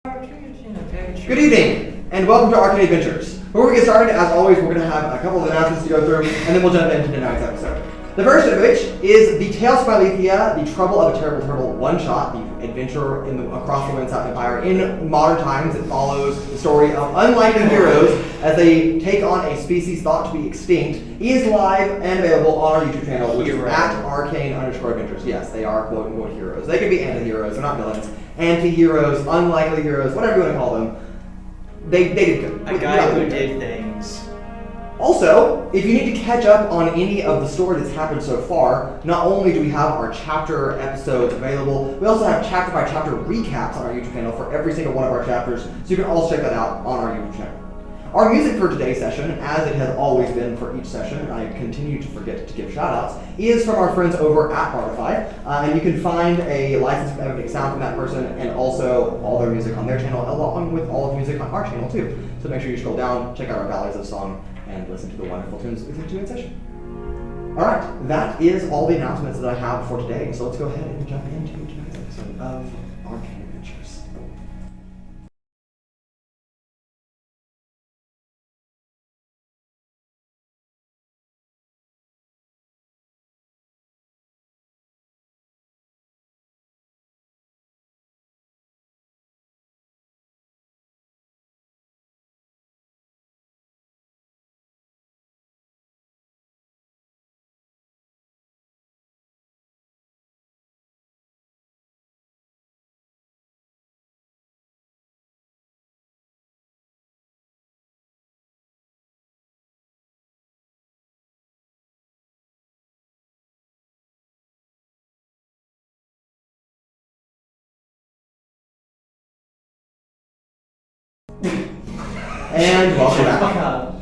Good evening, and welcome to Arcane Adventures. Before we get started, as always, we're going to have a couple of announcements to go through, and then we'll jump into tonight's episode. The first of which is the Tales from Atlasia, the Trouble of a Terrible Turtle one-shot, the adventure across the Windsouth Empire in modern times. It follows the story of unlikely heroes as they take on a species thought to be extinct. It is live and available on our YouTube channel, which is at Arcane_Adventures. Yes, they are quote-unquote heroes. They could be anti-heroes, they're not villains. Anti-heroes, unlikely heroes, whatever you want to call them. They did good. A guy who did things. Also, if you need to catch up on any of the story that's happened so far, not only do we have our chapter episodes available, we also have chapter by chapter recaps on our YouTube channel for every single one of our chapters, so you can also check that out on our YouTube channel. Our music for today's session, as it has always been for each session, and I continue to forget to give shoutouts, is from our friends over at Artify, and you can find a licensed phonetic sound from that person, and also all their music on their channel, along with all of the music on our channel too. So make sure you scroll down, check out our Valleys of Song, and listen to the wonderful tunes we listen to in session. Alright, that is all the announcements that I have for today, so let's go ahead and jump into tonight's episode of Arcane Adventures. And welcome back.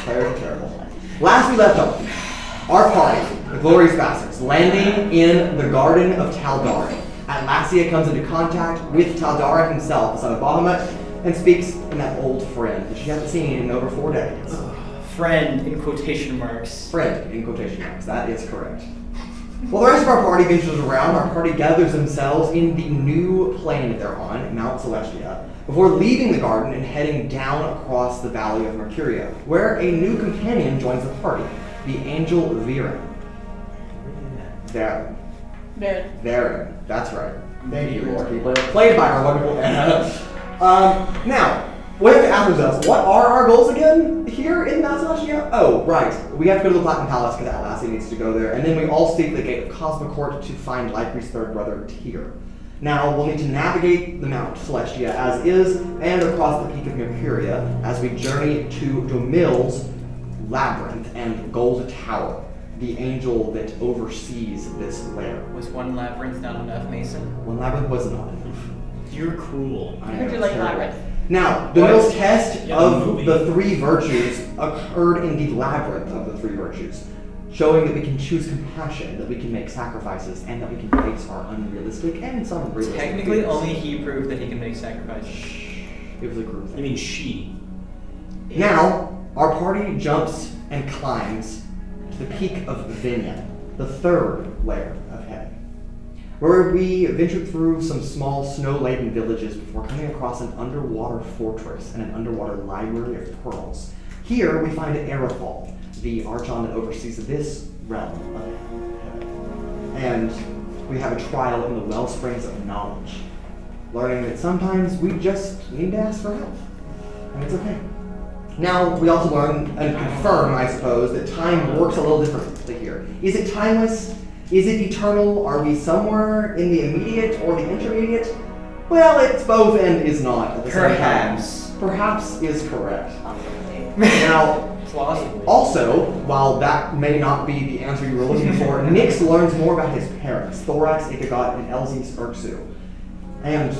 Terrible. Last we left off, our party, the Glorious Bastards, landing in the Garden of Tal'Darim. Atlasia comes into contact with Tal'Darim himself, the son of Bahamut, and speaks in that old friend that she hasn't seen in over 4 decades. Friend in quotation marks. Friend in quotation marks, that is correct. While the rest of our party ventures around, our party gathers themselves in the new planet they're on, Mount Celestia, before leaving the garden and heading down across the Valley of Mercuria, where a new companion joins the party, the angel Veron. Veron, that's right. Thank you, Lord Keeper. Played by our wonderful Anna. Now, we have to ask ourselves, what are our goals again here in Mount Celestia? Oh, right. We have to go to the Platinum Palace because Atlasia needs to go there, and then we all seek the gate of Cosmocourt to find Lycre's third brother, Tyr. Now, we'll need to navigate the Mount Celestia as is, and across the peak of Mercuria as we journey to Domil's Labyrinth and Gold Tower, the angel that oversees this lair. Was one labyrinth not enough, Mason? One labyrinth was not enough. You're cruel. I know, do like terrible. labyrinth. Now, Domil's test of the 3 virtues occurred in the labyrinth of the 3 virtues, showing that we can choose compassion, that we can make sacrifices, and that we can face our unrealistic and some realistic Technically, fears. only he proved that he can make sacrifices. It was a group thing. I mean, she. Now, our party jumps and climbs to the peak of Vinya, the 3rd layer of heaven, where we ventured through some small snow-laden villages before coming across an underwater fortress and an underwater library of pearls. Here we find Arathal, the archon that oversees this realm of heaven. And we have a trial in the wellsprings of knowledge, learning that sometimes we just need to ask for help, and it's okay. Now, we also learn and confirm, I suppose, that time works a little differently here. Is it timeless? Is it eternal? Are we somewhere in the immediate or the intermediate? Well, it's both and is not at the same time. Perhaps. Perhaps is correct. Now, Plausibly. also, while that may not be the answer you were looking for, Nyx learns more about his parents, Thorax, Ikagot, and Elzis Urksu. And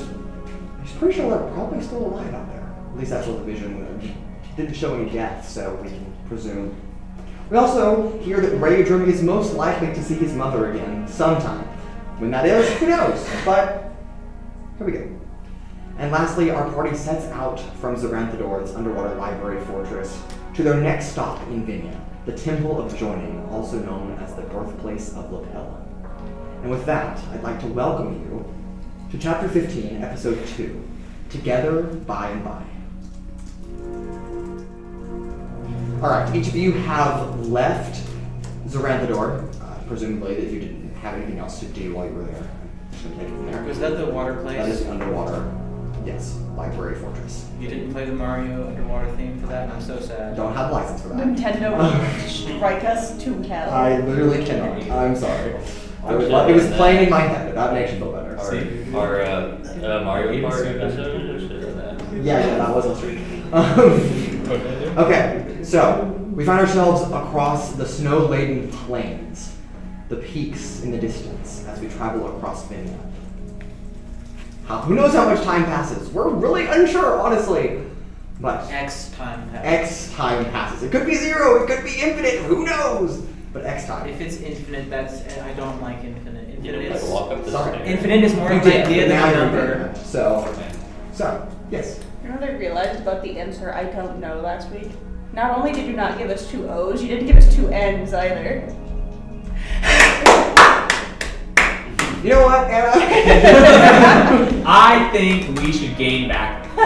he's pretty sure they're probably still alive out there. At least that's what the vision didn't show any death, so we can presume. We also hear that Raudrem is most likely to see his mother again sometime. When that is, who knows? But here we go. And lastly, our party sets out from Zaranthador, this underwater library fortress, to their next stop in Vinya, the Temple of Joining, also known as the birthplace of Lapella. And with that, I'd like to welcome you to Chapter 15, Episode 2, together by and by. Alright, each of you have left Zoranthodor, presumably that you didn't have anything else to do while you were there. I'm just gonna take it from there. Was that the water place? That is underwater. Yes, library fortress. You didn't play the Mario underwater theme for that, and I'm so sad. Don't have a license for that. Nintendo strike us to hell. I literally cannot. I'm sorry. It was playing in my head. That makes you feel better. Our Mario Kart episode or shit like that. Yeah, that was a streak. Okay, so we find ourselves across the snow-laden plains, the peaks in the distance as we travel across Vineyard. Who knows how much time passes? We're really unsure, honestly. But X time passes. X time passes. It could be 0, it could be infinite, who knows? But X time. If it's infinite, I don't like infinite. You Infinite know, like is, walk up the Sorry. stairs. infinite is more You of the did, idea but now than a you're number. infinite. So, yes. You know what I realized about the answer I don't know last week? Not only did you not give us 2 O's, you didn't give us 2 N's either. You know what, Anna? I think we should gain back 5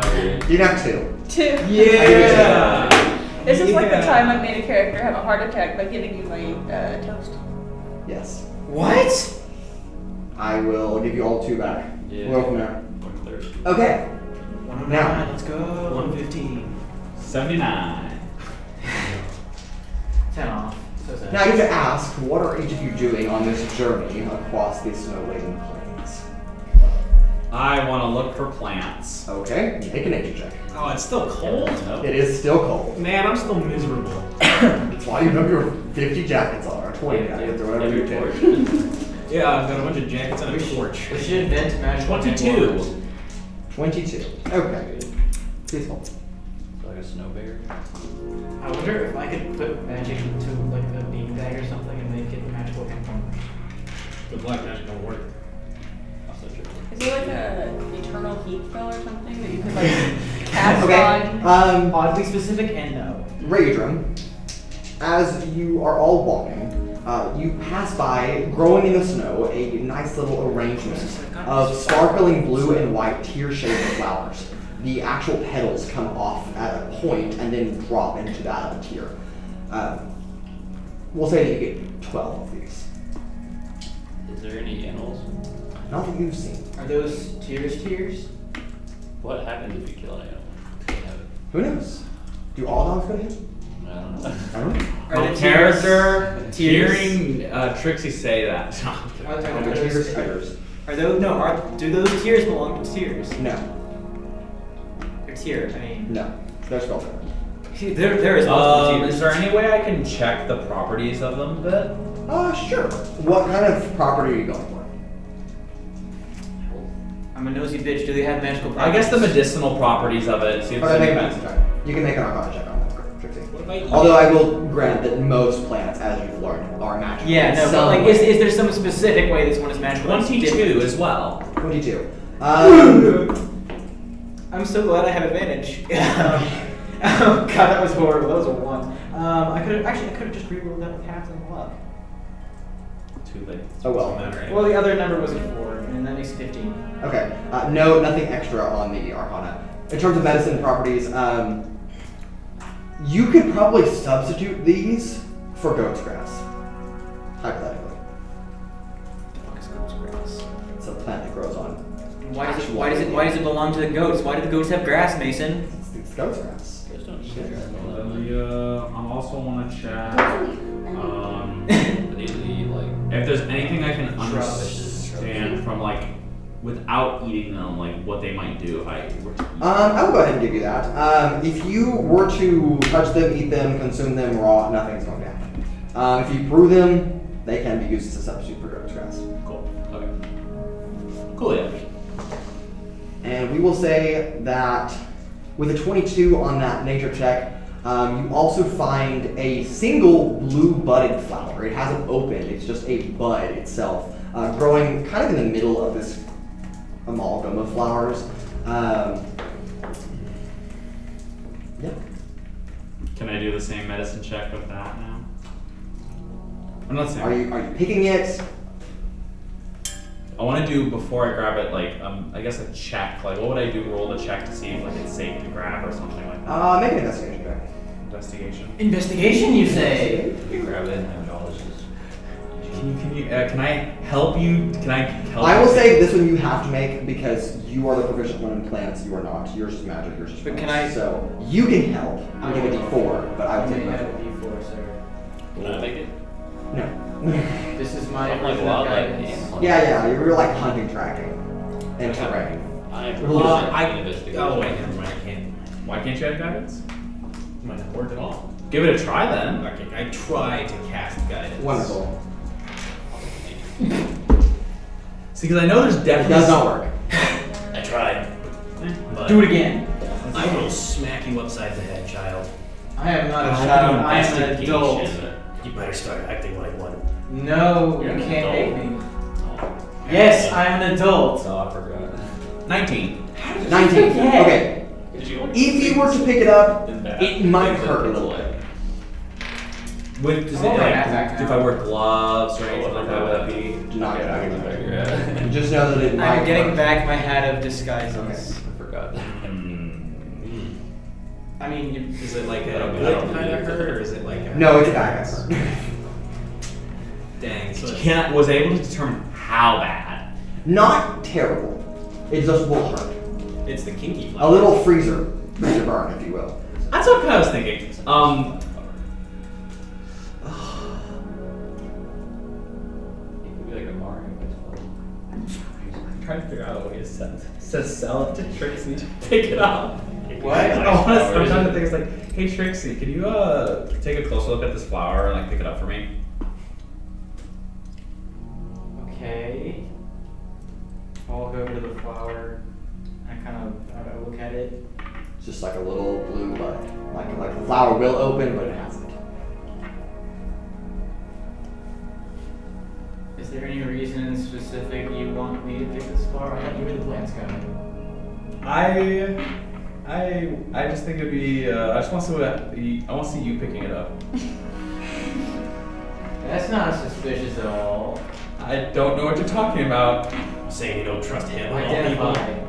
health. You'd have 2. 2. Yeah. This is like the time I made a character have a heart attack by giving you my toast. Yes. What? I will give you all 2 back. Yeah. We'll go from there. I'm thirsty. Okay. 109, Now. let's go. 115. 79. 10 off. So sad. Now I get to ask, what are each of you doing on this journey across these snow-laden plains? I want to look for plants. Okay, make a nature check. Oh, it's still cold. It is still cold. Man, I'm still miserable. That's why you have your 50 jackets on, or 20 jackets, or whatever you take. Yeah, I've got a bunch of jackets and a torch. We should invent magical 22. waters. 22. Okay. Please hold. Like a snow bear. I wonder if I could put magic into like a beanbag or something and make it magical handwarmers. The black magic don't work. That's not true. Is there like a eternal heat spell or something that you could like cast Okay. on? Oddly specific and no. Raudrem, as you are all walking, you pass by, growing in the snow, a nice little arrangement of sparkling blue and white tear-shaped flowers. The actual petals come off at a point and then drop into that of a tear. We'll say that you get 12 of these. Is there any animals? Not that you've seen. Are those tears? What happens if you kill an animal? Who knows? Do all dogs go to him? I don't know. I don't know. Are My the character tears? hearing Trixie say that. Are They're tears, tears. those no? Do those tears belong to tears? No. They're tear. I mean, No. They're spelled different. there is multiple tears. Is there any way I can check the properties of them a bit? Sure. What kind of property are you going for? I'm a nosy bitch. Do they have magical I properties? guess the medicinal properties of it. See if Okay, make a there's medicine any check. You can make an arcana check on that, Trixie. What if I eat Although I will grant that most plants, as you've learned, are magical. Yeah, in no, but some like, way. is there some specific way this one is magical? that's 22 different? as well. 22. I'm so glad I have advantage. Oh god, that was horrible. That was a 1. I could have just rerolled that with half the luck. Too late. Oh well. Doesn't matter Well, anyway. the other number was a 4, and that makes 15. Okay. No, nothing extra on the arcana. In terms of medicine properties, you could probably substitute these for goat's grass. Hypothetically. The fuck is goat's grass? It's a plant that grows on. Why does it belong to the goats? Why do the goats have grass, Mason? It's goat's grass. Just don't eat it. I also want to check They usually eat like if there's anything I can Shrubs. understand from like without eating them, like what they might do if I were to eat. I will go ahead and give you that. If you were to touch them, eat them, consume them raw, nothing's going to happen. If you brew them, they can be used as a substitute for goat's grass. Cool. Okay. Cool. Yeah. And we will say that with a 22 on that nature check, you also find a single blue budded flower. It hasn't opened, it's just a bud itself, growing kind of in the middle of this amalgam of flowers. Yeah. Can I do the same medicine check with that now? I'm not saying. Are you picking it? I want to do before I grab it, like I guess a check. Like, what would I do? Roll the check to see if like it's safe to grab or something like that. Make an investigation check. Investigation. Investigation, you say? You grab it and just. Can I help you? Can I help? I will you? say this one you have to make because you are the proficient one in plants. You are not. Yours is magic. Yours is. But plants. can I- So you can help. I'll give a D4, but I will take have my. a D4, sir. Can I make it? No. This is my I'm like original wildlife guidance. game. Yeah, you're like hunting, tracking, and terrain. I am Well, proficient I- in investigation. Oh wait, never mind. I can't. Why can't you have guidance? It might not work at all. Give it a try then. Okay, I try to cast guidance. Wonderful. See, because I know there's It definitely. does not work. I tried. But Do it again. I will smack you upside the head, child. I am not a I child, have I am an investigation. adult. You better start acting like one. No, You're you an can't adult. make me. Yes, I am an adult. Oh, I forgot. 19. 19. Yeah. Okay. Did you If you were to pick it up, Then bad. it might Then hurt a it's little like- bit. With does Oh, it, my like, backpack if now. I wear gloves or anything like that, would that be? Do not get I back remember, in yeah. Just know that it might I'm getting hurt. back my hat of disguises. I forgot. I mean, Is it like I a don't good know. kind of hurt, or is it like a... No, it's a bad hurt. Dang, so it's... Was able to determine how bad. Not terrible. It just will hurt. It's the kinky A flower. little freezer burn, if you will. That's what I was thinking. It could be like a Mario baseball. I'm trying to figure out a way to says sell it to Trixie to pick it up. What? I'm trying to think. It's like, hey Trixie, can you take a closer look at this flower and like pick it up for me? okay. I'll go over to the flower and kind of look at it. It's just like a little blue bud. Like the flower will open, but it hasn't. Is there any reason specific you want me to pick this flower? I thought you were the plants guy. I just think it'd be. I just want to see I want to see you picking it up. That's not suspicious at all. I don't know what you're talking about. Saying you don't trust him of all people. Identify.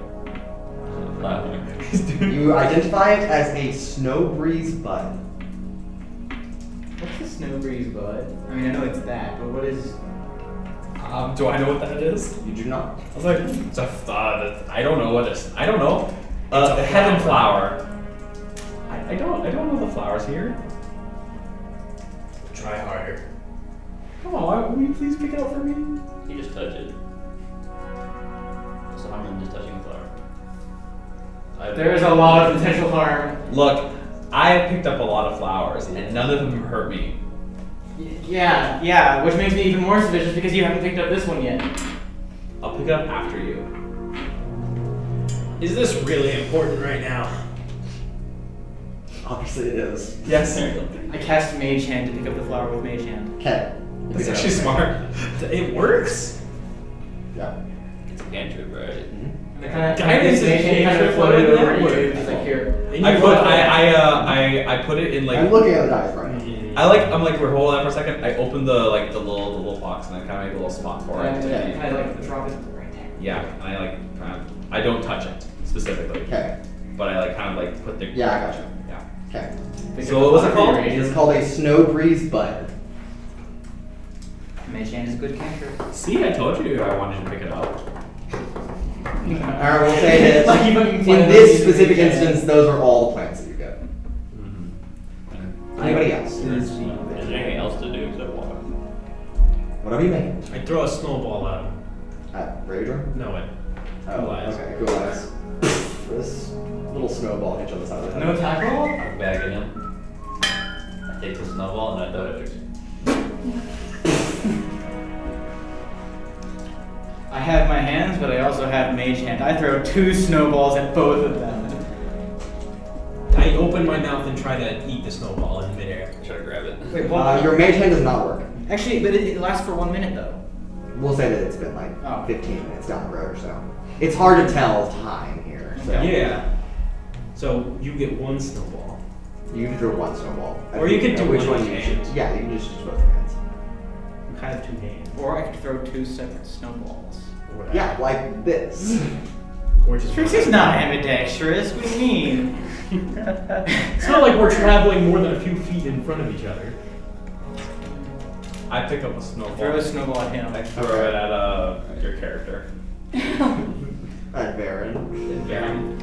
Flower. You identify it as a snow breeze bud. What's a snow breeze bud? I mean, I know it's that, but what is... Do I know what that is? You do not. I was like, it's I don't know what this. I don't know. It's a The heaven flower. flower. I don't know the flowers here. Try harder. Come on, will you please pick it up for me? You just touch it. So I'm just touching the flower. There is a lot of potential harm. Look, I have picked up a lot of flowers, and none of them hurt me. Yeah, which makes me even more suspicious because you haven't picked up this one yet. I'll pick it up after you. Is this really important right now? Obviously it is. Yes. I cast Mage Hand to pick up the flower with Mage Hand. Okay. That's actually smart. It works? Yeah. It's a cantrip, right? And I kind of Guidance is Mage Hand kind cantrip, of floated what would over that you. work? It's like here. And I you put roll it. I put it in like. I'm looking at the dice right now. I'm like we're holding that for a second. I open the little box and I kind of make a little spot for it. Yeah, kind of like drop it right there. Yeah, and I like kind of I don't touch it specifically, Okay. but I like kind of like put the Yeah, I gotcha. yeah. Okay. Pick So up what the was it flower called? with It your is called a snow breeze bud. Mage Hand is a good cantrip. See, I told you I wanted to pick it up. Alright, we'll say that Like you fucking in planned this on specific using Mage Hand. instance, those are all the plants that you get. Mm-hmm. Anybody else? Is there anything else to do except walk? Whatever you make. I throw a snowball at him. At Raudrem? No, it. Oh, Kuolias. okay, Kuolias. This little snowball hits you on the side of the head. No tackle? I bag it in. I take the snowball and I throw it at Trixi. I have my hands, but I also have Mage Hand. I throw 2 snowballs at both of them. I open my mouth and try to eat the snowball in midair. Try to grab it. Wait, hold Your mage hand does not work. Actually, but it lasts for 1 minute though. We'll say that it's been like Oh. 15 minutes down the road or so. It's hard to tell time here. So Yeah. So you get 1 snowball. You can throw 1 snowball. Or you could do which one one you hand. choose. Yeah, you can just use both hands. I'm kind of 2 hands. Or I could throw 2 separate snowballs. Yeah, like this. Or just Trixi's not ambidextrous. What do you mean? It's not like we're traveling more than a few feet in front of each other. I pick up a snowball. Throw a snowball at him. I throw it at your character. At Veron. Veron.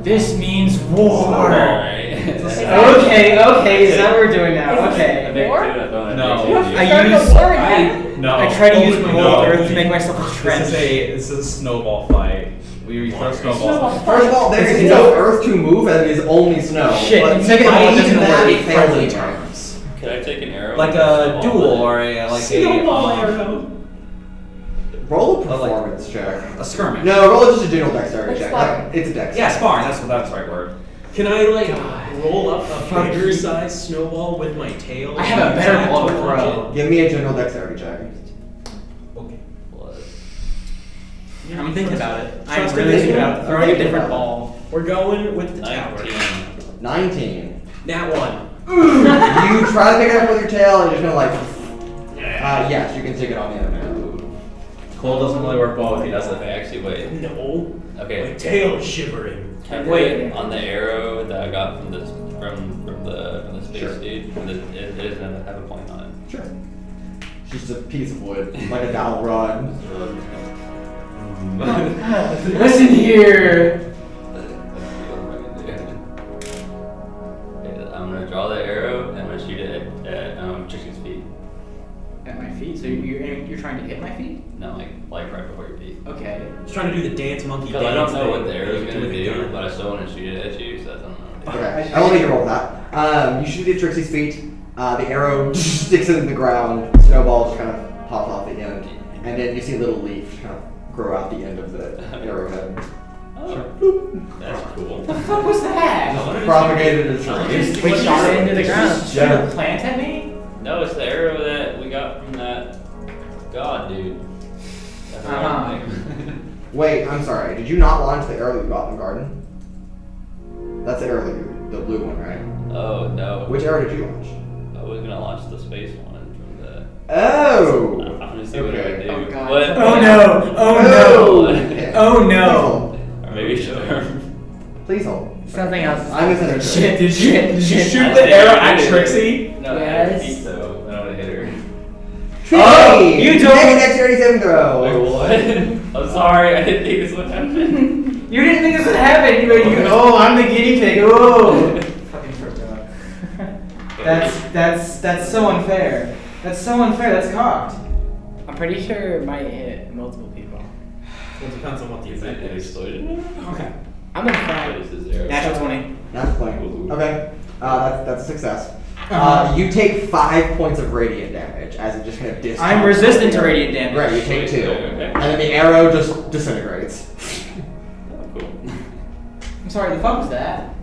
This means war. Alright. Okay, is that what we're doing now? I Okay. think War? too, I thought No. I try to use my No. earth to make myself a trench. This is a snowball fight. We throw snowballs. Snowball. First of all, there is no earth to move, and it is only snow. Shit, But and second of all, it even doesn't that work fails friendly in terms. Could I take an arrow? Like with a snowball duel in it? or a Snowball arrow. Roll a performance check. A skirmish. No, roll just a general dexterity Like check. sparring. It's a dex. Yeah, sparring. That's the right word. Can I like roll up a Fuck bigger you. size snowball with my tail? I have a better and ball to launch throw. Give me a general dexterity check. it? Okay. Blood. I'm thinking about it. I'm Trust really me. thinking about throwing a different ball. We're going with the tower. 19. 19. Nat 1. You try to pick it up with your tail, and you're just gonna like. Yes, you can take it on the other hand. Cole doesn't really work well if he does it. Okay, actually, wait. No. Okay. My tail is shivering. Can I Wait. wait on the arrow that I got from this from the space Sure. dude? It doesn't have a point on it. Sure. It's just a piece of wood, like a dowel rod. Listen here. Okay, I'm gonna draw the arrow and I'm gonna shoot it at Trixi's feet. At my feet? So you're trying to hit my feet? No, like right before your feet. Okay. Just trying to do the dance monkey Because dance. I don't know thing what the arrow's that you gonna with the do, gun. but I still want to shoot it at you, so I don't know. Okay, I will need to roll that. You shoot it at Trixie's feet. The arrow sticks it in the ground. Snowball just kind of pops off the end, and then you see a little leaf kind of grow out the end of the arrowhead. Oh, that's cool. The fuck was that? Propagated a tree. Just we shot it into the ground. Yeah. Shoot a plant at me? No, it's the arrow that we got from that god dude. That's the wrong thing. Wait, I'm sorry. Did you not launch the arrow that you got in the garden? That's the arrow that the blue one, right? Oh no. Which arrow did you launch? I was gonna launch the space one from the. Oh! I'm gonna see what it would do. Oh, God. But- Oh, no. Oh, no. Okay. Oh, no. Or maybe sure. Please hold. Something else. I misunderstood. Shit, did you Shoot I the think arrow I at did. Trixie. No, I Yes. had feet though. I don't want to hit her. Trixie! Oh, you Make don't- a dexterity saving throw. Wait, what? I'm sorry, I didn't think this would happen. You didn't think this would happen. Oh, I'm the guinea pig. Oh. Fucking tripped out. That's so unfair. That's so unfair. That's cocked. I'm pretty sure it might hit multiple people. It depends on what the Is event it is. exploded? Okay. I'm gonna What cry. is this arrow? Natural 20. That's playing. Ooh. Okay. That's a success. Uh-huh. You take 5 points of radiant damage as it just kind of discounts. I'm resistant to radiant damage. Right, you take 2. Okay. And then the arrow just disintegrates. Oh, cool. I'm sorry, the fuck was that?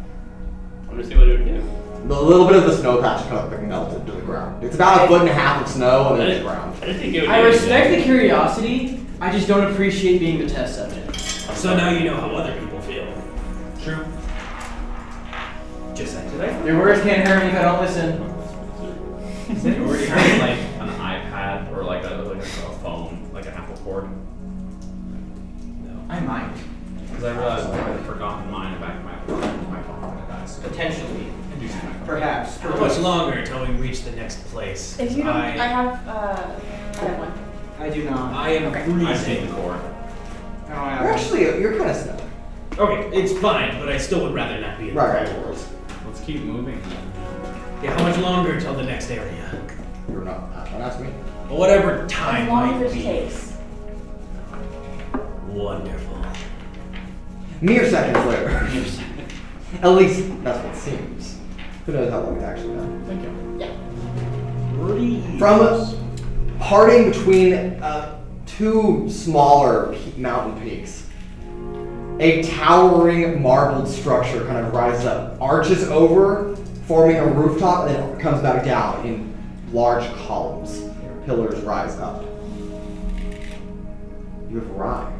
I want to see what it would do. The little bit of the snow patch kind of melted to the ground. It's about 1.5 foot of snow and then it's ground. I didn't think it would I do respect the anything. curiosity. I just don't appreciate being the test subject. So now you know how other people feel. True. Just saying. Your words can't hurt me if I don't listen. You already have like an iPad or like a phone, like an Apple Cord. No. I might. Because I realized I had forgotten mine back in my phone when it dies. Potentially. I do see my phone. Perhaps. How much longer until we reach the next place? If you don't, I I have one. I do not. am I take freezing. the cord. Oh, I You're have actually, you're kind of snow. Okay, it's fine, but I still would rather not be in Right, the right. cold. Let's keep moving. Yeah, how much longer until the next area? You're not. Don't ask me. Well, whatever time As long might as it be. takes. Wonderful. Mere seconds later. At least that's what it seems. Who knows how long it's actually been. Thank you. Yeah. From parting between 2 smaller mountain peaks, a towering marbled structure kind of rises up, arches over, forming a rooftop, and then comes back down in large columns. Pillars rise up. You have arrived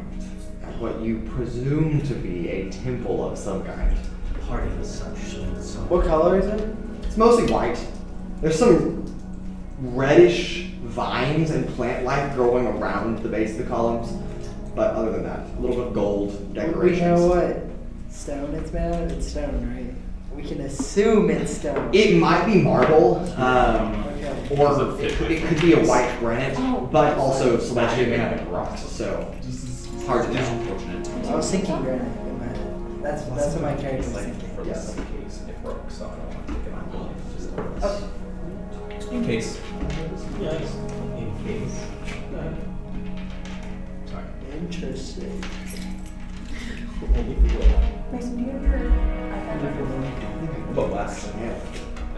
at what you presume to be a temple of some kind. Party of the sun. What color is it? It's mostly white. There's some reddish vines and plant life growing around the base of the columns, But other than that, a little bit of gold We decorations. know what stone it's made out of. It's stone, right? We can assume it's stone. It might be marble, Okay. or it could be a white granite, but also Celestia made out of rocks, so it's hard to tell. Unfortunate. I was thinking granite in my head. That's what my character was Like thinking. for Yes. this case, it broke, so I don't want to take it on gold. Just In case. Yes. In case. Sorry. Interesting. Mason, do you have your iPad? But last yeah.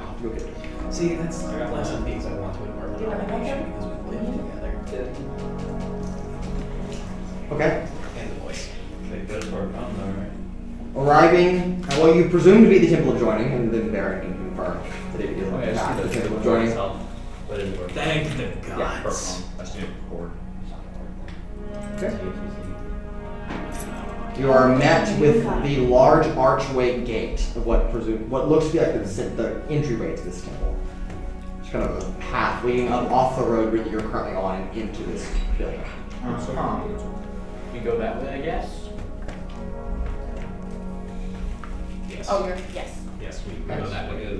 I'll go get it. See, that's less of these I want to impart on automation because we live together. Okay. And the voice. They go for a phone though, right? Arriving, well, you presume to be the Temple of Joining, and then Veron can confirm that it is Oh, in yeah, fact the just Temple of do Joining. myself. But it didn't work. Thank the Yeah, gods. perfect. Let's do cord. Okay. You are met with the large archway gate of what looks to be like the entryway to this temple. It's kind of a path leading up off the road that you're currently on into this building. We go that way, I guess. Yes. Oh, you're yes. Yes, we go that way.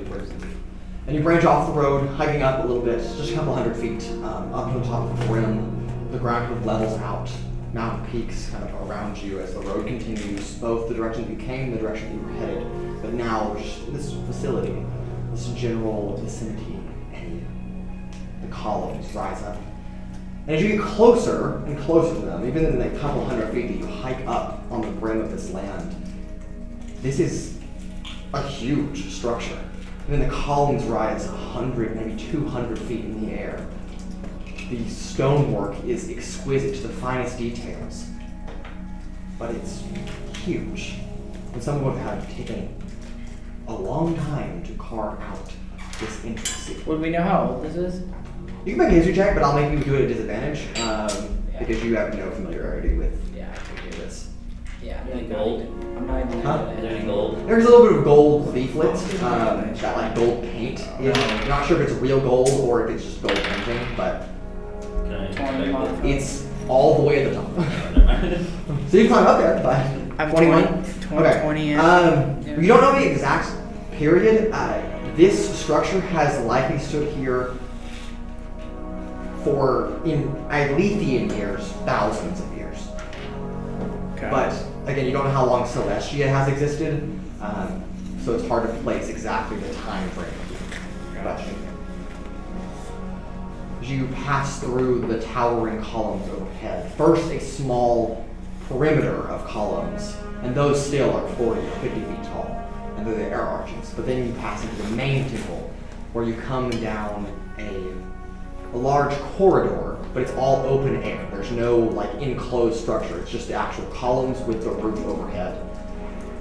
And you branch off the road, hiking up a little bit, just a couple hundred feet, up to the top of the rim. The ground kind of levels out. Mountain peaks kind of around you as the road continues, both the direction that you came and the direction that you were headed. But now, just this facility, this general vicinity, and the columns rise up. And as you get closer and closer to them, even in the couple hundred feet that you hike up on the brim of this land, this is a huge structure. And then the columns rise 100, maybe 200 feet in the air. The stonework is exquisite to the finest details, but it's huge. And some would have taken a long time to carve out this intricacy. Would we know how old this is? You can make a history check, but I'll make you do it at disadvantage because you have no familiarity with Yeah, I can do this. Yeah, Any gold? I'm not even Huh? Is there any gold? There's a little bit of gold leaflets, that like gold paint. You're not sure if it's real gold or if it's just gold painting, but Can I 20 inspect modifier. it's all the way at the top. it? Never mind. So you can climb up there, but I'm 21? 20 in. You don't know the exact period. This structure has likely stood here for, in Atlassian years, thousands of years. Okay. But again, you don't know how long Celestia has existed, so it's hard to place exactly the time frame of the question. As you pass through the towering columns overhead, first a small perimeter of columns, and those still are 40 or 50 feet tall, and they're the air arches. But then you pass into the main temple, where you come down a large corridor, but it's all open air. There's no like enclosed structure. It's just the actual columns with the roof overhead.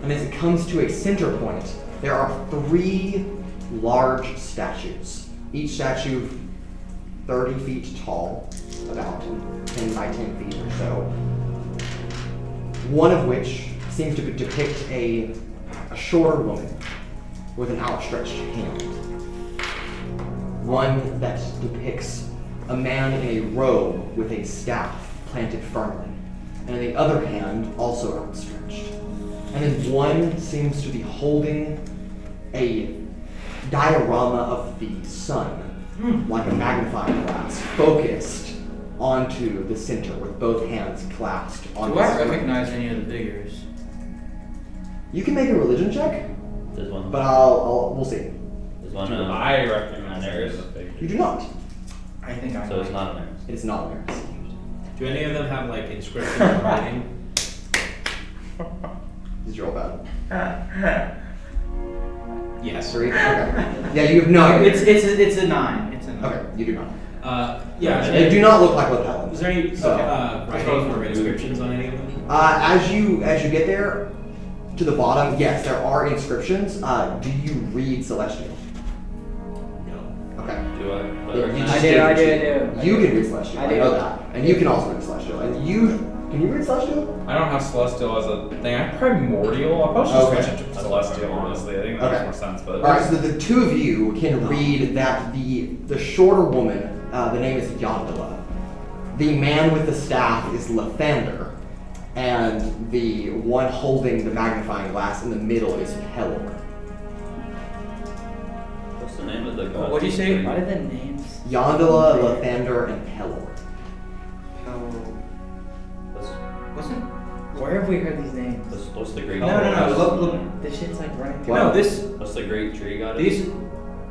And as it comes to a center point, there are 3 large statues. Each statue 30 feet tall, about 10 by 10 feet or so. One of which seems to depict a shorter woman with an outstretched hand. One that depicts a man in a robe with a staff planted firmly, and in the other hand, also outstretched. And then one seems to be holding a diorama of the sun, like a magnifying glass, focused onto the center with both hands clasped on Do the I screen. recognize any of the figures? You can make a religion check, There's one. but we'll see. There's one. I recognize There's- there's a figure. You do not. I think I So it's might. not an It is not there. Do any of them have like inscriptions in writing? Did you roll bad? Yes. 3? Okay. Yeah, you have no idea. It's a 9. It's a 9. Okay, you do not. Yeah. They do not look like lapellants. Is there any So- writing or inscriptions on any of them? As you get there to the bottom, yes, there are inscriptions. Do you read Celestial? No. Okay. Do I? Yeah, you just I did do. read. You can read Celestial. I I do. know that, and you can also read Celestial. And you can you read Celestial? I don't have Celestial as a thing. I'm Primordial. I'll probably Okay. just switch it to Celestial, honestly. I think that Okay. makes more sense. But All right, so the 2 of you can read that the shorter woman, the name is Yondala. The man with the staff is Lathander, And the one holding the magnifying glass in the middle is Pelor. What's the name of the god? What'd you say? What are the names? Yondala, Lathander, and Pelor. What's it? Where have we heard these names? What's the great? No. Look. This shit's like running. What? No, this. What's the great tree god? These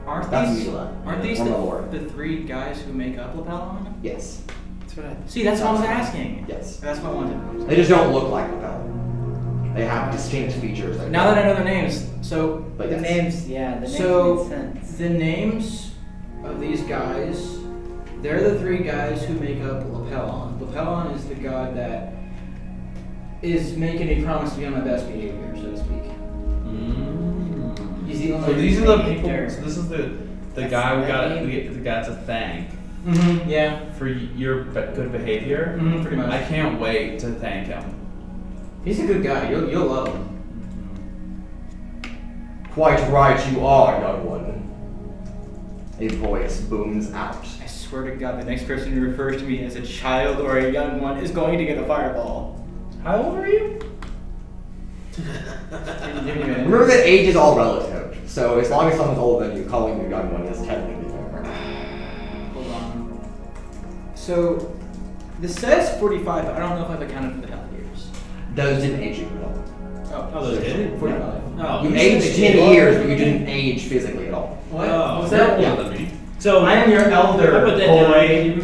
aren't That's these. Mila. Aren't these Or Malora. the three guys who make up Lapellon? Yes. That's what I. See, that's what I was asking. Yes. That's what I wanted. They just don't look like Lapellon. They have distinct features. Now that I know their names, so But The yes. names, yeah, the names So- make sense. the names of these guys, they're the three guys who make up Lapellon. Lapellon is the god that is making a promise to be on my best behavior, so to speak. He's the only. So these are the Thank people. you. So this is the That's guy we the got. name. The guy to thank Mm-hmm. Yeah. for your good behavior. Mm-hmm. Pretty much. I can't wait to thank him. He's a good guy. You'll love him. Quite right you are, young one. A voice booms out. I swear to God, the next person who refers to me as a child or a young one is going to get a fireball. How old are you? Give me a minute. Remember that age is all relative, so as long as someone's older than you, calling you a young one is technically fair. Hold on. So, this says 45, but I don't know if I've accounted for the health years. Those didn't age you at all. Oh, those did? 45. Oh, You you aged said 10 you years, are- but you didn't age physically at all. What? Oh, Was that? yeah. Older than me. So I am your elder, I put that down, boy. it didn't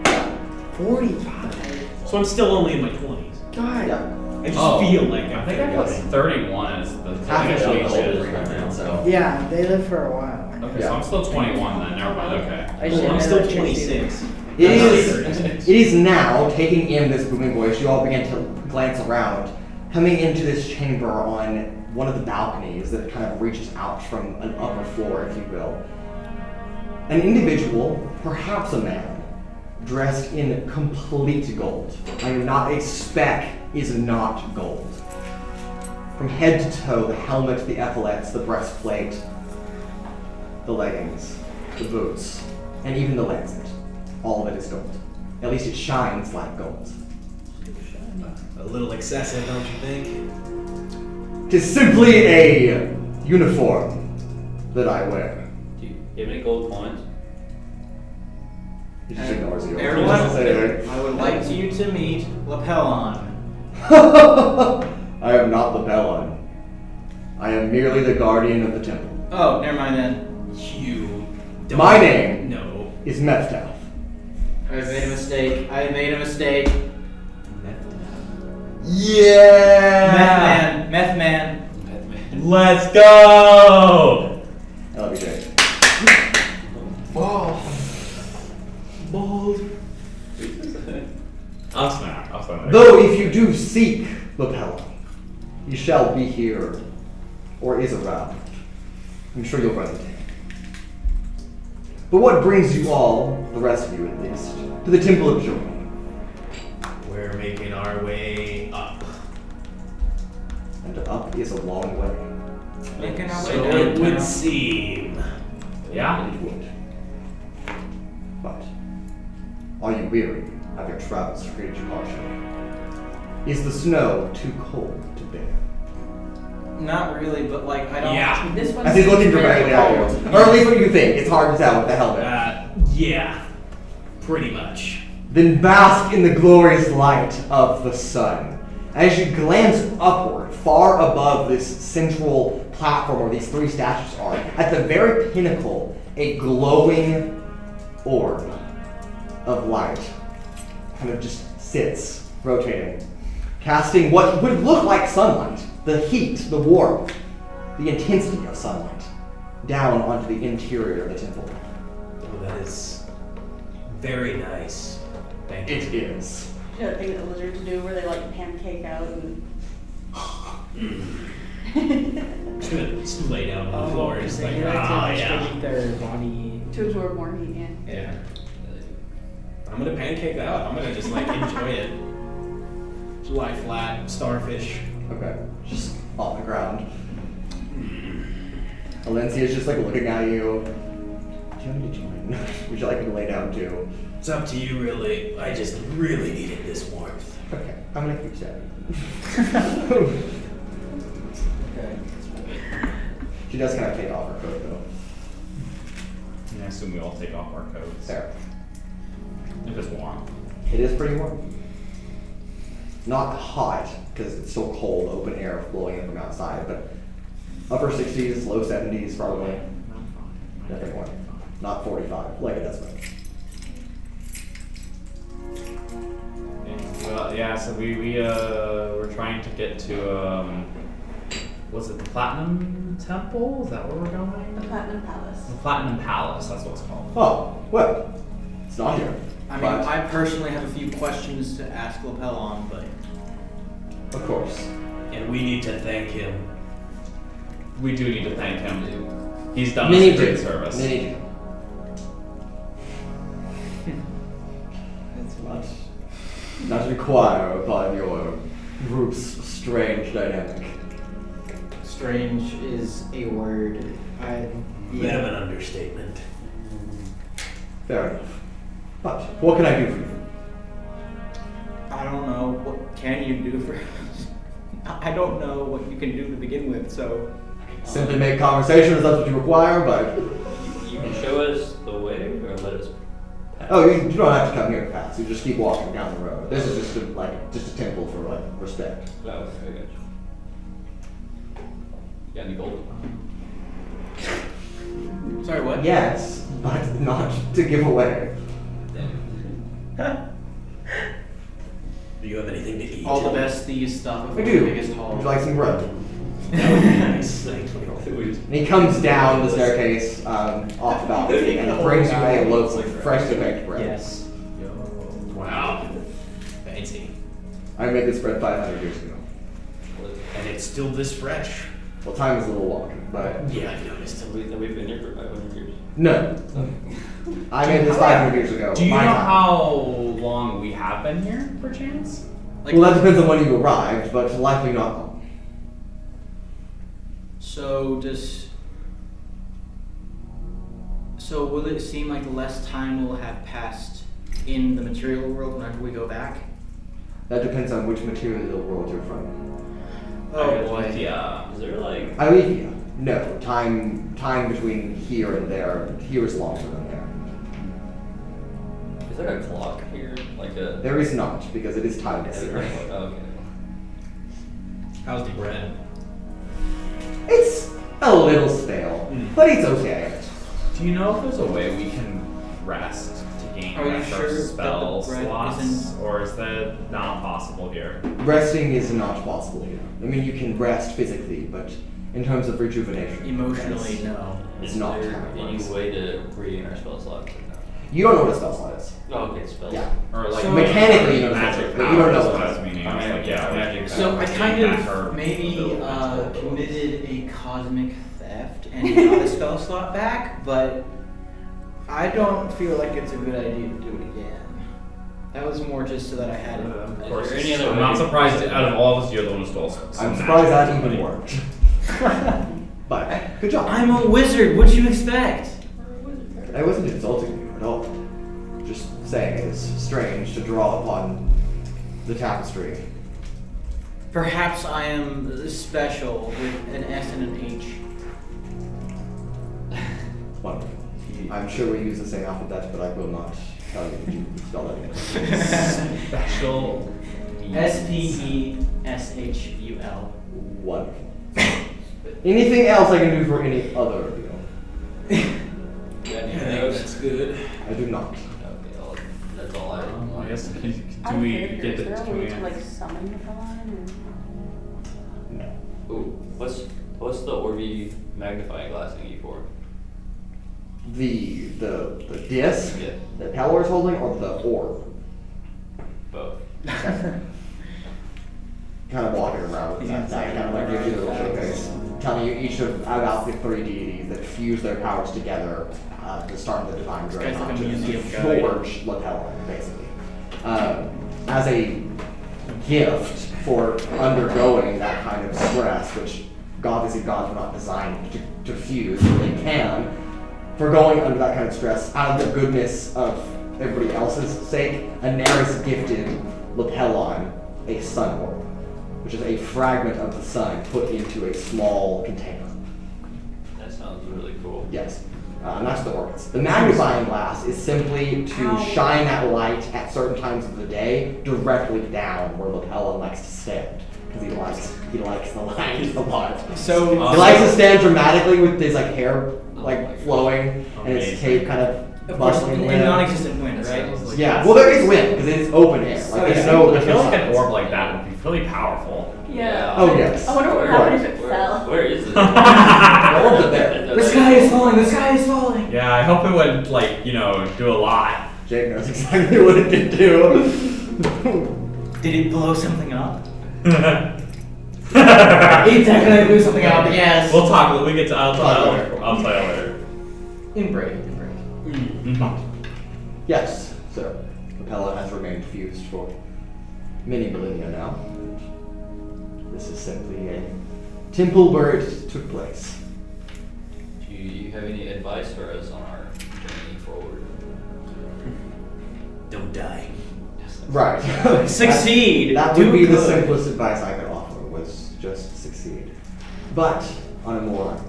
matter. 45. So I'm still only in my 20s. God. Yeah. I just Oh. feel like I I'm think I put 31 as the Half of official you age. older right now, so. Yeah, they live for a while. Okay, Yeah. so I'm still 21 then. Never mind. Okay. I Well, should I'm have still electricity. 26. It is now, taking in this booming voice, you all begin to glance around, coming into this chamber on one of the balconies that kind of reaches out from an upper floor, if you will. An individual, perhaps a man, dressed in complete gold. I mean, not a speck is not gold. From head to toe, the helmet, the epaulets, the breastplate, the leggings, the boots, and even the lancet. All of it is gold. At least it shines like gold. A little excessive, don't you think? It is simply a uniform that I wear. Do you have any gold coins? He just ignores you. Everyone, He doesn't say anything. I would like you to meet Lapellon. I am not the Bellon. I am merely the guardian of the temple. Oh, never mind then. You don't My name No. is Mephtah. I've made a mistake. I made a mistake. Yeah! Meth man. Let's go! I love you, Jake. Bold. I'll snap. Though if you do seek the Bellon, he shall be here, or is around. I'm sure you'll run into him. But what brings you all, the rest of you at least, to the Temple of Joy? We're making our way up. And up is a long way. Making our way So down. it would seem. Yeah? It would. But are you weary of your travels for great hardship? Is the snow too cold to bear? Not really, but like I don't. Yeah. This one As he's looking seems very directly at you. cold. Or at least what you think. It's hard to tell with the helmet. Yeah. Pretty much. Then bask in the glorious light of the sun. As you glance upward, far above this central platform where these three statues are, at the very pinnacle, a glowing orb of light kind of just sits, rotating, casting what would look like sunlight, the heat, the warmth, the intensity of sunlight, down onto the interior of the temple. Oh, that is very nice. Thank you. It is. That thing that the lizards do where they like pancake out and. Just gonna just lay down on the floor and just they like, like to yeah. distribute their body. To absorb more heat, yeah. Yeah. I'm gonna pancake out. I'm gonna just like enjoy it. Just lie flat, starfish. Okay, just on the ground. Alencia's just like looking at you. Do you want me to join? Would you like me to lay down too? It's up to you, really. I just really needed this warmth. Okay, I'm gonna keep stabbing. Okay. She does kind of take off her coat though. And I assume we all take off our coats. There. If it's warm. It is pretty warm. Not hot, because it's still cold, open air blowing in from outside, but upper 60s, low 70s probably. Nothing more. Not 45, like it does been. Well, yeah, so we're trying to get to, was it the Platinum Temple? Is that where we're The going? Platinum Palace. The Platinum Palace, that's what it's called. Oh, well, it's not here. I mean, but, I personally have a few questions to ask Lapel on, but of course. And we need to thank him. We do need to thank him. He's done Many us a great do. service. Many do. Not require upon your group's strange dynamic. strange is a word. Bit of an understatement. Fair enough. But what can I do for you? I don't know, what can you do for us? I don't know what you can do to begin with, so. Simply make conversation if that's what you require, but You can show us the way or let us pass. oh, you don't have to come here to pass. You just keep walking down the road. This is just a temple for respect. Oh, okay, I got you. You got any gold? Sorry, what? Yes, but not to give away. Do you have anything to eat? All the best these stuff I before do. the biggest haul. Would you like some bread? Nice. Thank you. And he comes down the staircase off the balcony and brings you a loaf of freshly baked bread. Yes. Wow. Fancy. I made this bread 500 years ago. And it's still this fresh. Well, time is a little wonky, but Yeah, I've noticed. Have we been here for 500 years? no. I made this 500 years ago. Do you know my time. how long we have been here, perchance? Like, Well, that depends on when you arrived, but likely not long. So will it seem like less time will have passed in the material world whenever we go back? That depends on which material world you're from. Oh boy. Yeah. Is there like Alethea. No. Time between here and there. Here is longer than there. is there a clock here? Like a There is not, because it is timeless is there here. a clock? Okay. How's the bread? It's a little stale, but it's okay. Do you know if there's a way we can rest to gain Are you extra sure that the spell bread slots? isn't- Or is that not possible here? Resting is not possible here. I mean, you can rest physically, but in terms of rejuvenation, Emotionally, that's- no. It's Is not there how it any works. way to regain our spell slots? You don't know what a spell slot is. Oh, okay, spell. Yeah. Or like So- Mechanically, you know magic but you don't know powers, what what I it was is. meaning. I was like, yeah, magic So I powers. kind Back of her maybe ability. committed a cosmic theft and got a spell slot back, but I don't feel like it's a good idea to do it again. That was more just so that I had it. Of Is course, there any other I'm way not we surprised can- out of all of us, you're the one who stole some I'm magic surprised that from even somebody. worked. But good job. I'm a wizard. What'd you expect? I wasn't insulting you at all. Just saying it's strange to draw upon the tapestry. Perhaps I am special with an S and an H. Wonderful. I'm sure we use the same alphabet, but I will not tell you that you spell it again. Special needs. SPESHUL. Wonderful. Anything else I can do for any other of you? You got any I think arrows? that's good. I do not. Okay, that's all I. Well, I guess do I'm we curious, get is the there a can way we to like summon the line No. Ooh, what's the Orby magnifying glass thingy for? The disc Yeah. that Pelor is holding, or the orb? Both. Kind of walking around with that kind of like gives you a little showcase, telling you each of about the three deities that fuse their powers together to start the divine This guy's like a dreadnought, to museum guy. forge Lapel, basically. As a gift for undergoing that kind of stress, which obviously gods were not designed to fuse, but they can, for going under that kind of stress, out of the goodness of everybody else's sake, Anaris gifted Lapelon a sun orb, which is a fragment of the sun put into a small container. That sounds really cool. Yes, and that's the orbits. The magnifying glass is simply to shine that light at certain times of the day directly down where Lapella likes to stand. Because he likes the light a lot. So He likes to stand dramatically with his like hair flowing and his cape kind of course, bustling. in non-existent wind, right? Yeah, well there is wind because it is open air. Like there's no. I feel like an orb like that would be really powerful. Yeah. Oh yes. I wonder what would happen if it fell. Where is it? Orbs are there. The sky is falling. The sky is falling. Yeah, I hope it would do a lot. Jake knows exactly what it did do. Did it blow something up? He definitely blew something up. Yes. We'll talk. I'll tell you later. In break. Yes, so Capella has remained fused for many millennia now. This is simply a temple where it took place. Do you have any advice for us on our journey forward? Don't die. Right. Succeed. That Do would be the good. simplest advice I could offer, was just succeed. But on a more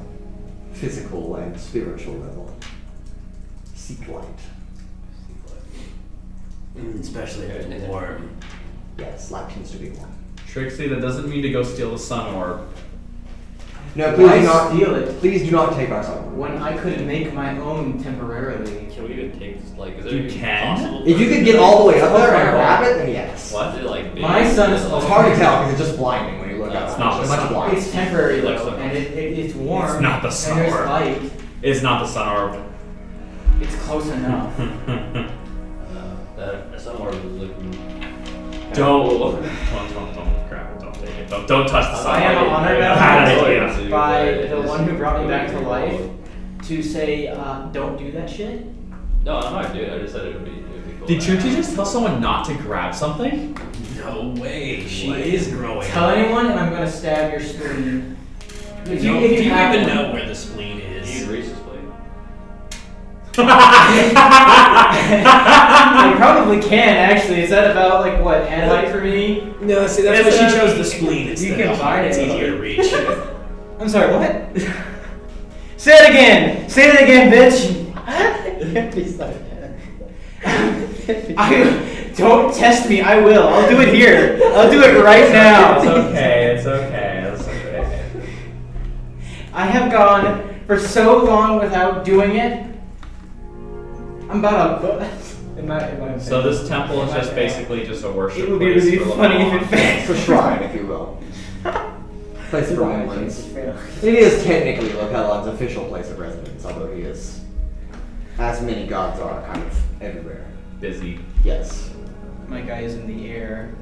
physical and spiritual level, seek light. Especially if it's warm. Yes, light tends to be warm. Trixie, that doesn't mean to go steal the sun orb. No, please Why do not steal it? Please do not take our sun. When I could make my own temporarily. Can we even take this? Like, is it You even can? possible? If you could get all the way up there and grab it, then yes. What? Is it like big? My sun is It's hard to tell because it's just blinding when you look up. It's not There's the a bunch of sun. light. It's temporary It looks though, like and it's warm. It's not the sun and there's orb. light. It's not the sun orb. It's close enough. That somewhere was looking. Don't grab it. Don't take it. Don't touch the sun I am orb. honored Bad idea. by the one who brought me back to life to say, don't do that shit. No, I'm not gonna do it. I just said it would be cool. Did Trixie just tell someone not to grab something? No way. She is growing. Tell anyone, and I'm gonna stab your spleen. If Do you you have even one. know where the spleen You is? need Reese's plate. I probably can actually. Is that about like what head height for me? No, see, that's why she chose the spleen instead can of find It's it. easier to reach. I'm sorry. What? Say it again. Say it again, bitch. Don't test me. I will. I'll do it here. I'll do it right now. It's okay. It's okay. It's okay. I have gone for so long without doing it. I'm about to. In my So this temple is just basically just a worship It would be place really for funny Lamar. if it failed. It's a shrine, if you will. Place of remembrance. It is technically Lapellon's official place of residence, although he is, as many gods are, kind of everywhere. Busy. Yes. My guy is in the air.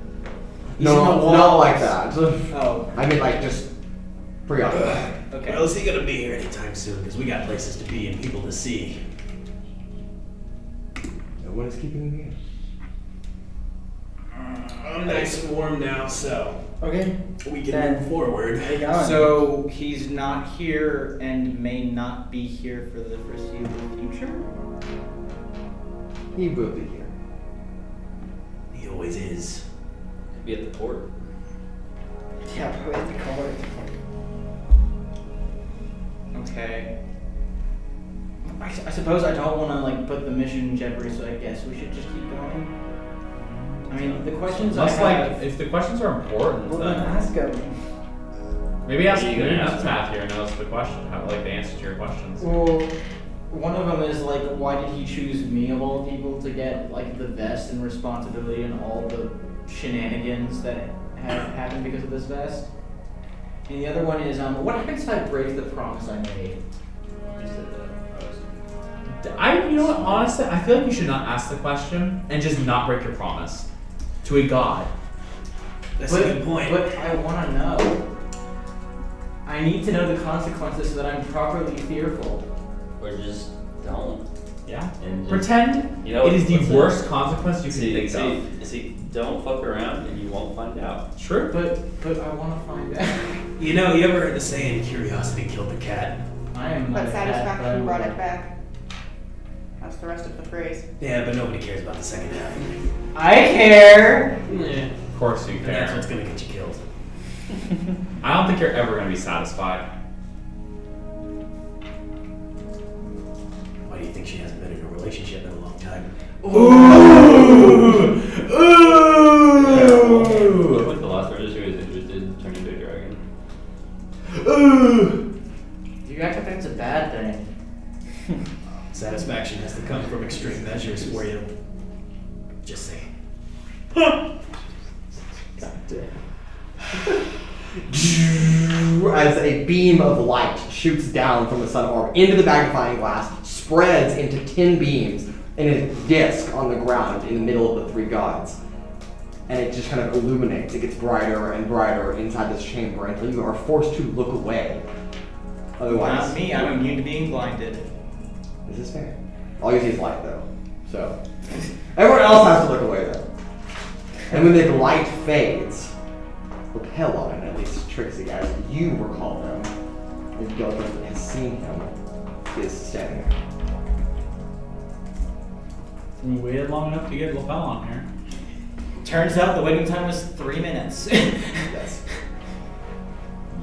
He's No, in the walls. not like that. Oh, I mean, like, just preoccupied. okay. Well, is he gonna be here anytime soon? Because we got places to be and people to see. No one is keeping me here. I'm nice and warm now, so Okay. we can Then- move forward. Hey, going. So he's not here and may not be here for the foreseeable future? He will be here. He always is. Could be at the port. Yeah, probably have to call it. Okay. I suppose I don't want to like put the mission in jeopardy, so I guess we should just keep going. I mean, the questions Unless, I have. like, if the questions are important, Well, then then ask him. maybe ask What are you maybe gonna an ask empath here knows the question, how like the answer to your questions. Well, one of them is like, why did he choose me of all people to get like the vest and responsibility and all the shenanigans that have happened because of this vest? And the other one is, what happens if I break the promise I made? You said that. You know what, honestly, I feel like you should not ask the question and just not break your promise to a god. That's a good point. But I want to know. I need to know the consequences so that I'm properly fearful. Or just don't. Yeah. And just, Pretend You know, it is the what's worst consequence you can See, think of. see, don't fuck around and you won't find out. True. But I want to find out. You know, you ever heard the saying, curiosity killed the cat? I am not But a cat, satisfaction but brought I it back. That's the rest of the phrase. Yeah, but nobody cares about the second half. I care. Yeah. Of course you And that's care. what's gonna get you killed. I don't think you're ever gonna be satisfied. Why do you think she hasn't been in a relationship in a long time? Ooh! Like the last person who was interested in turning into a dragon. You act like that's a bad thing. Satisfaction has to come from extreme measures for you. Just saying. God damn. As a beam of light shoots down from the sun orb into the magnifying glass, spreads into 10 beams in a disc on the ground in the middle of the three gods. And it just kind of illuminates. It gets brighter and brighter inside this chamber until you are forced to look away. Otherwise, Not me, I'm immune to being blinded. this is fair. All you see is light, though. So everyone else has to look away, though. And when the light fades, Lapellon, and at least Trixi, as you recall them, as Gilbert has seen him, is standing there. We waited long enough to get Lapel on here. Turns out the waiting time was 3 minutes. Yes.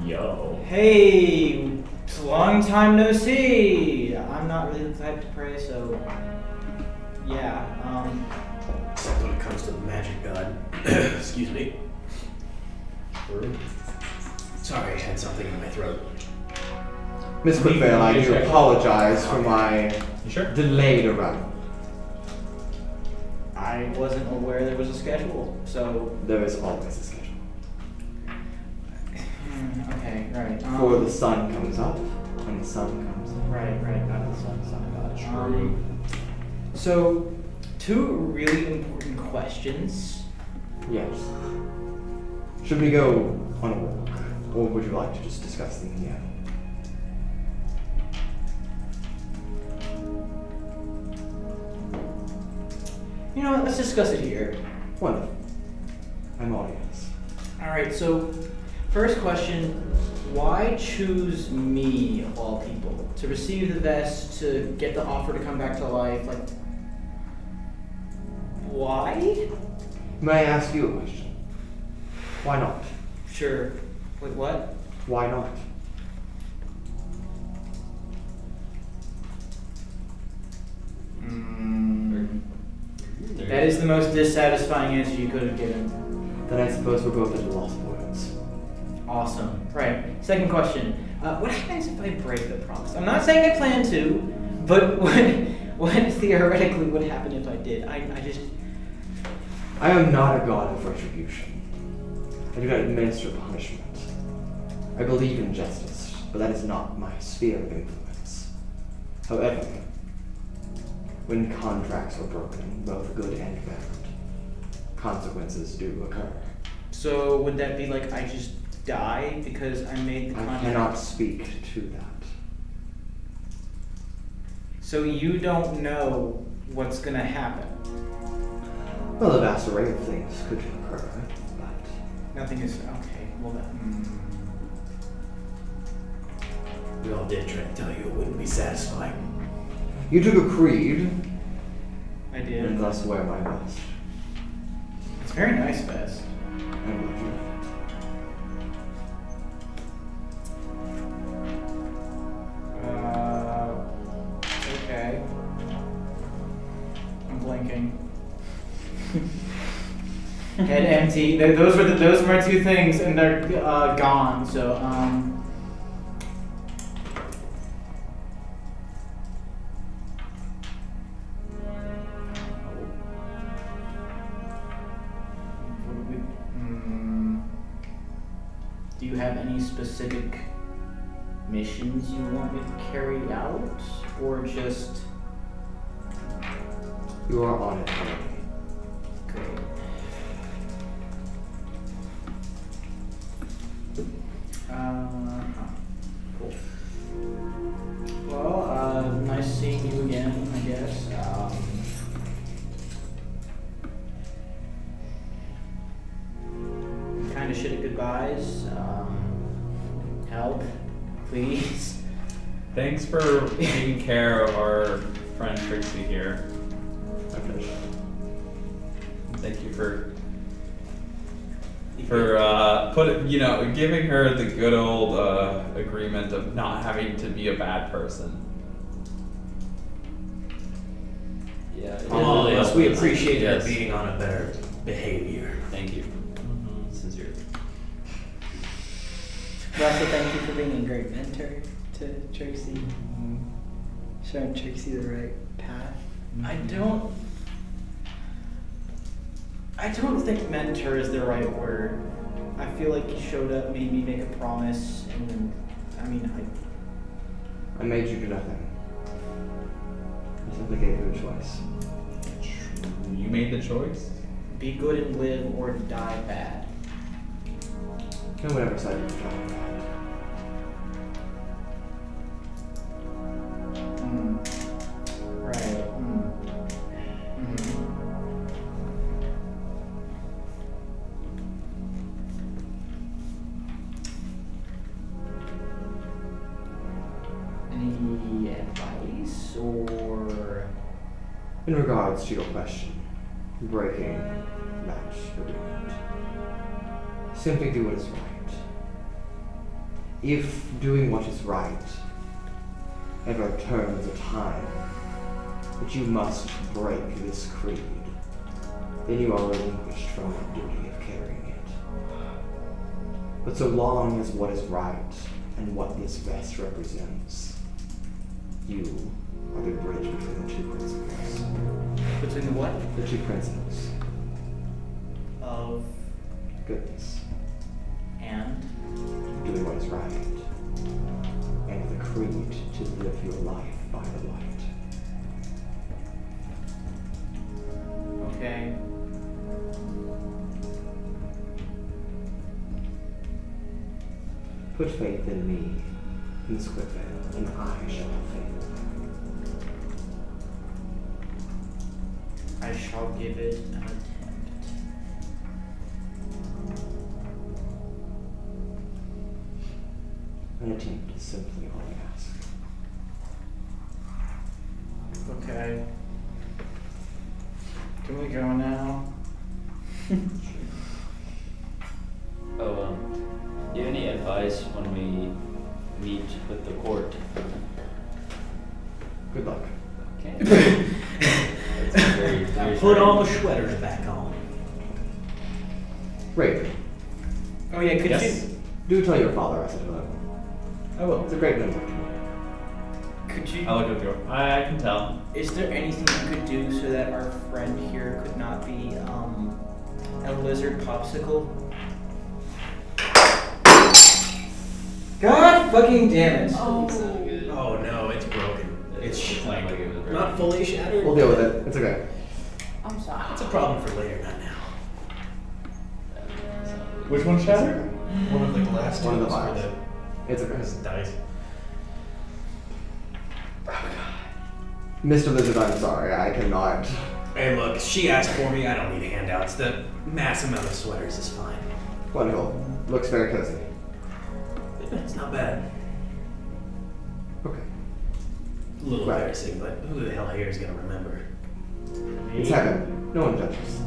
Yo. Hey, it's a long time no see. I'm not really the type to pray, so yeah. Except when it comes to the magic god. Excuse me. Sorry, I had something in my throat. Miss Quickvale, I do apologize for my You sure? delayed arrival. I wasn't aware there was a schedule, so There is always a schedule. okay, right. Before the sun comes up, and the sun comes up. Right, got the sun, got it. So, two really important questions. Yes. Should we go on a walk, or would you like to just discuss them here? You know what, let's discuss it here. Wonderful. I'm all ears. Alright, so first question, why choose me of all people? To receive the vest, to get the offer to come back to life, like why? May I ask you a question? Why not? Sure. Wait, what? Why not? That is the most dissatisfying answer you could have given. Then I suppose we're both at a loss of words. Awesome. Right. Second question. What happens if I break the promise? I'm not saying I plan to, but what theoretically would happen if I did? I I am not a god of retribution. I do not administer punishment. I believe in justice, but that is not my sphere of influence. However, when contracts are broken, both good and bad, consequences do occur. So would that be like I just die because I made the I contract? cannot speak to that. So you don't know what's gonna happen. Well, a vast array of things could occur, but Nothing is okay. Well, We all did try to tell you it wouldn't be satisfying. you took a creed, I and did. thus wear my vest. It's a very nice vest. I'm glad you know Okay. I'm blinking. Head empty. Those were my two things, and they're gone. So do you have any specific missions you want me to carry out, or just You are on it already. great? Cool. Well, nice seeing you again, I guess. Kind of shitty goodbyes. Help, please. Thanks for taking care of our friend Trixi here. I'm finished. Thank you for for giving her the good old agreement of not having to be a bad person. Yeah. it All really of us, helped we us. appreciate her Yes. being on a better behavior. Thank you. Sincerely. Also, thank you for being a great mentor to Trixi. Showing Trixi the right path. I don't think mentor is the right word. I feel like he showed up, made me make a promise, and then, I made you do nothing. I simply gave you a choice. You made the choice? be good and live or die bad. No one ever said you were talking about. Right. Any advice or? In regards to your question, breaking that agreement, simply do what is right. If doing what is right ever turns a time that you must break this creed, then you are relinquished from the duty of carrying it. But so long as what is right and what this vest represents, you are the bridge between the two principles. Between the what? The two principles. Of Goodness. and? Doing what is right. And the creed to live your life by the light. Okay. Put faith in me, in this Quickvale, and I shall have faith. I shall give it an attempt. An attempt is simply all I ask. Okay. Can we go now? Oh, do you have any advice when we meet with the court? Good luck. Okay. That's very, Now very put all the strange. sweaters back on. Great. Oh yeah, could Yes. Do tell your father I said hello. I will. It's a great memory to me. Could you? I look at you. I can tell. Is there anything you could do so that our friend here could not be a lizard popsicle? God fucking damn it! Oh. Oh no, it's broken. It's sounded like it was very- not fully shattered. We'll deal with it. It's okay. I'm sorry. It's a problem for later, not now. Which one shattered? One of the glass One of the tubes for vials. the It's okay. dice. Mr. Lizard, I'm sorry. I cannot. Hey, look, she asked for me. I don't need handouts. The mass amount of sweaters is fine. Wonderful. Looks very cozy. It's not bad. Okay. A little Right. embarrassing, but who the hell here is gonna remember? It's heaven. No one judges.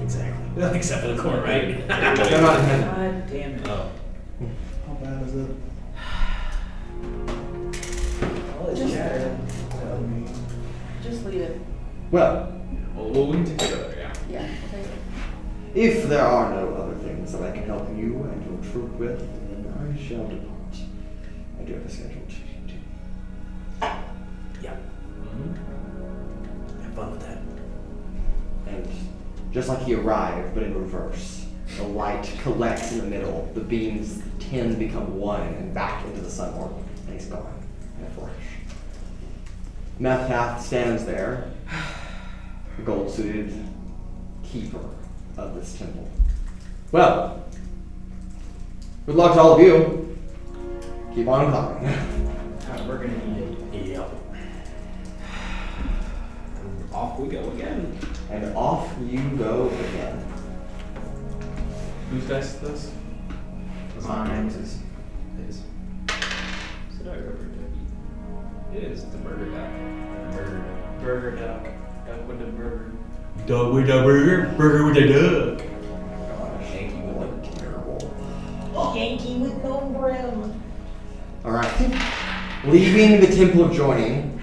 Exactly. Except for the court, right? They're not in heaven. God damn it! Oh. How bad is it? Well, it's shattered. Just leave it. Well, Well, we can take it over, yeah. Yeah. Okay. if there are no other things that I can help you and your troop with, then I shall depart. I do have a schedule to do. Yeah. Have fun with that. And just like he arrived, but in reverse, the light collects in the middle, the beams, 10 become one and back into the sun orb, and he's gone in a flash. Mephath stands there, the gold-suited keeper of this temple. Well, good luck to all of you. Keep on climbing. We're gonna need it. Yep. And off we go again. And off you go again. Whose dice is this? Mine. His. Is it our rubber ducky? It is the burger duck. Burger duck. Duck with the burger. Dog with a burger, burger with a duck. Gosh. Thank you with the janky with no brim. Alright. Leaving the Temple of Joining,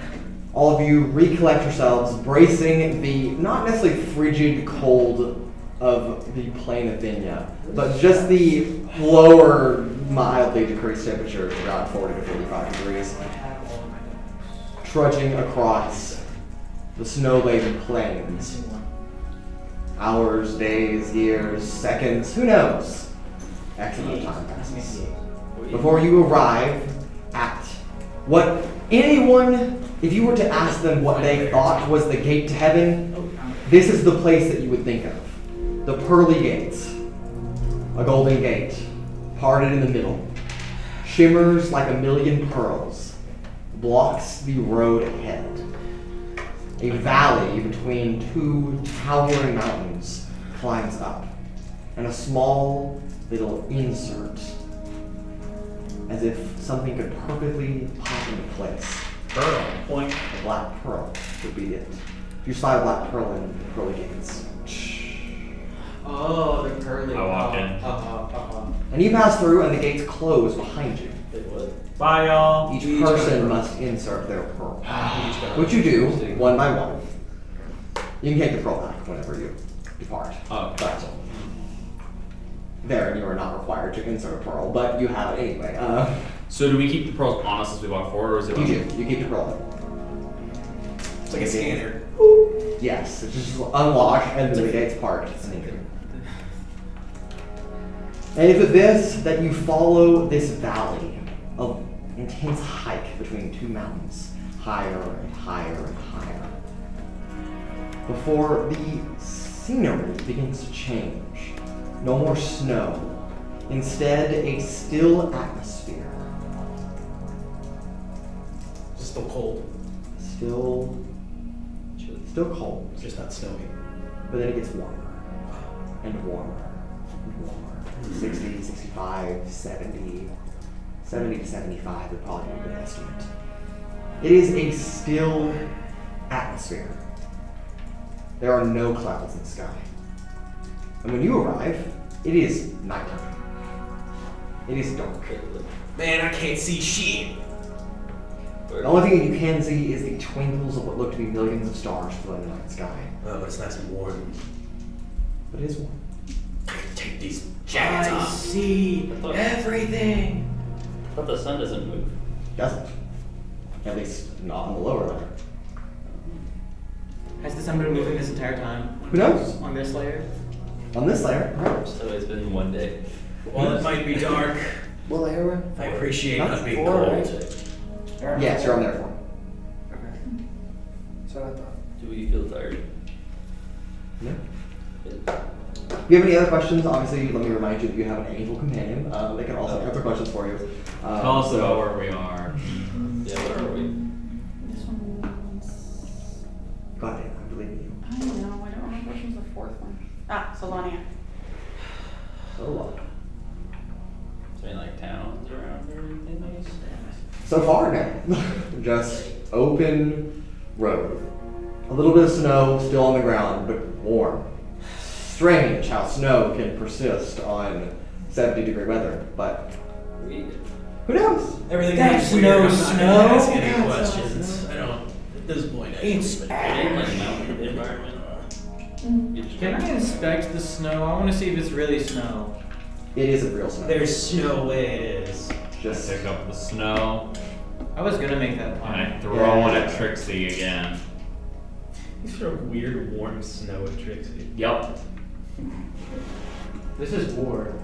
all of you recollect yourselves, bracing the not necessarily frigid cold of the plain of Vinya, but just the lower, mildly decreased temperatures, around 40 to 45 degrees, trudging across the snow-laden plains. Hours, days, years, seconds, who knows? X amount of time passes. Before you arrive at what anyone, if you were to ask them what they thought was the gate to heaven, this is the place that you would think of. The pearly gates. A golden gate, parted in the middle, shimmers like a million pearls, blocks the road ahead. A valley between two towering mountains climbs up, and a small little insert, as if something could perfectly pop into place. Pearl. Point. A black pearl would be it. If you slide a black pearl in the pearly gates. Oh, the curly. I walk in. And you pass through and the gates close behind you. Wait, what? Bye, y'all. Each person must insert their pearl. Which you do, one by one. You can take the pearl back whenever you depart. Oh, But Veron, you are not required to insert a pearl, but you have it anyway. So do we keep the pearls on us as we walk forward, or is it? You do. You keep the pearl in. It's like a scanner. Yes, it's just unlock and then the gates part. And it's with this that you follow this valley of intense hike between two mountains, higher and higher and higher, before the scenery begins to change. No more snow, instead a still atmosphere. It's still cold. Still cold, Just not snowy. but then it gets warmer and warmer and warmer. 60, 65, 70, 70 to 75 would probably be a good estimate. It is a still atmosphere. There are no clouds in the sky. And when you arrive, it is nighttime. It is dark. Man, I can't see shit. The only thing that you can see is the twinkles of what look to be millions of stars floating in the night sky. Oh, but it's nice and warm. But it is warm. Take these jackets I off. see everything. I thought the sun doesn't move. Doesn't. At least not on the lower layer. Has the sun been moving this entire time? Who knows? On this layer? On this layer, no. So it's been one day. While it might be dark, What layer were? I appreciate That's not being 4, cold. right? Yes, you're on there for. Okay. That's what I thought. Do we feel tired? Yeah. If you have any other questions, obviously, let me remind you that you have an angel companion. They can also answer questions for you. Tell us about where we are. Yeah, where are we? This one's. Go ahead, I believe in you. I don't know. I don't remember which one's the fourth one. Ah, Solania. So, So in like towns around or anything nice? so far now, just open road. A little bit of snow still on the ground, but warm. Strange how snow can persist on 70-degree weather, but We who knows? Everything That's is weird. no I'm not snow. gonna ask any That's questions. I don't. At this point, I It's don't. in like mountain environment. You just Can I inspect the snow? I want to see if it's really snow. It isn't real snow. There's no way it is. Just Pick up the snow, I was gonna make that and point. I throw it at Trixie again. You throw weird warm snow at Trixie. Yup. This is war.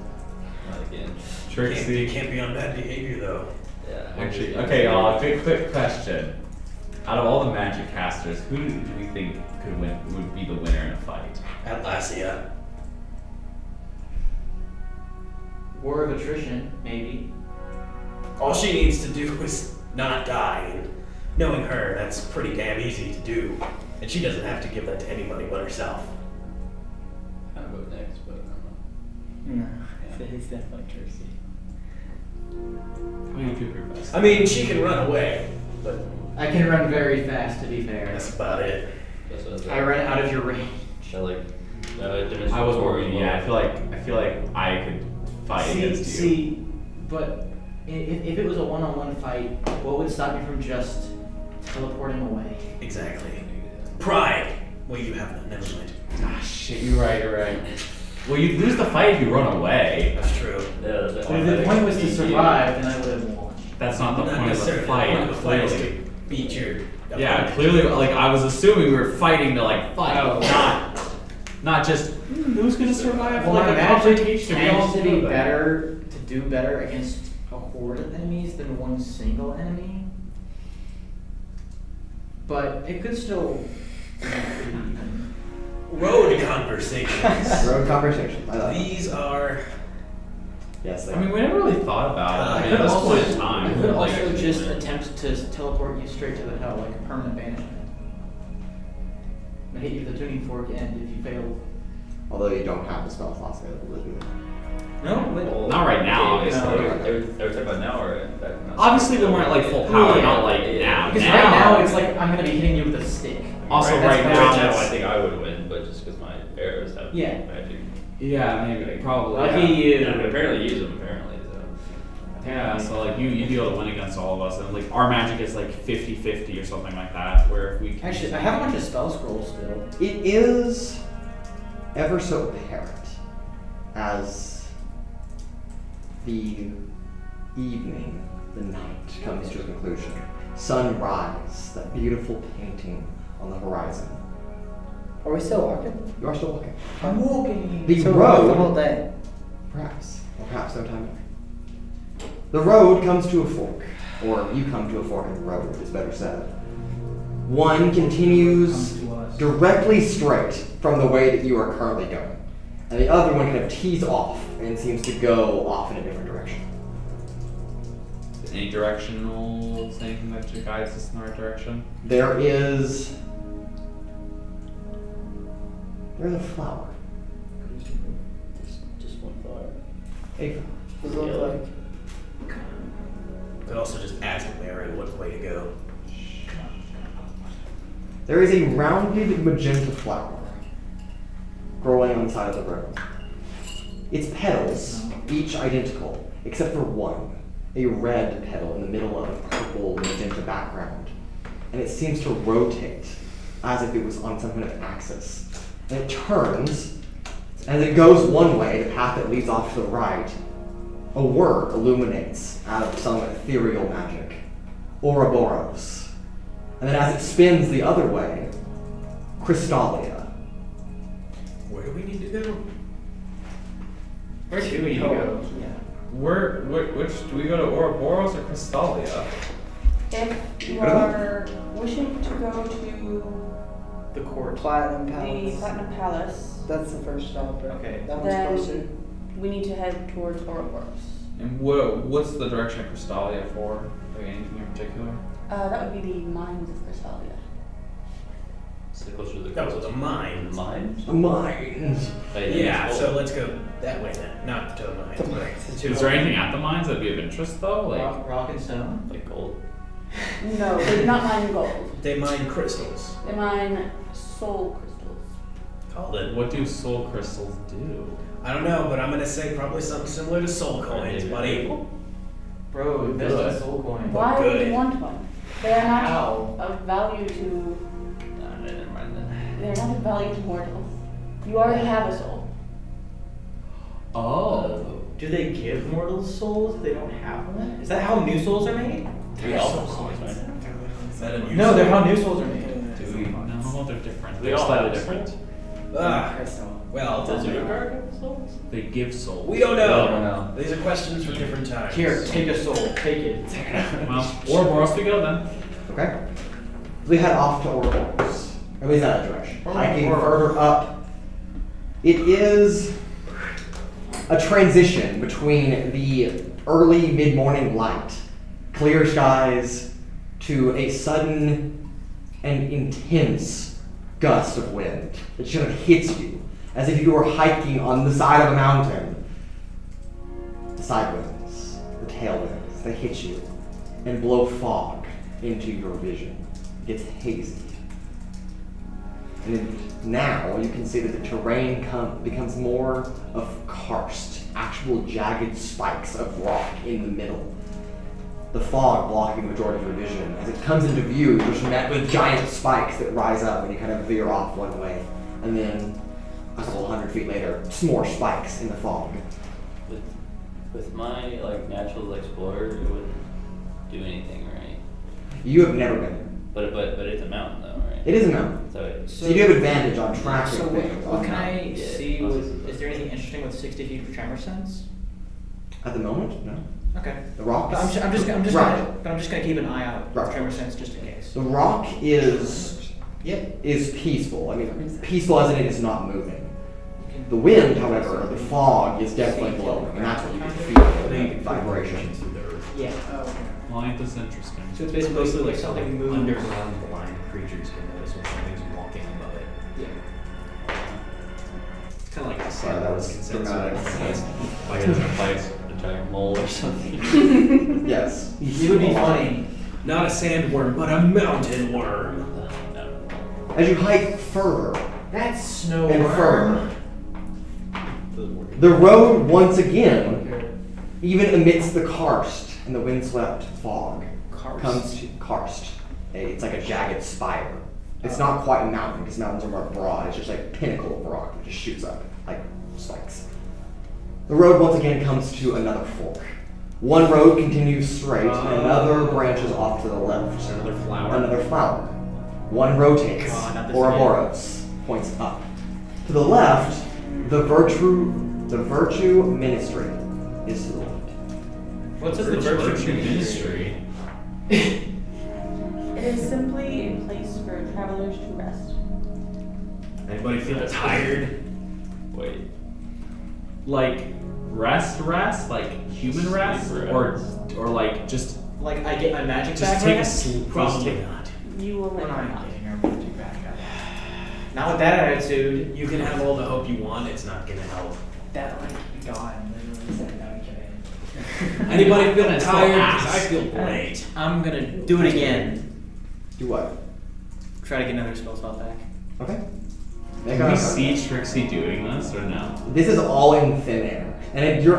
not again. Trixie. Can't be on bad behavior though. Yeah. Actually, okay, y'all. Quick question. Out of all the magic casters, who do we think would be the winner in a fight? Atlasia. War of attrition, maybe. All she needs to do is not die, and knowing her, that's pretty damn easy to do. And she doesn't have to give that to anybody but herself. Kind of vote next, but I don't know. No, so he's definitely Trixie. Who do you think your best? I mean, she can run away, but I can run very fast, to be fair. that's about it. That's what I was I run out of your range. I like. I was worried. Yeah, I feel like I could fight against you. See, But if it was a one-on-one fight, what would stop me from just teleporting away? Exactly. Pride. Well, you have none. Never mind. Ah, shit, you're right. Well, you'd lose the fight if you run away. That's true. Yeah, But if the point was to survive, then I would have won. That's not the Not point of the necessarily. fight, The point of the fight is clearly. to beat your. Yeah, opponent. clearly, like, I was assuming we were fighting to, like, fight, Oh. not just, who's gonna survive, Well, like, my a magic confrontation? We tends all to do be that. to do better against a horde of enemies than one single enemy. But it could still be pretty even. Road conversations. Road conversations. I like it. These are. Yes, they I mean, we never really thought about it. I mean, at this point in time. I could like, also just attempt to teleport you straight to the hell, like a permanent banishment. I hit you with the tuning fork, and if you fail, Although you don't have the spell slots available to do it. no, but Not right now, Okay, obviously. Are we talking about now or back now? Obviously, when we're at, like, full power, Yeah. not, like, now. because right now it's like I'm gonna be hitting you with a stick. Also, Right right now, now, I that's- think I would win, but just because my arrows have Yeah. magic. Yeah, maybe, probably. Lucky yeah. you. Yeah, but apparently use them, apparently. So. Yeah, so like you'd be able to win against all of us, and like our magic is like 50-50 or something like that. Where if we can Actually, I have a bunch of spell scrolls still. It is ever so apparent as the evening, the night comes to a conclusion. Sunrise, that beautiful painting on the horizon. Are we still walking? You are still walking. I'm walking. The So we'll walk the road, whole day. perhaps, or perhaps no time. The road comes to a fork, or you come to a fork in the road, is better said. One continues Comes to us. directly straight from the way that you are currently going, and the other one kind of tees off and seems to go off in a different direction. any directional thing that guides us in the right direction. There's a flower. Just one flower. A flower. Does it look like? Could also just ask Mary what way to go. There is a rounded magenta flower growing on the side of the road. Its petals, each identical, except for one, a red petal in the middle of a purple magenta background. And it seems to rotate as if it was on some kind of axis. And it turns, and as it goes one way, the path that leads off to the right, a word illuminates out of some ethereal magic. Ouroboros. And then as it spins the other way, Crystallia. Where do we need to go? Where do we go? Yeah. Which do we go to Ouroboros or Crystallia? If you are wishing to go to The court. Platinum the Palace. Platinum Palace, That's the first stop, right? Okay. That one's closer. then we need to head towards Ouroboros. And what's the direction of Crystallia for? Like anything in particular? That would be the Mines of Crystallia. So closer to the That was coast. the mines. Mines? Mines. Yeah, so let's go that way then. Not to the mines, The but mines. to Is there anything at the mines that'd be of interest though? Like, Rock and stone. Like gold. No, they do not mine gold. They mine crystals. They mine soul crystals. Called it. what do soul crystals do? I don't know, but I'm gonna say probably something similar to soul coins, buddy. Bro, invest in soul coin. Why would good. you want one? They are not How? of value to. Never mind then. They are not of value to mortals. You already have a soul. Oh. Do they give mortals souls if they don't have one? Is that how new souls are made? We all have souls, right? Is that a new No, they're soul? how new souls are made. Do we? No, they're different. They They're all slightly have different. souls? Ah, Crystal. well, Does Urogar have souls? They give souls. we don't know. I don't know. These are questions for different times. Here, take a soul. Take it. Well, Ouroboros we go then. Okay. We head off to Ouroboros. At least that direction. Hiking Ouroboros. further up. It is a transition between the early mid-morning light, clear skies, to a sudden and intense gust of wind that just kind of hits you as if you were hiking on the side of a mountain. The side winds, the tailwinds, they hit you and blow fog into your vision. It gets hazy. And now you can see that the terrain becomes more of karst, actual actual jagged spikes of rock in the middle. The fog blocking the majority of your vision. As it comes into view, you're just met with giant spikes that rise up and you kind of veer off one way. And then a couple 100 feet later, some more spikes in the fog. With my like natural explorer, it wouldn't do anything, right? You have never been there. But it's a mountain though, right? It is a mountain. So So you do have advantage on tracking So things. what on can I mountains. see? Is there anything interesting with 60 feet for tremor sense? At the moment, no. Okay. The rock. But I'm just Right. gonna keep an eye out for Right. tremor sense just in case. The rock is peaceful. I mean, peaceful as in it is not moving. The wind, however, the fog is definitely blowing, and that's what you can feel, the vibration. Yeah. Oh, okay. Well, ain't this interesting? So it's basically like something moving. Underground blind creatures can notice when something's walking above it. Yeah. It's kind of like the Sorry, that was consensus. dramatic. Like it's gonna fight a giant mole or something. Yes. It would be funny. Not a sandworm, but a mountain worm. As you hike further That's snow and worm. further, the road once again, even amidst the karst and the windswept fog, Karst. comes to karst. It's like a jagged spire. It's not quite a mountain because mountains are more broad. It's just like a pinnacle of rock that just shoots up like spikes. The road once again comes to another fork. One road continues straight and another branches off to the left. Another flower. Another flower. One rotates. God, not this Ouroboros points up. To the left, the virtue ministry is to the left. What's the Virtue Ministry. It is simply a place for travelers to rest. Anybody feel tired? Wait. Like rest, like human rest, Sleep or like just Like I get my magic just back take a right? sleep. Probably not. You will We're live not not. getting our magic back. Not with that attitude. You can have all the hope you want, it's not gonna help. That like God literally said no, you kidding. Anybody feel That's tired? so 'Cause I ass. feel great. I'm gonna do it again. Do what? Try to get another spell slot back. Okay. Make Can a- we see Trixie doing this or no? This is all in thin air, and your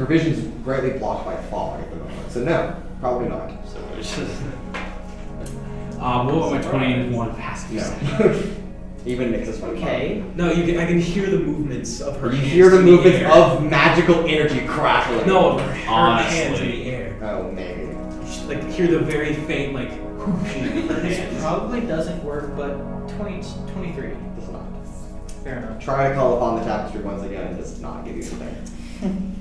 vision's greatly blocked by fog at the moment. So no, probably not. So we're just What about my 21 passive? No. Even makes us Okay. No, I can hear the movements of her You hands hear the in movements air. of magical energy crackling. No, of her hands in Honestly. the air. Oh, maybe. Just, like hear the very faint like whooshing of her This hands. probably doesn't work, but 23. Does not. Fair enough. Try to call upon the tapestry once again. It does not give you anything.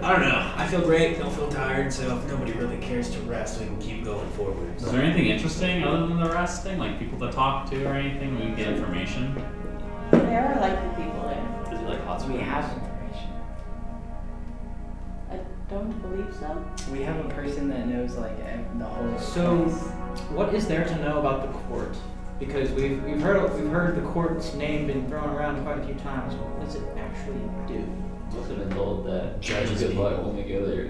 I don't know. I feel great. Don't feel tired. So if nobody really cares to rest, we can keep going forward. Is there anything interesting other than the resting? Like people to talk to or anything? We can get information. There are likely people there. is it like hot We springs? have information. I don't believe so. We have a person that knows like the whole So, place. what is there to know about the court? Because we've heard the court's name been thrown around quite a few times. What does it actually do? Must have been told that Judges good luck people. when we go there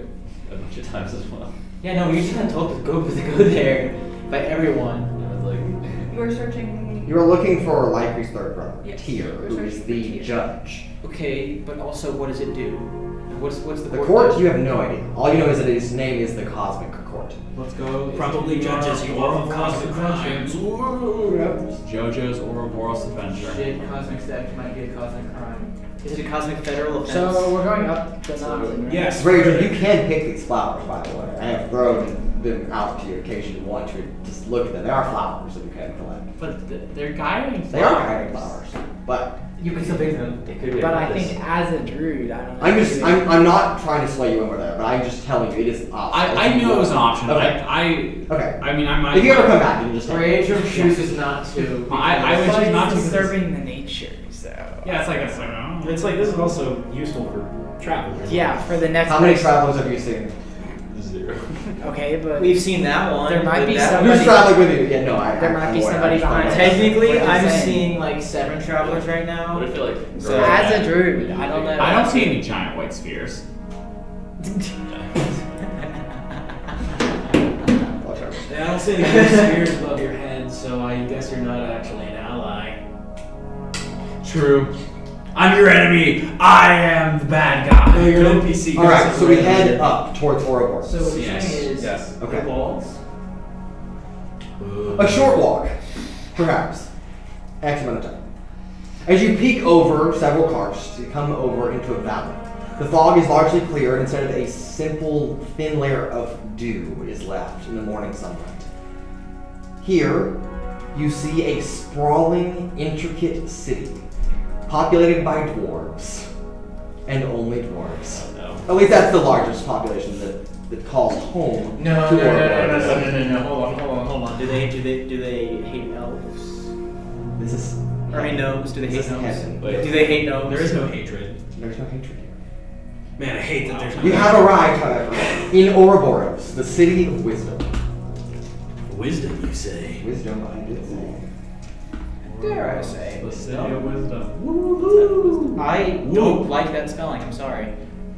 a bunch of times as well. Yeah, no, we've been told to go there by everyone. I was like, You are searching. You are looking for Lycre's third brother, Yes, Tyr, we're who is searching for the Tyr. judge. Okay, but also what does it do? What's the The court? court, do? you have no idea. All you know is that his name is the Cosmic Court. Let's go. Probably judges you off of cosmic crimes. JoJo's Ouroboros Adventure. Shit, cosmic theft might be a cosmic crime. Is it a cosmic federal offense? So we're going up the mountain, right? Yes. Raudrem, you can pick these flowers, by the way. I have thrown them out to you in case you want to just look at them. They are flowers that you can collect. But they're guiding flowers. They are guiding flowers, but You can still pick them. it could be But a I goddess. think as a druid, I don't know. I'm not trying to sway you over there, but I'm just telling you it is an option. I knew it was an option. Okay. Okay. I mean, I might. If you ever come back, you can just Rage or chooses not to. I would But choose not it's to. disturbing the nature, so. Yeah, it's like it's like. Oh. It's like this is also useful for travel. Yeah, for the next. How many person. travelers have you seen? 0. Okay, but We've seen that one. There might but be that somebody- Who's traveling with you? Yeah, no, There might be somebody behind. Technically, What are you I'm saying? seeing like 7 travelers right now. What if it like So grows as back? a druid, I don't know. I don't see any giant white spheres. Yeah, I don't see any good spheres above your head, so I guess you're not actually an ally. True. I'm your enemy. I am the bad guy. No, you're an NPC. Alright, so we head up towards Ouroboros. So what you're Yes, saying is yes. Okay. the walls. A short walk, perhaps. X amount of time. As you peek over several karsts, you come over into a valley. The fog is largely clear, and instead of a simple thin layer of dew is left in the morning sunlight. Here, you see a sprawling, intricate city, populated by dwarves, and only dwarves. Oh, no. At least that's the largest population that calls home No, to no, Ouroboros. no. Hold on. Do they hate elves? This is Or hate gnomes? Do they hate This is gnomes? heaven. Wait. Do they hate gnomes? There is no hatred. There's no hatred here. Man, I hate that there's no You have arrived, however, in Ouroboros, the city of wisdom. wisdom, you say. Wisdom, I did say. Dare I say? The city of wisdom. I don't like that spelling. I'm sorry.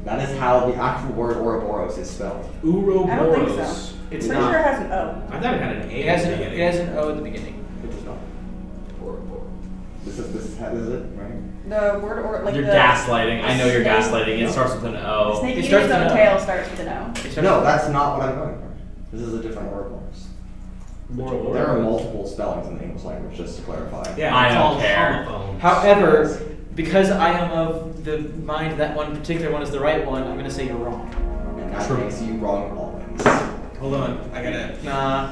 That is how the actual word Ouroboros is spelled. Ouroboros. I don't think so. It's Pretty not. sure it has an O. I thought it had an A. It has an O at the beginning. It does not. This is it, right? The word or like You're the gaslighting. I know you're snake- gaslighting. It starts with an O. Snake It eating starts its with own an O. tail starts with an O. It starts No, with- that's not what I'm going for. This is a different Ouroboros. There are multiple spellings in the English language, just to clarify. Yeah, I it's don't all care. homophones. However, because I am of the mind that one particular one is the right one, I'm gonna say you're wrong. And that makes you wrong always. Hold on, I gotta. Nah.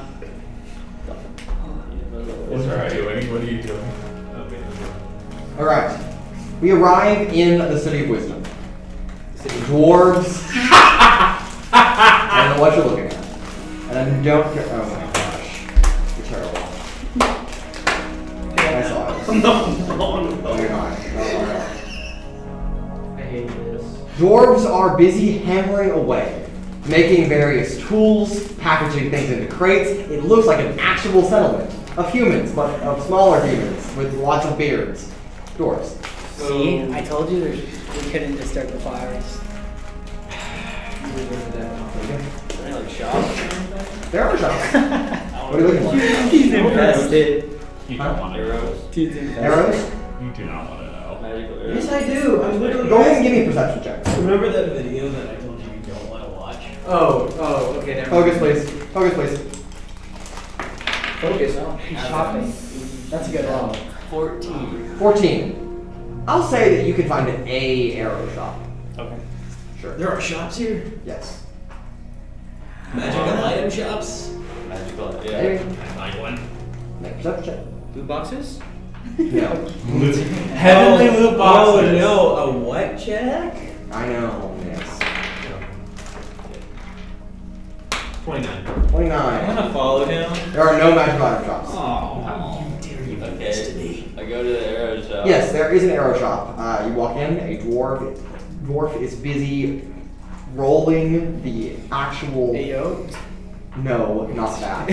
What are you doing? What are you doing? Alright. We arrive in the city of wisdom. Dwarves. I don't know what you're looking at. And I don't care. Oh my gosh. You're terrible. I saw it. No. Oh, you're not. No. I hate this. Dwarves are busy hammering away, making various tools, packaging things into crates. It looks like an actual settlement of humans, but of smaller humans with lots of beards. Dwarves. See, I told you we couldn't just start the fires. Any like shops or anything? There are shops. What are you looking for? He's invested. You don't want to know. Arrows? Dude's invested. Arrows? You do not want to know. Magical arrows? Yes, I do. I'm literally. Go ahead and give me a perception check. Remember that video that I told you you don't want to watch? Oh, okay, never Focus, mind. please. Focus, please. Focus, oh. He's shopping. That's a good roll. 14. 14. I'll say that you can find an A arrow shop. Okay. Sure. There are shops here. Yes. Magical item shops. Magical, Maybe. yeah. I find one. Make a perception check. Loot boxes? No. Heavenly loot boxes. Oh no, a what check? I know. Yes. 29. 29. I'm gonna follow him. There are no magical item shops. Oh. How dare you do this to me? I go to the arrow shop. Yes, there is an arrow shop. You walk in, a dwarf is busy rolling the actual. Ayo. No, not that.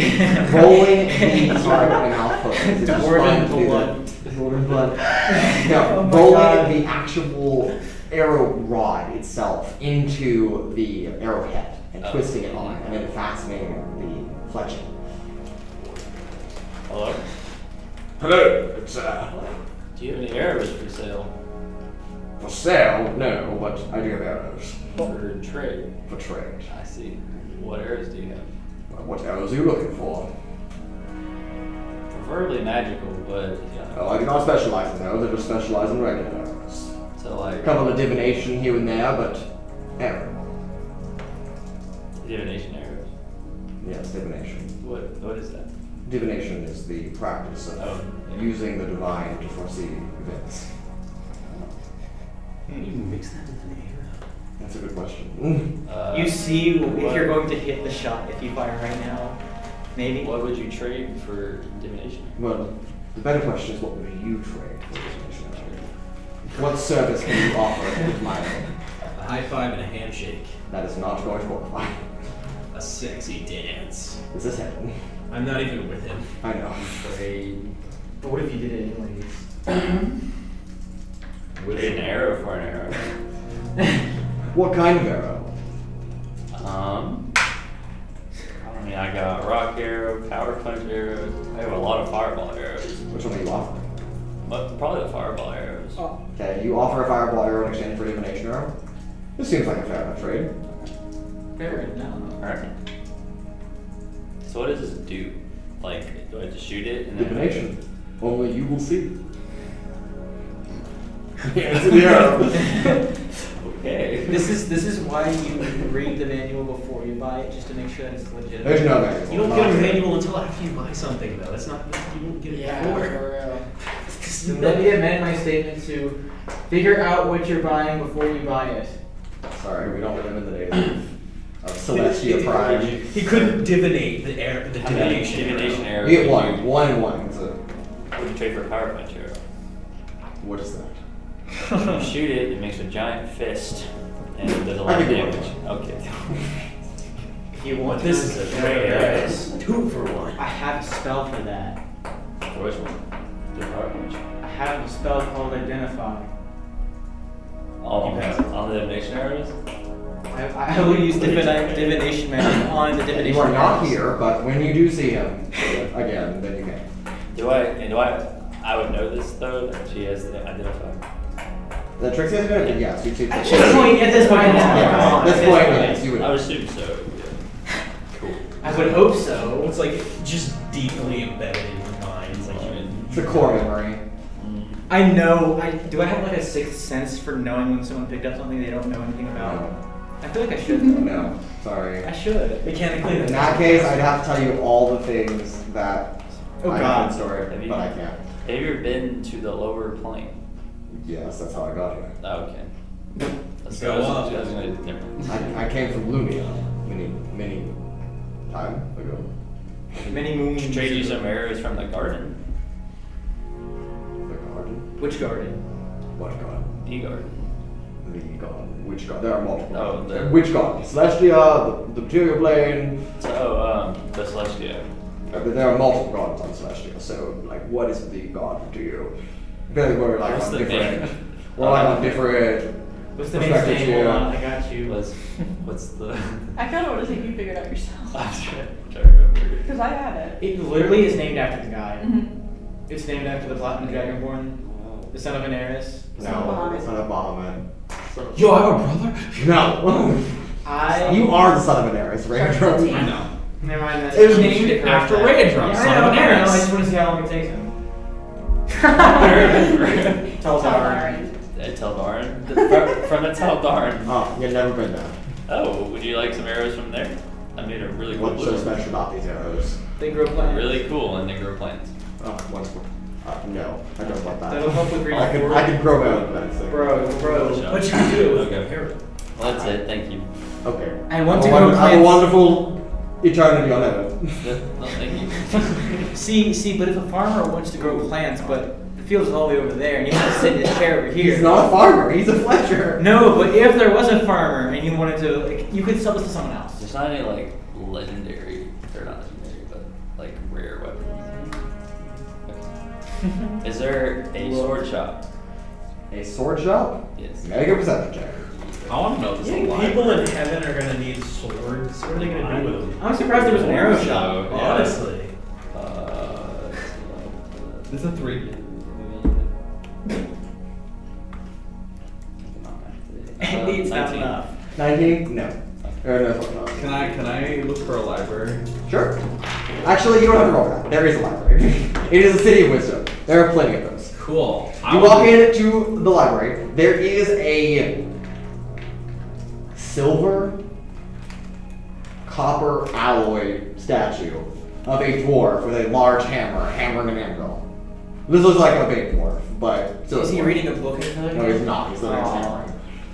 Rolling the. Sorry, my mouth closed. It's just fun Dwarven to do blood. that. Dwarven blood. No, Oh my rolling God. the actual arrow rod itself into the arrowhead and Oh. twisting it on, and then fastening the fletching. Hello? Hello, it's Do you have any arrows for sale? for sale. No, but I do have arrows For trade? for trade. I see. What arrows do you have? What arrows are you looking for? Preferably magical, but Oh, I do not specialize in those. I just specialize in regular arrows. so like A couple of divination here and there, but arrow. divination arrows. Yes, divination. What is that? Divination is the practice of Oh, yeah. using the divine to foresee events. You mix that with an arrow. That's a good question. You see if what- you're going to hit the shot if you fire right now. Maybe. What would you trade for divination? Well, the better question is, what would you trade for divination? What service can you offer with my own? A high five and a handshake. That is not going to qualify. A sexy dance. This is heaven. I'm not even with him. I know. Trade. But what if you did it anyways? Trade an arrow for an arrow. What kind of arrow? I mean, I got rock arrow, power punch arrows. I have a lot of fireball arrows. Which one are you offering? Probably the fireball arrows. Oh. Okay, you offer a fireball arrow in exchange for a divination arrow. This seems like a fair enough trade. Very good. No. Alright. So what does this do? Like, do I just shoot it and then Divination. Only you will see. It's the arrow. Okay. This is why you read the manual before you buy it, just to make sure that it's legitimate. There's no manual. You don't get a manual until after you buy something, though. That's not. You won't get it before. So let me amend my statement to figure out what you're buying before you buy it. Sorry, we don't live in the days of Celestia Prime. He couldn't divinate the divination. Divination arrow. We get one. One and one. So, What would you trade for a power punch arrow? what is that? When you shoot it, it makes a giant fist and it does a I lot of can do damage. Okay. If you want This to, is a there great it arrow. is. 2 for 1. I have a spell for that. For which one? The power punch. I have a spell called Identify. On the divination arrows? I will use divination magic on the divination. You are not arrows. here, but when you do see him again, then you can. I would know this though, that she has the identify. The Trixie has been, yes, you see. At this point, Yeah, now. Come on, at this point, yes, you would. I would assume so. Yeah. Cool. I would hope so. It's like just deeply embedded in your mind. It's like It's a core memory. I know. Do I have like a sixth sense for knowing when someone picked up something they don't know anything about? No. I feel like I should. though. No, sorry. I should. Mechanically. In that case, I'd have to tell you all the things that Oh, I God. have in store, Have you- but I can't. Have you ever been to the lower plane? Yes, that's how I got here. Oh, okay. That's Go what I up. was gonna never mind. I came from Lumia many time ago. Many moons. Trade you some arrows from the garden. The garden? Which garden? What garden? The garden. The garden. Which garden? There are multiple. Oh, gardens. Which garden? Celestia, the material plane. So, the Celestia. There are multiple gardens on Celestia, so like, what is the garden to you? I feel like we're like What's on the different. name? We're like on different. What's the main perspectives name? here. Hold on, I got you. What's the? I kind of want to think you figured out yourself. I'm trying to remember. Because I had it. It literally is named after the guy. Mm-hmm. It's named after the Platinum Dragonborn, the son of Aeneas. No, Bahamut. it's not a Bahamut. yo, I have a brother. No. You are the son of an Ares, right? Starts with a T. I know. Never mind. That's It was you named should correct after that. Raudrem, Yeah, son I of know, I Aeneas. know. I just want to see how long it takes him. Teldarn. Teldarn? From the Teldarn. Oh, you've never been there. Oh, would you like some arrows from there? I made a really cool What's so blue. special about these arrows? They grow plants. Really cool and they grow plants. Oh, wonderful. No, I don't want that. That'll help with green I can grow my own plants. Bro. What you can do? Okay. Herbert. Well, that's it. Thank you. Okay. I want to Have grow a plants. wonderful eternity on heaven. No, thank you. See, but if a farmer wants to grow plants, but the field is all the way over there, and you want to sit in his chair over here. He's not a farmer. He's a fletcher. No, but if there was a farmer and you wanted to, like, you could sell this to someone else. There's not any like legendary, or not legendary, but like rare weapons. Okay. Is there a sword shop? A sword shop? Yes. Make a perception check. I want to know this You a think lot. people in heaven are gonna need swords? What are they gonna do with them? I'm surprised there was an arrow So, shop. yeah. Honestly. It's a 3. It's not 19. enough. 19? No. Or no, it's not. Can I look for a library? Sure. Actually, you don't have to roll that. There is a library. It is a city of wisdom. There are plenty of those. Cool. You walk into the library. There is a silver copper alloy statue of a dwarf with a large hammer hammering an anvil. This looks like a big dwarf, but still Is a he dwarf. reading a book or something? No, he's not. He's literally just Aw.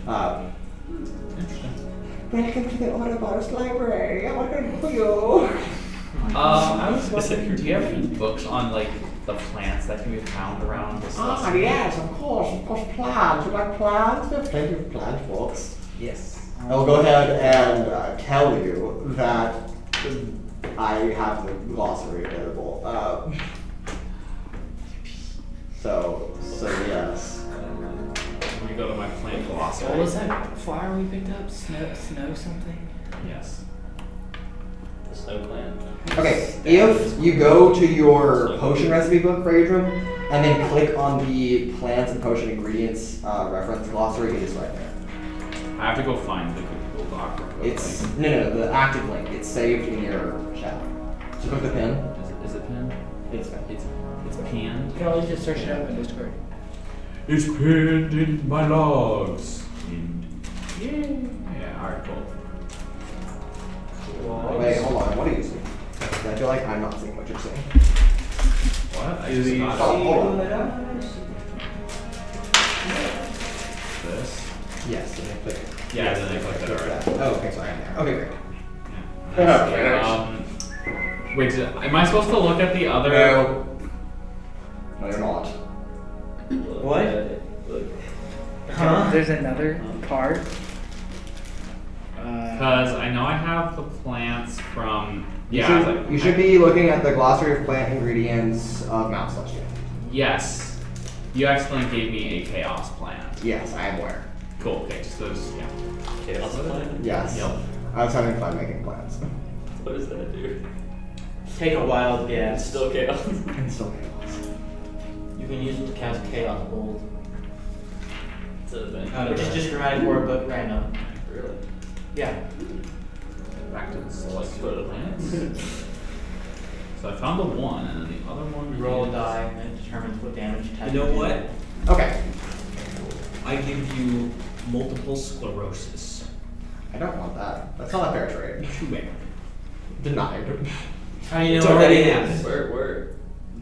hammering. Welcome to the Autobots library. I want to know you. I was wondering, do you have any books on like the plants that can be found around this? Ah, yes, of course, plants. You like plants? We have plenty of plant books. Yes. I'll go ahead and tell you that I have the glossary available. So yes. Let me go to my plant glossary. What was that flower we picked up? Snow something? Yes. The snow plant. Okay, if you go to your potion recipe book, Raudrem, and then click on the plants and potion ingredients reference glossary. It is right there. I have to go find the Google Doc. It's no, the active link. It's saved in your chat. So click the pin. Is it pinned? It's pinned. It's pinned. You can always just search it up in Discord. It's pinned in my logs. Yeah, alright, cool. Wait, hold on. What are you saying? I feel like I'm not seeing what you're saying. What? I just got Oh, hold on. this. Yes, and then click. Yeah, then I clicked it Click already. that. Oh, okay, sorry, I'm there. Okay, great. Wait, am I supposed to look at the other? No. No, you're not. What? Look. Huh? There's another card. Because I know I have the plants from. You Yeah, should, I was like, you should be looking at the glossary of plant ingredients of Mount Celestial. Yes. You accidentally gave me a chaos plant. Yes, I am aware. Cool. Okay, just those. Yeah. Chaos plant? Yes. Yep. I was having fun making plans. What does that do? Take a wild It's guess. still chaos. And still chaos. You can use it to cast Chaos Bolt, It's a thing. which is just dramatic word but random. Really? Yeah. Back to the celestial plants. So I found the one, and then the other one. You roll a is- die and it determines what damage type. You know what? Okay. I give you multiple sclerosis. I don't want that. That's not a fair trade. Too bad. Denied. How do you It's know what that already is? happened. Where?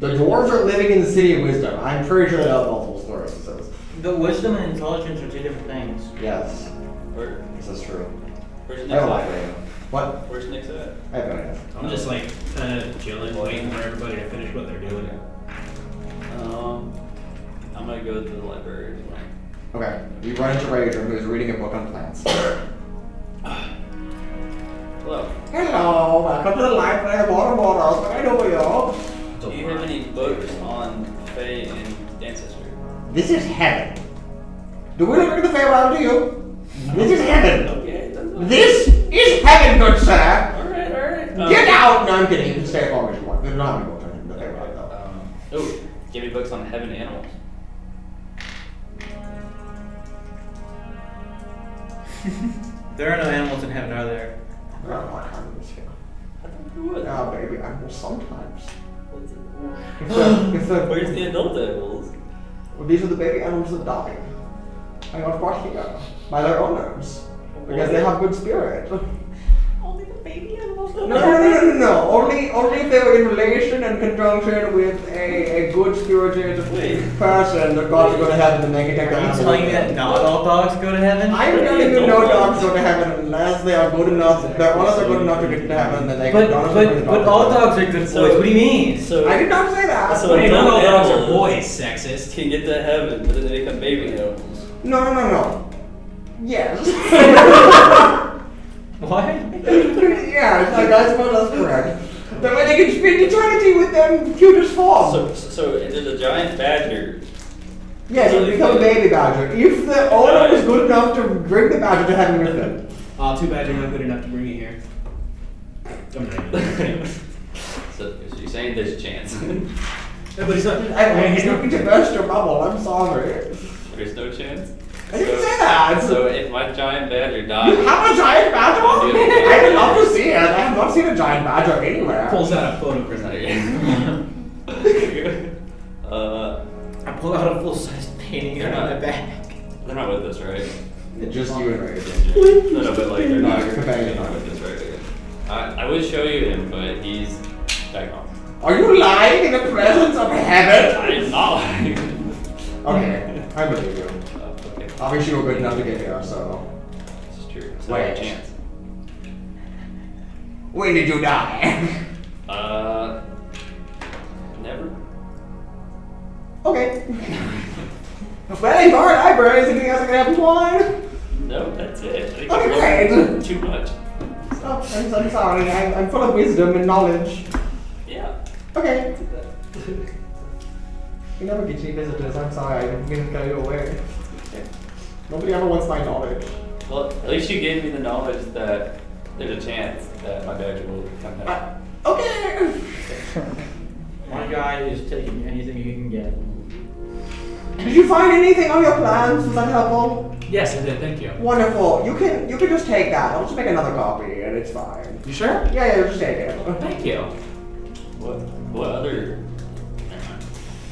The dwarves are living in the city of wisdom. I'm pretty sure they have multiple sclerosis. The wisdom and intelligence are two different things. Yes, Where? this is true. Where's I Nick's don't like at? radio. What? Where's Nick's at? I have no idea. I'm just like kind of chilling, waiting for everybody to finish what they're doing. I'm gonna go to the library. Okay, you run into Raudrem, who's reading a book on plants. Hello. Hello, welcome to the library of Waterwater. What can I do for you? Do you have any books on Fae and Ancestry? This is heaven. Do we look at the fair around to you? This is heaven. Okay, that's all. This is heaven, good sir. Alright. Get out! No, I'm kidding. You can stay as long as you want. There's not many books on the fair around though. Oh, give me books on heaven animals. There are no animals in heaven, are there? There are not animals here. I thought there was. Yeah, baby animals sometimes. What's it? Where's Where's the adult animals? Well, these are the baby animals that died. And are brought here by their owners. Because they have good spirit. Only the baby animals. No. Only if they were in relation and conjunction with a good spirited person that God is going to heaven and they can take Are you animal telling me with that them. not all dogs go to heaven? I'm telling you no dogs go to heaven unless they are good enough, their owners are good enough to get to heaven, then they But don't bring the all to heaven. dogs are good boys. So- What do you mean? So I did not say that. So Hey, not all dogs are animals boys, sexist. can get to heaven, but then they become baby animals. No. Yes. What? Yeah, I suppose that's correct. That way they can spend eternity with them cutest form. So there's a giant badger. Yes, you become a baby badger. If the owner is good enough to bring the badger to heaven with them. Too bad you're not good enough to bring it here. I'm not even So you're saying there's a chance? No, but he's not. He's looking to burst your bubble, I'm sorry. There's no chance? I didn't say that. So if my giant badger You dies, have a giant badger? I would love to see it. I have not seen a giant badger anywhere. Pulls out a photo it's not present. I pull out a full-size painting and on my back. They're not with us, right? Just you and Raudrem. No, but like they're No, not. your companion. They're not with us, right? I would show you him, but he's back home. Are you lying in the presence of heaven? I'm not lying. Okay, I believe you. Okay, Obviously you were good enough to get here, so. this is true. So Wait. I have a chance. When did you die? Never. Okay. Well, in our library, is anything else I can have wine? No, that's it. I think Okay, it's great. too much. Oh, I'm sorry. I'm full of wisdom and knowledge. Yeah. Okay. You never get any visitors. I'm sorry. I'm gonna go away. Nobody ever wants my knowledge. Well, at least you gave me the knowledge that there's a chance that my badger will come back. Okay. My guy is taking anything he can get. Did you find anything on your plans? Was that helpful? Yes, I did. Thank you. Wonderful. You can just take that. I'll just make another copy, and it's fine. You sure? Yeah, just take it. Thank you. What other? Never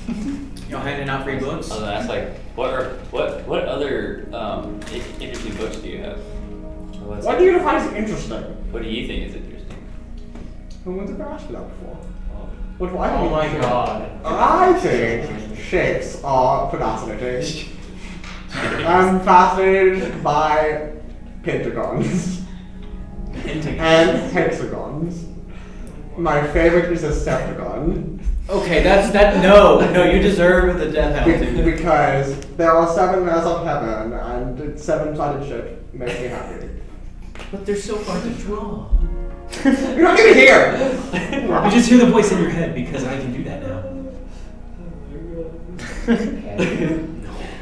mind. Y'all handing out free books? I was gonna ask what other interesting books do you have? What do you define as interesting? What do you think is interesting? Who went to Bastion before? Oh. What do I Oh think? my god. I think shapes are fascinating. I'm fascinated by pentagons and hexagons. My favorite is a septagon. Okay, no, you deserve the death penalty. Because there are 7 layers of heaven, and its 7-sided shape makes me happy. But they're so hard to draw. You're not even here! You just hear the voice in your head because I can do that now.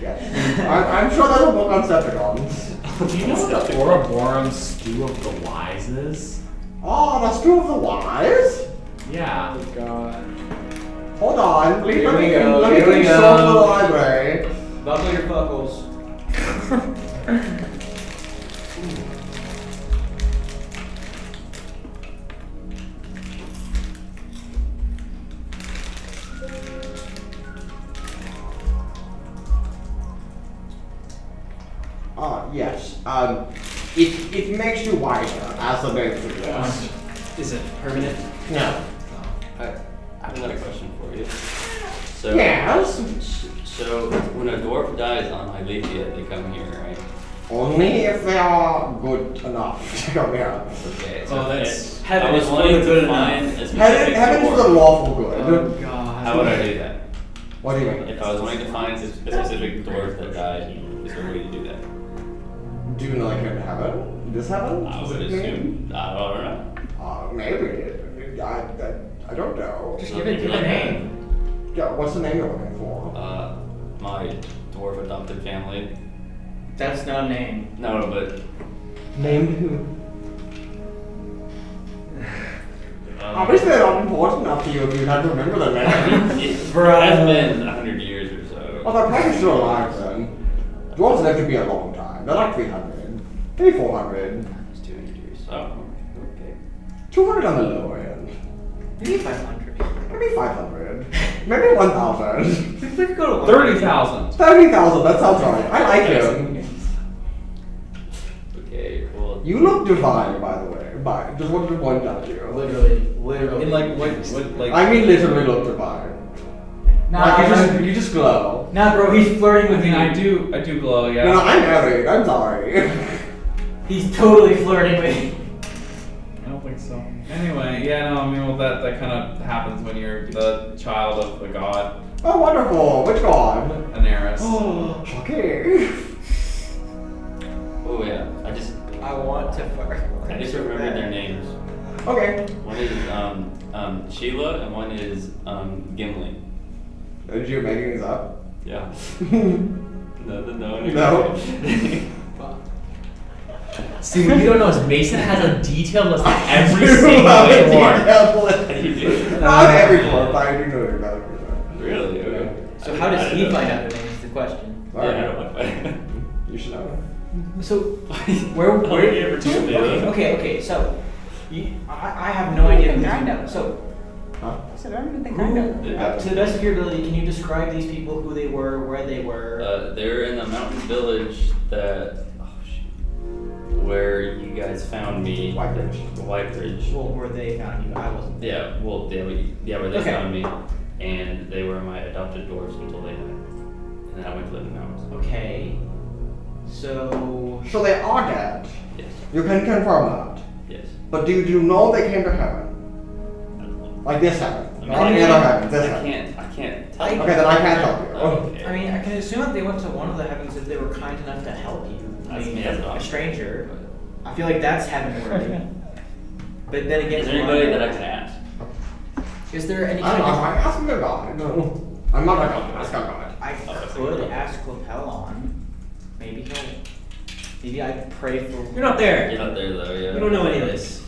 Yes. I'm sure there's a book on septagons. Do you know what the Ouroboros Stew of the Wise is? Oh, that's two of the wise? Yeah. Oh god. Hold on. Let Here me we go, let me here we consult go. the library. Buckle your buckles. Yes. It makes you wiser, as the name suggests. Is it permanent? No. I have another question for you. So, Yes. So when a dwarf dies on Atlasia, they come here, right? Only if they are good enough to come here. Okay. Oh, that's- I heaven was is wanting fully good to find enough. a specific Heaven is the dwarf. lawful good. Oh god. How would I do that? What do you mean? If I was wanting to find a specific dwarf that died, is there a way to do that? Do you know they came to heaven? This heaven? I would specifically? assume. I don't know. Maybe. I don't know. Just give it a name. Yeah, what's the name you're looking for? My dwarf adopted family. That's not a name. No, but Named who? Obviously they're not important enough to you if you had to remember the name. it has been 100 years or so. Well, they're probably still alive then. Dwarves live to be a long time. They're like 300. Maybe 400. It's 200 years. Oh, okay. 200 on the lower end. Maybe 500. Maybe 500. Maybe 1,000. We could go to 30,000. 30,000, that sounds right. I like him. Okay, well. You look divine, by the way. Just wanted to point out to you. Literally. In like what like I mean literally look divine. Nah, Like you just glow. nah, bro, he's flirting I with mean you. I do glow, yeah. No, I'm married. I'm sorry. He's totally flirting with you. I don't think so. Anyway, yeah, no, I mean, well, that kind of happens when you're the child of the god Oh, wonderful. Which god? Aneris. Oh, okay. Oh yeah, I want to flirt. I just remembered their names. Okay. One is Sheila and one is Gimli. Did you make things up? Yeah. No. No. See, what you don't know is Mason has a detailed list of every single dwarf. Not every dwarf, I do know about it. Really? Okay. So how does he find out the name is the question. Yeah, I don't want to. You should know. So, where you ever told me that? okay, so, I have no idea who this I is. know. So, Huh? I said, I don't even think I know. to the best of your ability, can you describe these people, who they were, where they were? They're in the mountain village that, where you guys found me. Whitebridge. Well, where they found you, I wasn't there. Yeah, well, where they Okay. found me, and they were my adopted dwarves until they died, and then I went to live in the mountains. Okay. So, So they are dead. Yes, You can confirm that. yes. But do you know they came to heaven? Like this heaven? I Not any other heaven, this heaven. I can't tell. I- you. Okay, then I can't help you. Oh, okay. I mean, I can assume that they went to one of the heavens if they were kind enough to help you. I That's mean, me, that's a not- stranger. I feel like that's heaven worthy. But then again, Is there anybody that I can ask? is there any I don't kind know, of... I'm asking the god. No. I'm not a god, ask a god. I could ask Quipelon. Maybe I pray for... You're not there. You're not there though, yeah. You don't know any of this.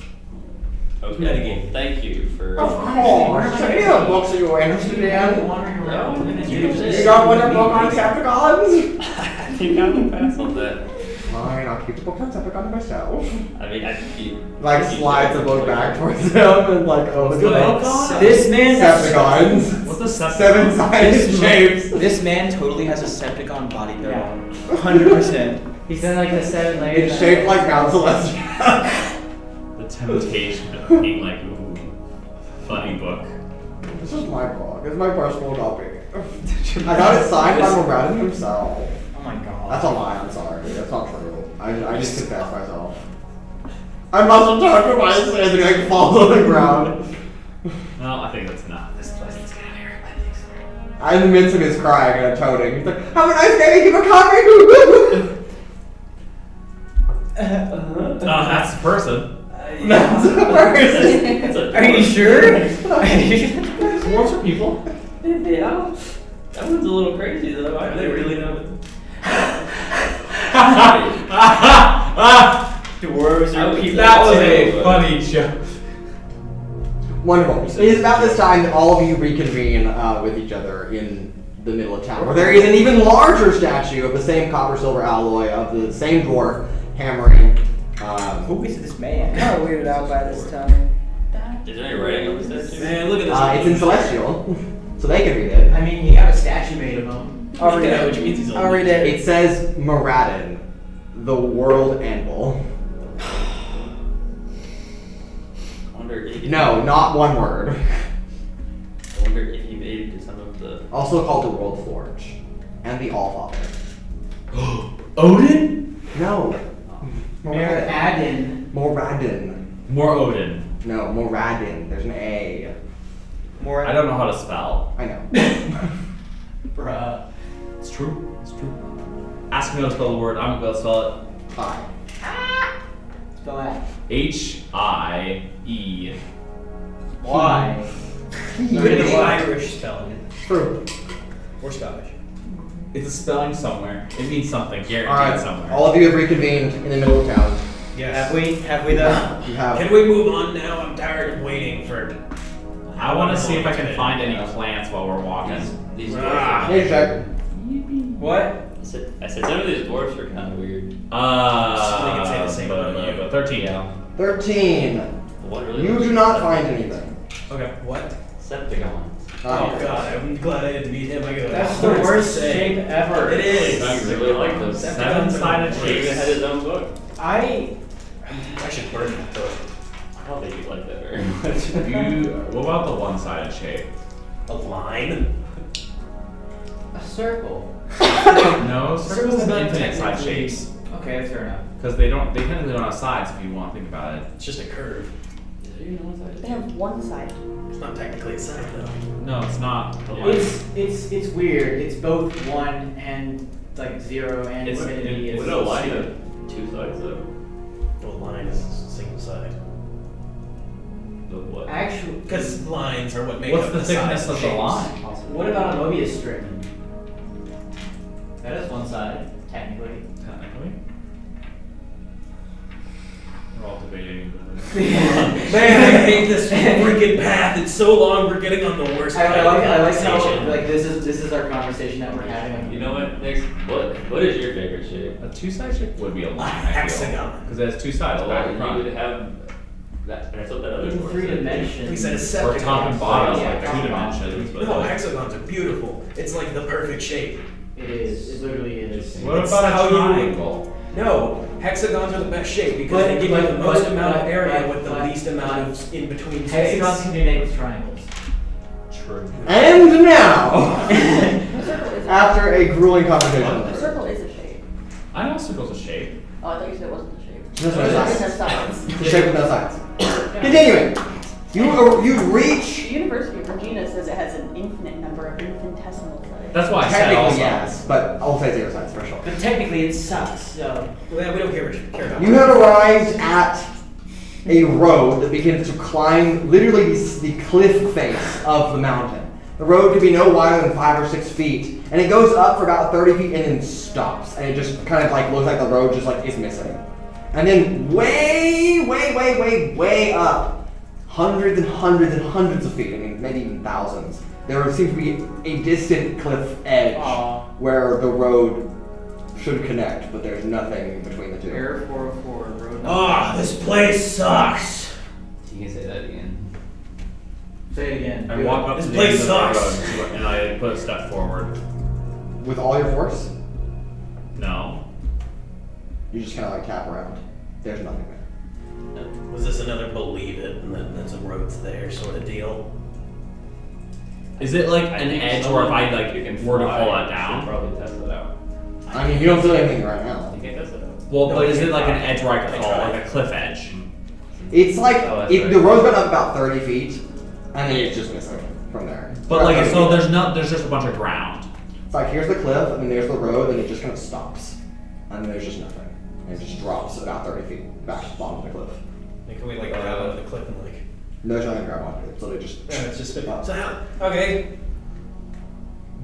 Okay. Metagame. Well, thank you for. Of course. Any of the books that you were interested in? Wandering No, around. you You don't want a book on Decepticons? I think I will pass on that. Fine, I'll keep the book on Decepticons myself. I mean, I think Like slides the book back towards him and like opens the book. This man. Decepticons. What's the Seven-sided shapes. This man totally has a Septicon body build. Yeah. 100%. He's done like the 7 layers. It's shaped like Mount Celestia. The temptation of being like, ooh, funny book. This is my book. It's my personal copy. I got it signed by Moradin himself. Oh my god. That's a lie, I'm sorry. That's not true. I just confessed myself. I must have turned for my sins and like falls on the ground. Well, I think that's enough. This place is getting here. I think so. And in the midst of his crying and toting, he's like, have a nice day, keep a copy! That's the person. That's the person. Are you sure? Works for people. Yeah. That one's a little crazy though. I they really know it. Dwarves are people. That was a funny joke. Wonderful. It is about this time that all of you reconvene with each other in the middle of town, where there is an even larger statue of the same copper-silver alloy of the same dwarf hammering. Who is this man? I'm kind of weirded out by this time. Is there any writing on the statue? Man, look at this. It's in Celestial, so they can read it. I mean, he got a statue made of him. I'll read Yeah, which means he's it. old. I'll read it. It says Moradin, the world anvil. I wonder if No, not one word. I wonder if he made some of the. Also called the World Forge and the Allfather. Odin? No. Moradin. Moradin. More Odin. No, Moradin. There's an A. I don't know how to spell. I know. Bruh. It's true. It's true. Ask me how to spell the word. I'm going to spell it. I. Spell that. H-I-E. Why? Could be the Irish spelling. True. Or Scottish. It's a spelling somewhere. It means something. Guaranteed Alright, somewhere. all of you have reconvened in the middle of town. Yes. Have we though? You have. Can we move on now? I'm tired of waiting for. I want to see if I can find any plants while we're walking. These Ah. dwarves. Hey, check. What? I said some of these dwarves are kind of weird. They can say the same but, about you. but 13. 13. What really? You do not find anything. Okay. What? Septicons. Oh god, I'm glad I didn't meet him. I got That's the worst shape ever. It is. I really like those. Seven-sided He even had shapes. his own book. I should burn that book. I don't think you like that very much. What about the one-sided shape? A line? a circle. No, circles Circles have not infinite side technically- shapes. Okay, that's fair enough. Because they technically don't have sides if you want to think about it. It's just a curve. Is there even one side? They have one side. It's not technically a side though. No, it's not. The line. It's weird. It's both 1 and like 0 and It's- infinity. it's Would a line have two sides though? Well, a line is a single side. The what? Actually, Because lines are what make What's up the thickness sides of the shapes. line? what about a Mobius strip? That is one side, technically. Technically. We're all debating. Man, I hate this freaking path. It's so long. We're getting on the worst. I like how conversation. like this is our conversation that we're having. You know what? Next, what is your favorite shape? A two-sided shape would be a line. I feel. Hexagon. Because it has two sides, back and Well, you front. would have that. That's what that other In dwarf 3 said. dimensions. We said a Or top and bottom, Yeah, like top two and bottom. dimensions. But No, like, hexagons are beautiful. It's like the perfect shape. It is. It literally is. what It's about how a you- triangle? No, hexagons are the best shape because But- they give you the but- most but- amount of but- area but- with the but- least amount of in between Hexagons space. can be made with triangles. True. And now, A circle is a after a grueling A conversation, circle is a shape. I know circle's a shape. Oh, I thought you said it wasn't a shape. Just no It sides. has sides. The shape with no sides. Continuing, you reach. The University of Virginia says it has an infinite number of infinitesimal sides. That's why I said Technically, also. yes, but I'll say 0 sides for sure. But technically, it sucks. So Well, we don't care about You have arrived at a road that begins to climb literally the cliff face of the mountain. The road could be no wider than 5 or 6 feet, and it goes up for about 30 feet and then stops, and it just kind of like looks like the road just like is missing. And then way up, hundreds and hundreds and hundreds of feet, I mean, maybe even thousands, there seems to be a distant cliff edge where the road should connect, but there's nothing between the two. Air 404, road. This place sucks. You can say that again. Say it again. I walk up This to the place end of the sucks. road and I put a step forward. With all your force, No. you just kind of like tap around. There's nothing there. Was this another believe it and then there's a road's there sort of deal? Is it like I an think edge someone where if I were like to were to fly, pull it should down? probably test it out. I mean, you don't feel anything right now. You can't test it out. Well, No, but I is it can't like an try. edge where I I could fall, tried. like a cliff edge? It's like, Oh, that's the right. road's been up about 30 feet, and then it's just missing from there. But About like, 30 so feet. there's just a bunch of ground. It's like, here's the cliff, and then there's the road, and it just kind of stops. And then there's just nothing. And it just drops about 30 feet back to the bottom of the cliff. Like, can we like grab onto the cliff and like? No, there's nothing to grab onto it, so they just... It's just so how, okay.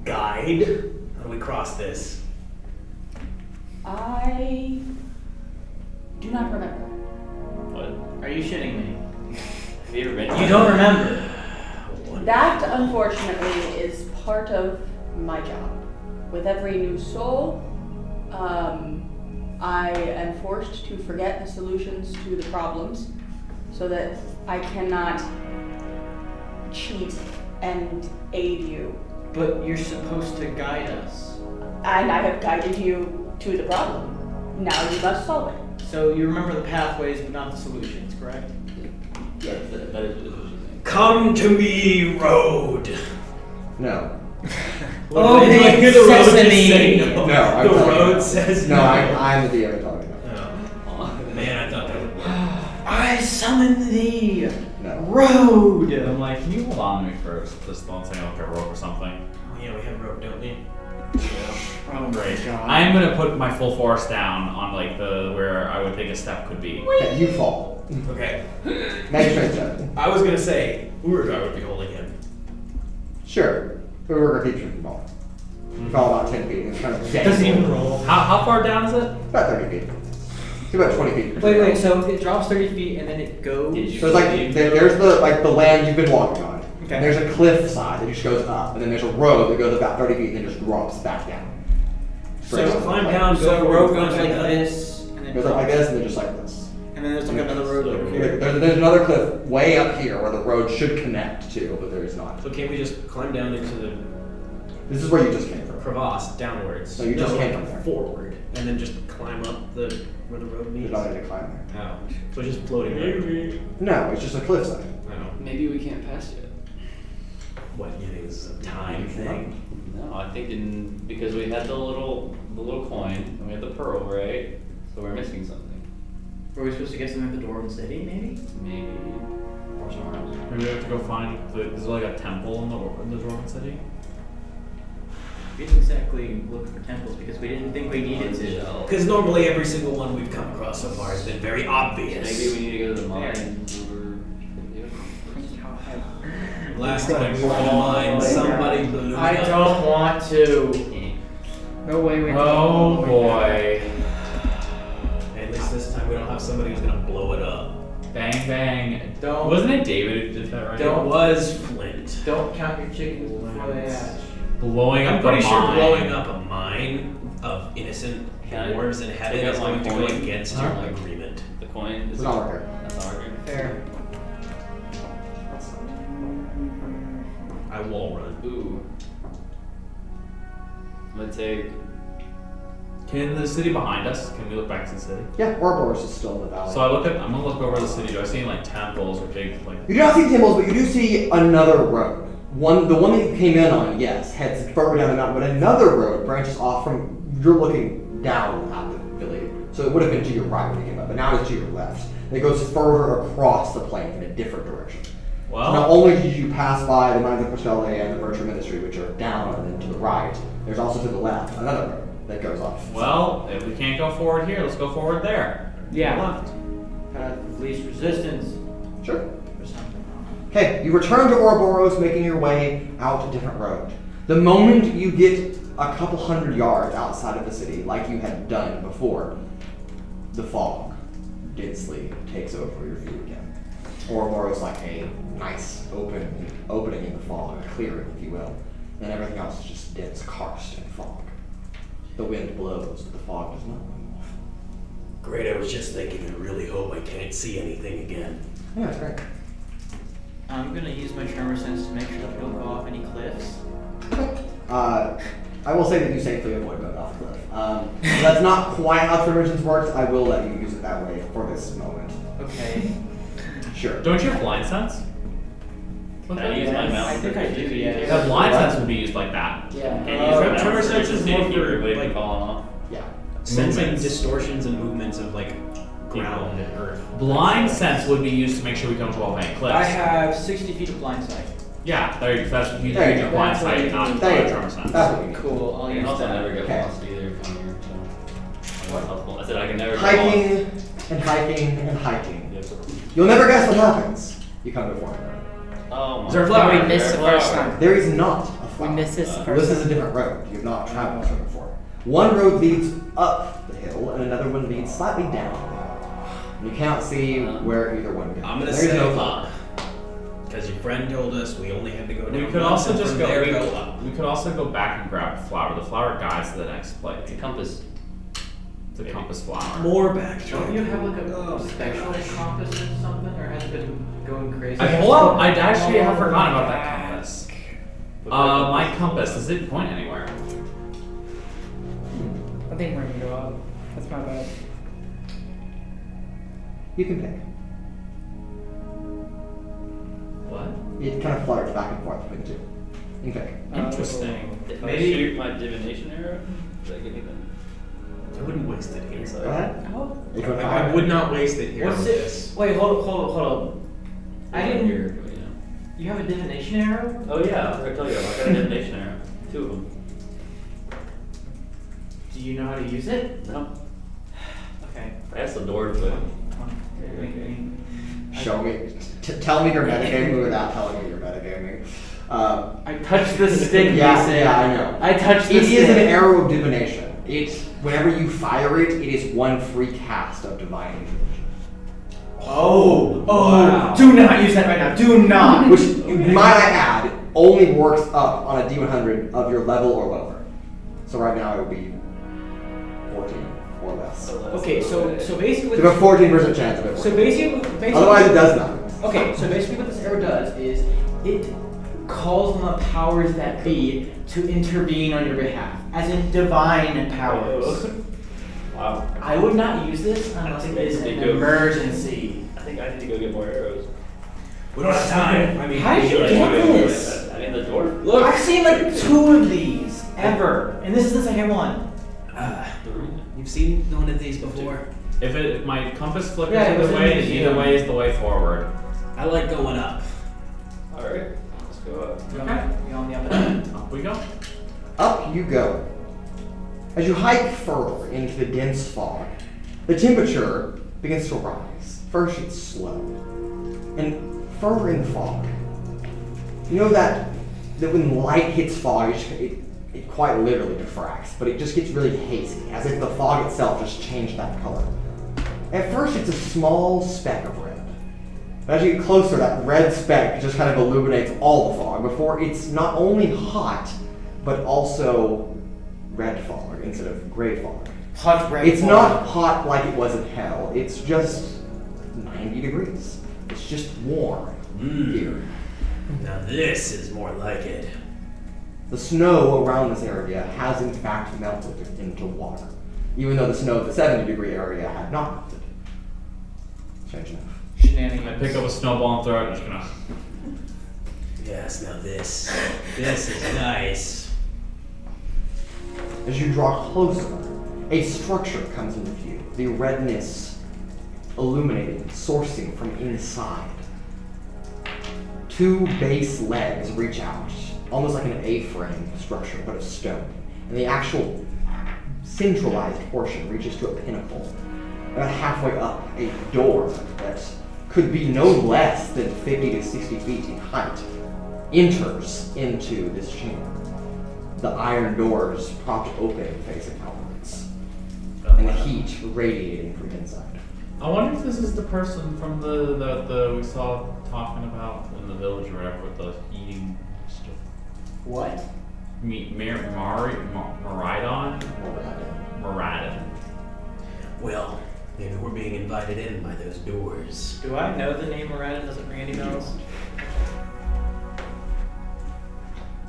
Guide. How do we cross this? I do not remember. What? Are you shitting me? Have you ever been? You don't remember. That, unfortunately, is part of my job. With every new soul, I am forced to forget the solutions to the problems so that I cannot cheat and aid you. But you're supposed to guide us. And I have guided you to the problem. Now you must solve it. So you remember the pathways, but not the solutions, correct? Yeah, that is what you're saying. Come to me, road. No. Oh, Do I hear the road just Sesame. say no? No, I'm The telling you road no. says No, no. I'm the DM talking about. Oh. Man, I thought that would work. I summon thee, No. road. I'm like, can you hold on to me first? Just don't say like a rope or something. Oh yeah, we have road, don't we? Oh Great. I'm gonna put my full force down on like the where I would think a step could be. Okay, you fall. Okay. Magic step. I was gonna say Urogar would be holding him. Sure. But we're going to keep shooting ball. You fall about 10 feet and kind of Doesn't even roll. How far down is it? About 30 feet. It's about 20 feet. Wait, so it drops 30 feet and then it goes. Did you- So it's like there's the land you've been walking on. Okay. And there's a cliff side that just goes up, and then there's a road that goes about 30 feet and then just drops back down. Straight So down. climb down, So go the forward, road climb goes like back up. this, and then Goes up like this and then just like this. and then there's like another road over here. There's another cliff way up here where the road should connect to, but there is not. So can't we just climb down into the This is where you just came from. crevasse downwards? So you just came from there. forward, and then just climb up where the road There's meets. nothing to climb there. Oh, so it's just floating there. No, it's just a cliffside. Oh, Maybe we can't pass yet. what it is a time thing. No, I think because we had the little coin and we had the pearl, right? So we're missing something. Were we supposed to get something at the Dwarven City, maybe? Maybe or somewhere else. Maybe we have to go find. Is there like a temple in the Dwarven City? We didn't exactly look for temples because we didn't think we needed to. Because normally every single one we've come across so far has been very obvious. Maybe we need to go to the mine. Last time we were in a mine, somebody blew it I up. don't want to. No way we Oh boy. At least this time we don't have somebody who's gonna blow it up. Bang bang. Don't- Wasn't it David who did that right? It was Flint. Don't count your chickens before they hatch. Blowing up I'm pretty the sure mine. blowing up a mine of innocent Can I dwarves in heaven take out is my going to go coin? against Huh? your agreement. The coin is It's not working. That's not working. Fair. I wall run. Ooh. I'm gonna take. Can the city behind us? Can we look back to the city? Yeah, Ouroboros is still in the valley. So I'm gonna look over the city. Do I see any like temples or big like? You do not see temples, but you do see another road. The one that you came in on, yes, heads further down the mountain, but another road branches off from. You're looking down at the village, so it would have been to your right when you came up, but now it's to your left. It goes further across the plain in a different direction. So not Well, only did you pass by the Mines of Presgolyn and the Virtue Ministry, which are down and then to the right, there's also to the left another road that goes off. well, if we can't go forward here, let's go forward there. Yeah. Left. Path of least resistance Sure. or something. Okay, you return to Ouroboros, making your way out a different road. The moment you get a couple hundred yards outside of the city, like you had done before, the fog densely takes over your view again. Ouroboros like a nice opening in the fog, a clearing, if you will. And everything else is just dense karst and fog. The wind blows, but the fog does not move. Great, I was just thinking, I really hope I can't see anything again. Yeah, that's great. I'm gonna use my tremor sense to make sure that we don't go off any cliffs. I will say that you safely avoid going off the cliff. That's not quite how tremor sense works. I will let you use it that way for this moment. Okay. Sure. Don't you have blind sense? Can I use my mouth? I think I do, yeah. That blind sense would be used like that. Yeah. Can you use my mouth Tremor for sense just is more seeing for, everybody like, falling off? Yeah. Sensing Movements. distortions and movements of like ground and earth. Blind sense would be used to make sure we don't go off any cliffs. I have 60 feet of blind sight. Yeah, there you go. That's you There you use go. blind That's what sight, you not need. There you tremor go. sense. That's what you need. Cool, I'll I can use also that. never get Okay. lost either from here, so. That's helpful. I said I can never get Hiking lost. and hiking and hiking. Yep. You'll never guess what happens. You come to Fortnite. Oh my Is there a God. flower? We missed the first time. There is not a We flower. missed this the This first is a time. different road. You have not traveled this road before. One road leads up the hill, and another one leads slightly down the hill. You cannot see where either one goes. I'm gonna There's say no up. Because your friend told us we only had to go down. We could once, also and just from go. there We, go up. we could also go back and grab the flower. The flower guides to the next place. It's a compass. The compass flower. More back. Don't you have like a special compass or something, or has it been going crazy? I actually have forgotten about that compass. My compass, does it point anywhere? I think we're gonna go up. That's my bad. You can pick. What? It kind of flutters back and forth between the two. You can pick. Interesting. If I Maybe- shoot my divination arrow, does that get anything? I wouldn't waste it here. Inside. Go ahead. Oh. You can I would not waste it here. What's with it? this. Wait, hold up. I didn't. Here, you know. You have a divination arrow? Oh yeah, I forgot to tell you, I got a divination arrow. 2 of them. Do you know how to use it? No. Okay. I asked the dwarf, but Show me. Tell me you're metagaming without telling me you're metagaming. I touched the stick. Yeah, Mason. yeah, I know. I touched the It stick. is an arrow of divination. Whenever you fire it, it is one free cast of divine divination. Oh, Wow. do not use that right now. Do not. Which, might I add, only works up on a D100 of your level or lower. So right now it would be 14 or less. Okay, so basically. You have a 14% chance of it So working. basically. Otherwise it does nothing. Okay, so basically what this arrow does is it calls on the powers that be to intervene on your behalf, as in divine powers. Wow. I would not use this unless it is an emergency. I think I need to go get more arrows. We don't have time. I mean, How did you we- get this? I mean, the dwarf. Look. I've seen like 2 of these ever, and this is the second one. You've seen one of these before. If my compass flickers Yeah, it was either in way, the then museum. either way is the way forward. I like going up. Alright, let's go up. You on the other end? Up we go. Up you go. As you hike further into the dense fog, the temperature begins to rise. First it's slow, and further in the fog, you know that when light hits fog, it quite literally diffracts, but it just gets really hazy, as if the fog itself just changed that color. At first it's a small speck of red. But as you get closer, that red speck just kind of illuminates all the fog before it's not only hot, but also red fog instead of gray fog. Hot red. It's fog. not hot like it was in hell. It's just 90 degrees. It's just warm here. Now this is more like it. The snow around this area has in fact melted into water, even though the snow of the 70-degree area had not melted. Strange enough. Shenanigans. I pick up a snowball and throw it. I'm just gonna. Yes, now this is nice. As you draw closer, a structure comes into view, the redness illuminating, sourcing from inside. 2 base legs reach out, almost like an A-frame structure, but of stone. And the actual centralized portion reaches to a pinnacle. About halfway up, a door that could be no less than 50 to 60 feet in height enters into this chamber. The iron doors propped open facing outwards, and the heat radiating from inside. I wonder if this is the person from the we saw talking about in the village or whatever with the eating stuff. What? Moradin. Well, maybe we're being invited in by those doors. Do I know the name Miranda? Doesn't ring any bells?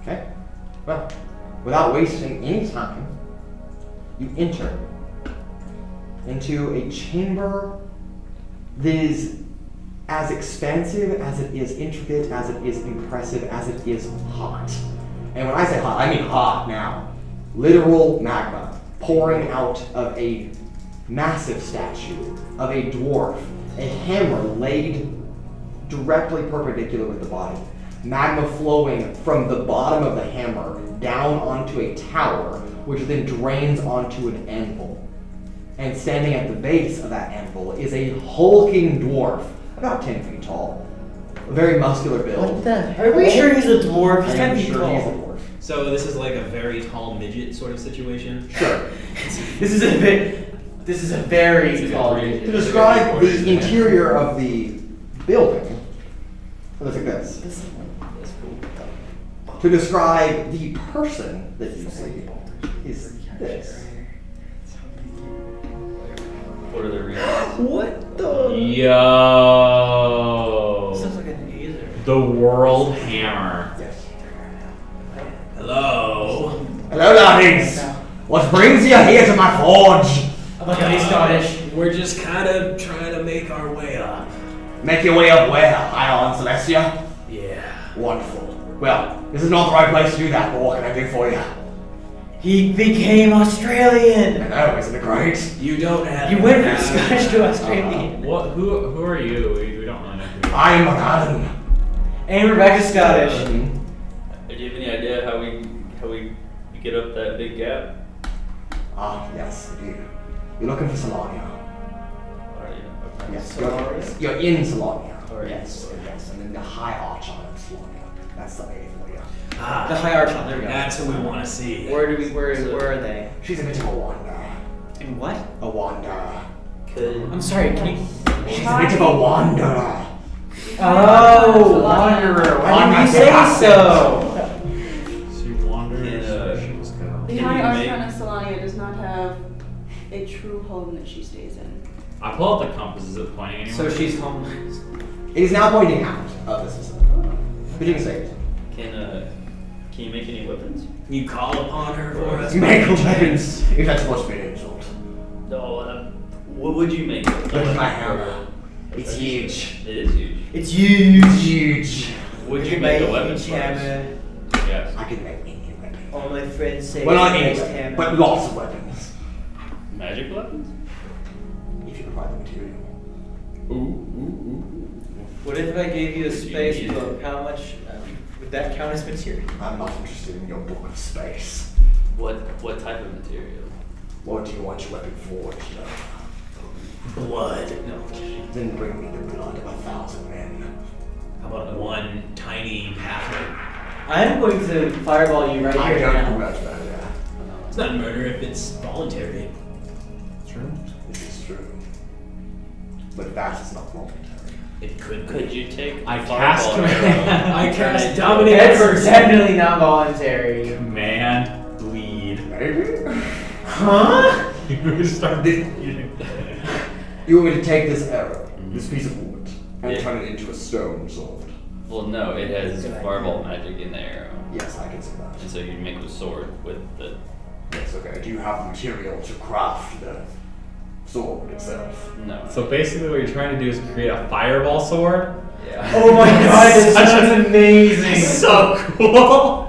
Okay. Well, without wasting any time, you enter into a chamber that is as expansive as it is intricate, as it is impressive, as it is hot. And when I say hot, I mean hot now. Literal magma pouring out of a massive statue of a dwarf, a hammer laid directly perpendicular with the body. Magma flowing from the bottom of the hammer down onto a tower, which then drains onto an anvil. And standing at the base of that anvil is a hulking dwarf, about 10 feet tall. A very muscular build. Are we sure he's a dwarf? He's I 10 am feet sure tall. he's a dwarf. So this is like a very tall midget sort of situation? Sure. This is a very tall To describe the interior of the building, it looks like this. That's cool. To describe the person that you see is this. What are the reasons? What the? Yo. Sounds like an Aether. The World Hammer. Yes. Hello? Hello, darlings. What brings you here to my forge? I'm like, he's Scottish. We're just kind of trying to make our way up. Make your way up where? High on Celestia? Yeah. Wonderful. Well, this is not the right place to do that, but what can I do for you? He became Australian. I know, isn't it great? You don't have You went from Scottish to Australian. Who are you? We don't really know who you are. I am Moradin. And Rebecca's Scottish. Do you have any idea how we get up that big gap? Ah, yes, indeed. You're looking for Solania. Alright, okay. Yes, Solaria? you're in Solania. Alright. Yes, yes, and then the High Archon of Solania. That's the lady for you. Ah, The High Archon, there we go. that's who we want to see. Where are they? She's a bit of a wanderer. In what? A wanderer. I'm sorry, can you? She's a bit of a wanderer. Oh, Wanderer. Why didn't you say so? She wanders. Yeah. She was go. The Can High you Archon make- of Solania does not have a true home that she stays in. I pull out the compass. Is it pointing anywhere? So she's homeless. It is now pointing out of this facility. But you can say it. Can you make any weapons? You call upon her for us? Make weapons. If that's supposed to be an insult. No, what would you make? Look at my hammer. It's huge. It is huge. It's huge. It's huge. Would you make a weapon for us? hammer. Yes. I can make any weapon. All my friends say Well, not it's any the weapon, best but lots of weapons. Magic weapons? If you provide the material. What if I gave you a Would you space need it? book? How much would that count as material? I'm not interested in your book of space. What type of material? What do you want your weapon forged of? Blood. No. Then bring me the blood of 1,000 men. How about one tiny halfling? I'm going to fireball you right I here don't now. know much about that. It's not murder if it's voluntary. True. This is true. But that is not voluntary. It could be. Could you take I a cast fireball arrow I and turn cast it into dominate a- That's definitely not voluntary. Man, bleed. Maybe? Huh? You start bleeding. You want me to take this arrow, this piece of wood, and Yeah. turn it into a stone sword? Well, no, it has fireball magic in the arrow. Yes, I can see that. And so you make a sword with the. Yes, okay. Do you have the material to craft the sword itself? No. So basically, what you're trying to do is create a fireball sword. Yeah. Oh my god, this Such sounds amazing. So cool.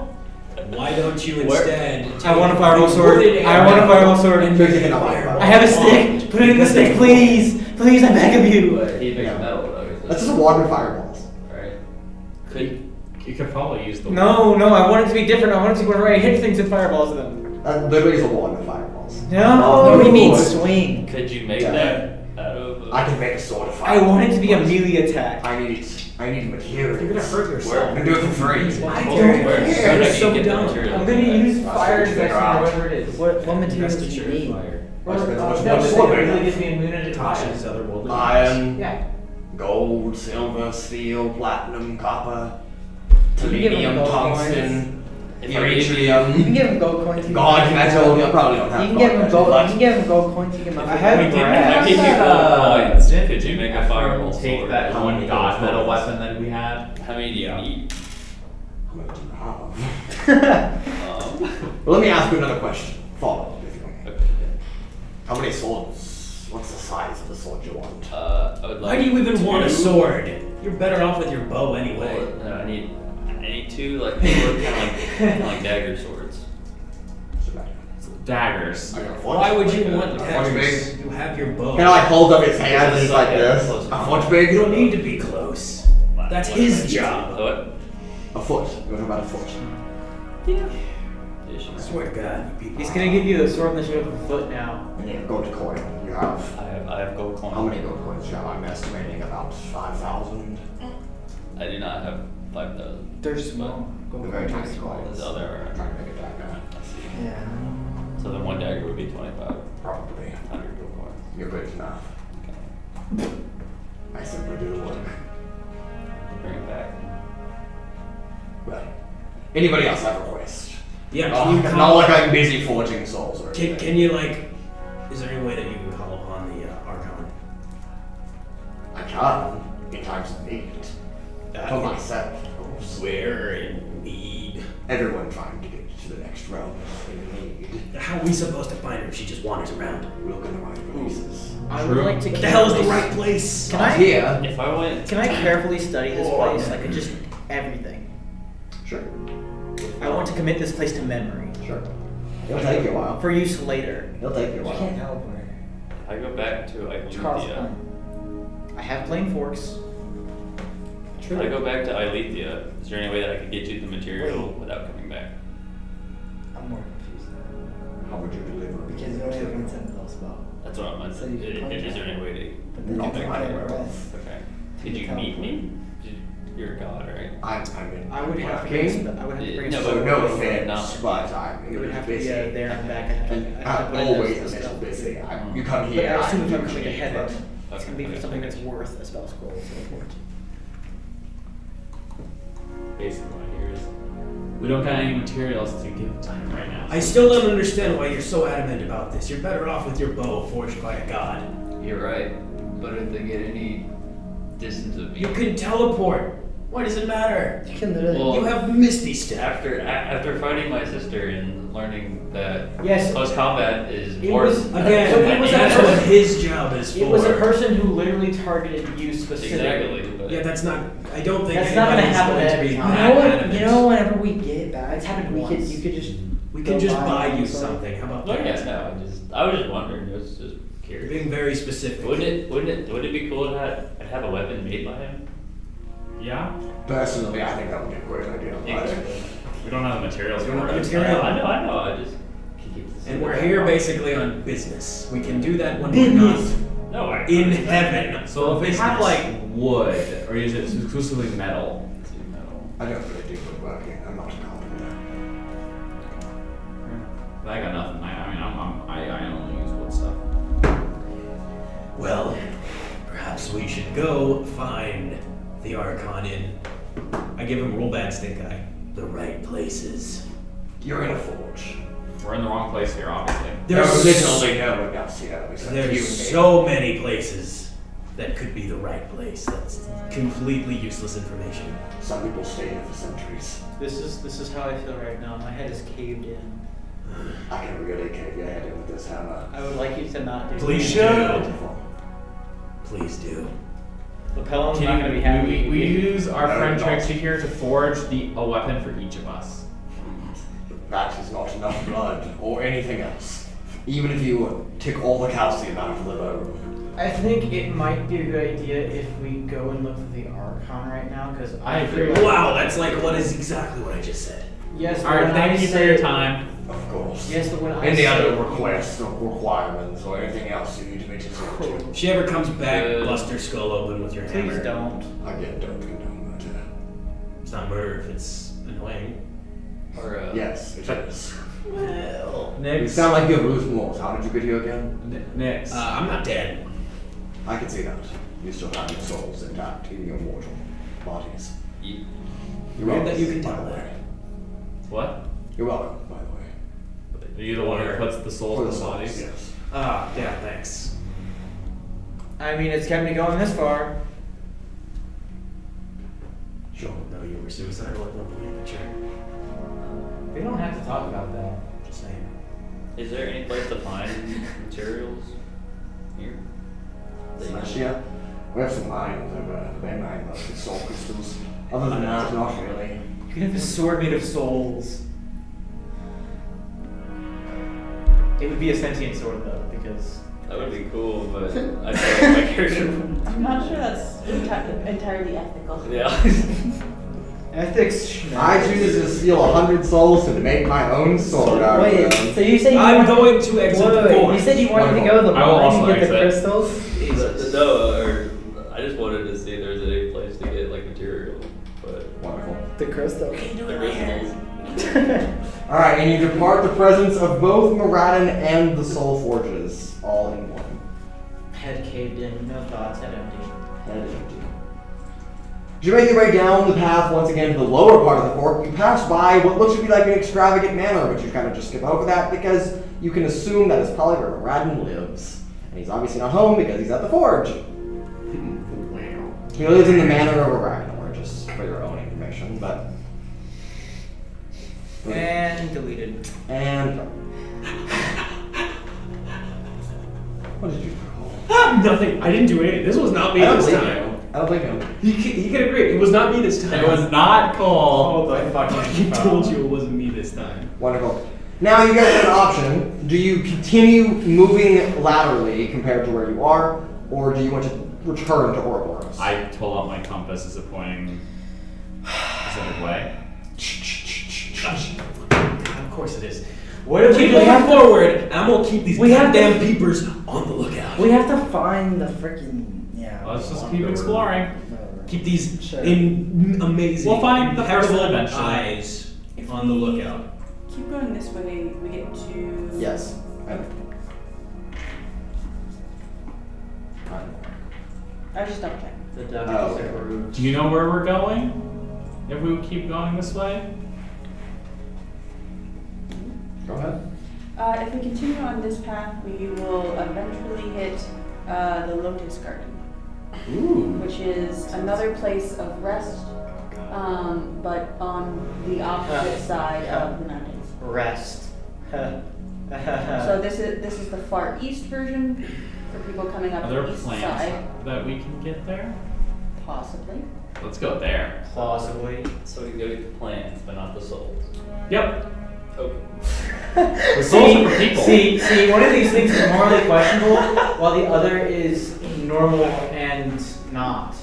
Why don't you Where- instead I want a fireball the sword. wooded I want a arrow fireball sword. and You're make taking a a fireball? I have a stick. Put it in the stick, please. Please, I beg of you. But he makes Yeah. metal though. That's just water fireballs. Right. Could You could probably use the. No, I want it to be different. I want it to be whenever I hit things and fireballs them. That literally is a wand of fireballs. No, we mean swing. could you make Yeah. that out of? I can make a sword of I fire. want it to be a melee attack. I need materials. You're gonna hurt yourself. I'm gonna do it for free. I don't Where care. how do It's you so get the dumb. material? I'm gonna use fire Figure infection out. or whatever it is. What materials do you Investiture need? fire. What's no, the this sword thing made really of? gives me immunity to fire. Tasha's otherworldly. Iron, Yeah. gold, silver, steel, platinum, copper, You can give him palladium, gold tungsten, If I give you- You can uridium. give him gold coins. God, can I tell you? I probably don't have You can give him God, gold. but- You can give him gold coins. You can give him. I have If brass. I give you gold coins, could you make a Ephraim fireball take sword? that How one many god gold metal coins? weapon that we had? How many do you need? How many do you have? Well, let me ask you another question. Follow, if you may. Okay. How many swords? What's the size of the sword you want? I would like Why do you even want a two- sword? You're better off with your bow anyway. Well, no, I need two, like, they look kind of like dagger swords. Daggers. I got a forge. Why would you want A forge daggers? big. You have your bow. Can I like hold up his hand and he's like Yeah, this? close. A foot big? You don't need to be close. That's his job. What? A foot. You're talking about a foot. Yeah, I sure. swear to God, you people. He's gonna give you the sword in the shape of a foot now. Yeah, gold coin. You have. I have gold coins. How many gold coins? Yeah, I'm estimating about 5,000. I do not have 5,000. They're small. The very tiny coins. Oh, there are. I'm trying to make a dagger. I see. Yeah. So then one dagger would be 25. Probably. 100 gold coins. You're good enough. Okay. I simply do the work. Bring it back. Well, anybody else have a request? Yeah, Oh, can you it's call? not like I'm busy forging souls or anything. Can you like? Is there any way that you can call upon the Archon? I can, in times of need. For myself, of course. Where in need? Everyone trying to get to the next realm is in need. How are we supposed to find her if she just wanders around? Look in the right places. I would like to. What the hell is the right place? Can I? Here. If I went. Can I carefully study this place? Like just everything. Sure. I want to commit this place to memory Sure. It'll take you a while. for use later. It'll take you a You while. can't teleport. If I go back to Charles Ilethia. I have plain forks. If I go back to Ilethia, is there any way that I could get you the material without coming back? I'm more confused now. How would you deliver? Because you only have one sentinel spell. That's what I'm So you can Is there any way to But then Not you can that play I'm the aware of. rest. Okay. Did you meet me? You're a god, right? I'm in. I would have to working. bring. I would have to bring. No, a So sword. no No. offense, but I'm It would have to be busy. there and back. I have to- And I have to I'm put in always a those little stuff. busy. You come But here. I assume if I'm coming usually to heaven, first. it's gonna be for something that's worth a spell scroll. So Basically, what I hear is we don't got any materials to give to him right now. I still don't understand why you're so adamant about this. You're better off with your bow forged by a god. You're right. But if they get any distance of me. You can teleport. Why does it matter? You can literally. Well, You have Misty Step. After fighting my sister and learning that Yes. close combat is It more was- Again, So it was that's a- what his job is it was a for. person who literally targeted you specifically. exactly. But Yeah, that's not. I don't think That's not gonna anybody's happen going to every be time. that adamant. Whenever we get back, It's happened we once. could, you could just. We go can just buy buy you something. something. How about no, that? yeah, no. I was just wondering. I was just You're curious. being very specific. Wouldn't it be cool to have a weapon made by him? Yeah? Personally, I think that would be a great idea. But We don't have the materials You don't for have it. material. I know. I just can keep this. And we're here basically on business. We can do that when we're not No, I in heaven. So if we Business. have like wood, or is it exclusively metal? I don't really do woodworking. I'm not a carpenter. I got nothing. I only use wood stuff. Well, perhaps we should go find the Archon in. I give him rule bad stink eye. The right places. You're in a forge. We're in the wrong place here, obviously. There's literally no one else here. except you and me. There's so many places that could be the right place. That's completely useless information. Some people stay here for centuries. This is how I feel right now. My head is caved in. I can really cave your head in with this hammer. I would like you to not do Please that. do. Please do. Lapelon's not gonna be happy. We use our No, friend no. Trixi here to forge a weapon for each of us. That is not enough blood or anything else. Even if you take all the calcium out of the bone. I think it might be a good idea if we go and look for the Archon right now, because I agree. Wow, that's like what is exactly what I just said. Yes, but Alright, when thank I you for say- your time. Of course. Yes, but when I Any say- other requests or requirements or anything else you need me to do? If she ever comes back, bust her skull open with your hammer. Please don't. Again, don't condone murder. It's not murder if it's annoying. Or Yes, it is. Well, You Next. sound like you have loose morals. How did you get here again? Next. I'm not dead. I can see that. You still have your souls intact in your mortal bodies. Ye- You're Weird welcome, that you can by tell the that. way. What? You're welcome, by the way. Are you the one who puts the souls in the souls, bodies? yes. Yeah, thanks. I mean, it's kept me going this far. Sure. No, you were suicidal at one point, sure. We don't have to talk about that. Just saying. Is there any place to find materials here? That you know? Yeah. We have some mines over they mine mostly soul crystals. Other than that, not really. You can have a sword made of souls. It would be a sentient sword though, because That would be cool, but I feel like my character would. I'm not sure that's entirely ethical. Yeah. ethics. I choose to steal 100 souls to make my own sword out of Wait, them. so you say you I'm want- going to exit the Wait, forest. you said you wanted to go to the I will mine and also get the exit. crystals? No, or I just wanted to see if there was any place to get like material, but Wonderful. The crystal. the crystals. Alright, and you depart the presence of both Moradin and the Soul Forges, all in one. Head caved in, no thoughts, head empty. Head empty. As you make your way down the path once again to the lower part of the fort, you pass by what looks to be like an extravagant manor, but you kind of just skip over that because you can assume that is probably where Moradin lives. And he's obviously not home because he's at the forge. He lives in the manor of Arachnor, just for your own information, but... And deleted. And... What did you call? Nothing. I didn't do anything. This was not me I don't this believe time. him. I don't believe him. He can agree. It was not me this time. It was not Cole. Oh, the fucking I told you it wasn't me this time. Wonderful. Now you guys have an option. Do you continue moving laterally compared to where you are, or do you want to return to Ouroboros? I pull out my compass as a pointing specific way. Of course it is. What if Keep we moving have to? forward, and I'm gonna keep these We have to- goddamn peepers on the lookout. We have to find the freaking Let's just keep exploring. Keep these Sure. amazing, We'll find the impeccable person eventually. eyes If on the we lookout. Keep going this way, we get to... Yes. I was just double checking. The duck Oh, is okay. rude. Do you know where we're going? If we keep going this way? Go ahead. If we continue on this path, we will eventually hit the Lotus Garden, Ooh. which is another place of rest, but on the opposite side of the mountains. Rest. So this is the far east version for people coming up Are there the east plans side, that we can get there? possibly. Let's go there. Possibly. So we can go get the plants, but not the souls. Yep. Okay. The souls are for people. See, one of these things is morally questionable, while the other is normal and not.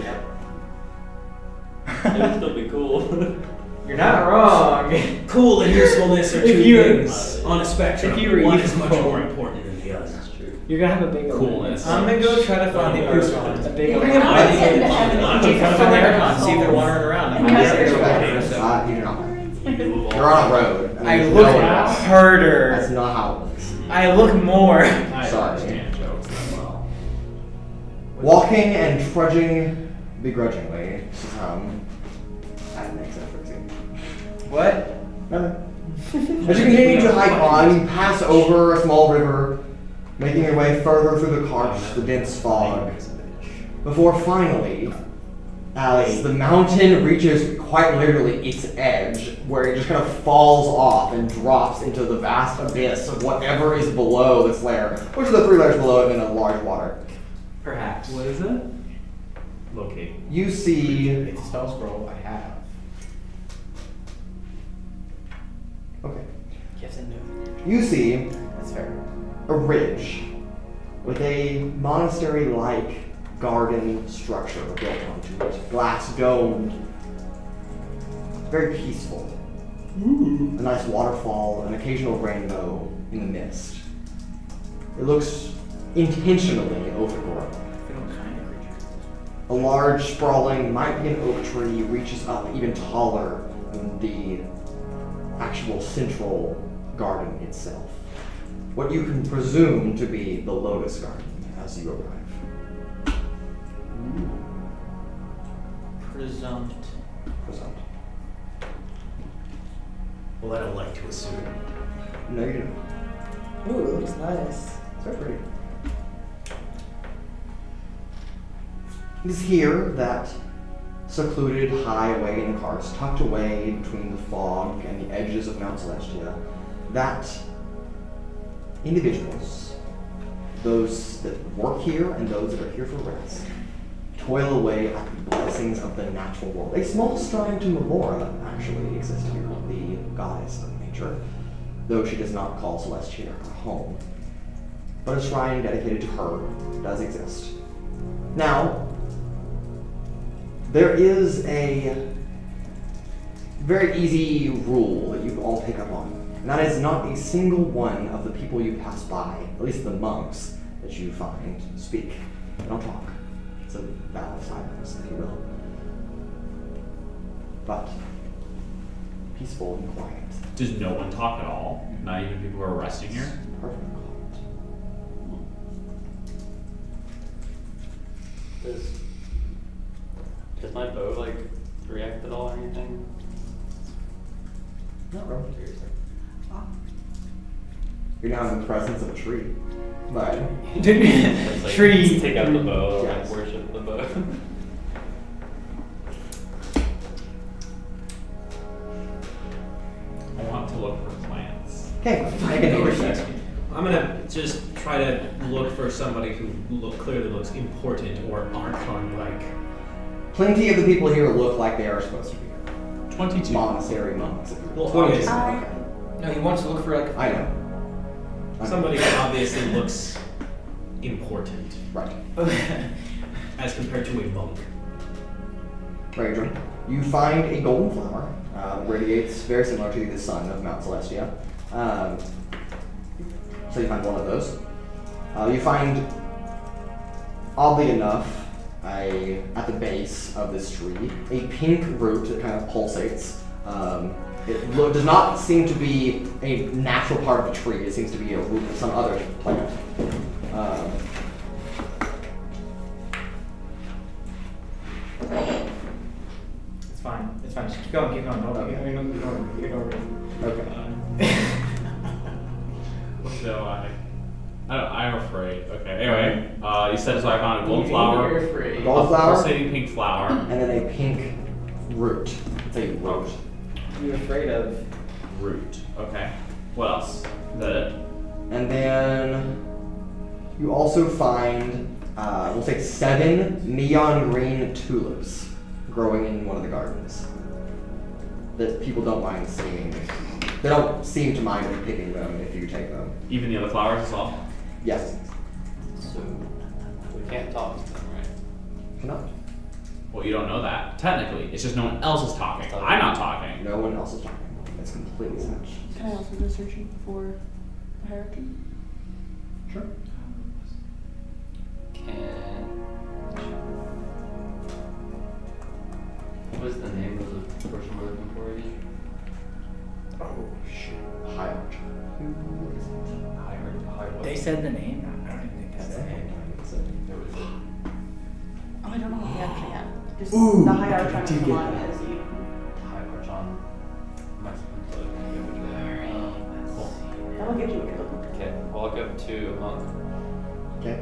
Yeah. It would still be cool. You're not wrong. Cool and usefulness are If two you're- things on a spectrum. if you were One is much useful. more important than the other. That's true. You're gonna have a big Coolness. I'm gonna go try to find the Archon. A big We're one. gonna I get think into I'm heaven. gonna try to find the Archon, see if they're wandering around. I'm Because gonna there's go. You do not. You're on a road. and I there's look no one else. That's harder. not how it works. I look more. I Sorry. understand jokes that well. Walking and trudging begrudgingly. I didn't make sense for you. What? As you continue to hike on, you pass over a small river, making your way further through the karst, the dense fog, before finally, as the mountain reaches quite literally its edge, where it just kind of falls off and drops into the vast abyss of whatever is below this layer, which are the 3 layers below it in a large water. Perhaps. What is it? Locate. You see, It's a spell scroll I have. okay, Yes and no. you see That's fair. a ridge with a monastery-like garden structure built onto it, glass domed, very peaceful. A nice waterfall, an occasional rainbow in the mist. It looks intentionally overgrown. What kind of creature? A large, sprawling, might be an oak tree, reaches up even taller than the actual central garden itself. What you can presume to be the Lotus Garden as you arrive. Presumped. Presumed. Well, I don't like to assume. No, you don't. Ooh, looks nice. It's very pretty. It is here that, secluded high away in the karst, tucked away between the fog and the edges of Mount Celestia, that individuals, those that work here and those that are here for rest, toil away at the blessings of the natural world. A small shrine to Memora actually exists here, the goddess of nature, though she does not call Celestia her home. But a shrine dedicated to her does exist. Now, there is a very easy rule that you can all pick up on, and that is not a single one of the people you pass by, at least the monks that you find, speak. They don't talk. It's a vow of silence, if you will. But peaceful and quiet. Does no one talk at all? Not even people who are resting here? Perfect quiet. Does my bow like react at all or anything? Not really. Seriously. You're now in the presence of a tree. But It's like, Tree. Take out the bow, Yes. like worship the bow. I want to look for plants. okay, make a nature check. I'm gonna just try to look for somebody who clearly looks important or Archon-like. Plenty of the people here look like they are supposed to be. 22. Monastery monks. If you will. Well, okay. No, he wants to look for like. I know. Somebody who obviously looks important Right. as compared to a monk. Raudrem, you find a golden flower. Radiates very similar to the sun of Mount Celestia. So you find one of those. You find, oddly enough, at the base of this tree, a pink root that kind of pulsates. It does not seem to be a natural part of the tree. It seems to be a root of some other plant. It's fine. It's fine. Just keep going. Keep going. Don't Okay. ignore me. Okay. So I'm afraid. Okay. Anyway, you said so. I found a gold flower, You're free. A gold a flower, pulsating pink flower. and then a pink root. It's a root. You're afraid of. Root. Okay. What else? Is that it? And then you also find, we'll say 7 neon green tulips growing in one of the gardens that people don't mind seeing. They don't seem to mind you picking them if you take them. Even the other flowers as well? Yes. So we can't talk to them, right? Cannot. Well, you don't know that. Technically, it's just no one else is talking. I'm not talking. No one else is talking. It's completely silent. Can I also go searching for a hierarchy? Sure. What is the name of the person we're looking for again? Oh, shit. High Arch. Who is it? They said the name. I don't even think that's the name. Oh, I don't know what he actually had. Just Ooh, the I hierarchy did of get one that. is you. High Archon. Cool. That'll get you a good look. Okay, walk up to a monk. Okay.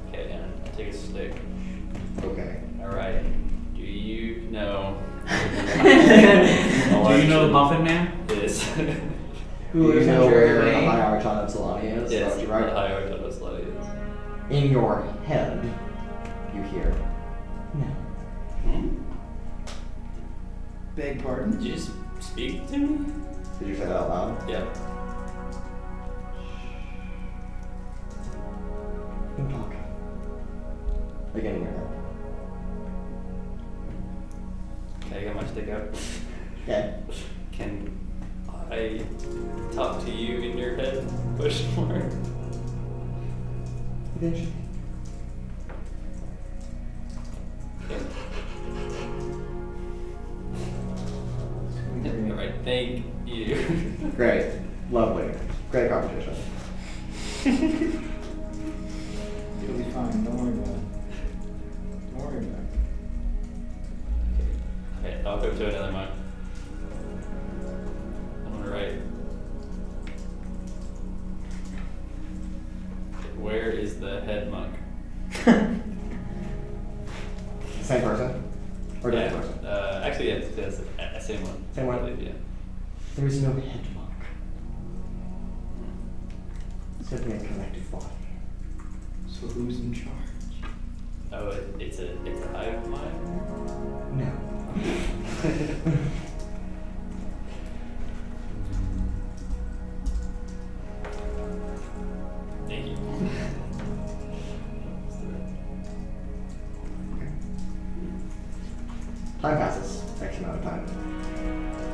Okay, and take a stick. Okay. Alright. Do you know? Do you know the Muffin Man? Yes. Do you know where the High Archon of Solani is? Yes, That's the right. High Archon of Slutty is. In your head, you hear, no. Beg pardon? Did you just speak to me? Did you say that out loud? Yeah. I'm talking. Again in your head. Okay, I got my stick out. Okay. Can I talk to you in your head? Question mark. Eventually. Okay. Alright. Thank you. Great. Lovely. Great competition. It'll be fine. Don't worry about it. Don't worry about it. Okay, I'll go to another monk. I'm gonna write. Where is the head monk? Same person? Or different person? Actually, it's same one. Same one? I believe, yeah. There is no head monk. Simply a collective body. So who's in charge? Oh, it's a hive mind? No. Thank you. Time passes. X amount of time.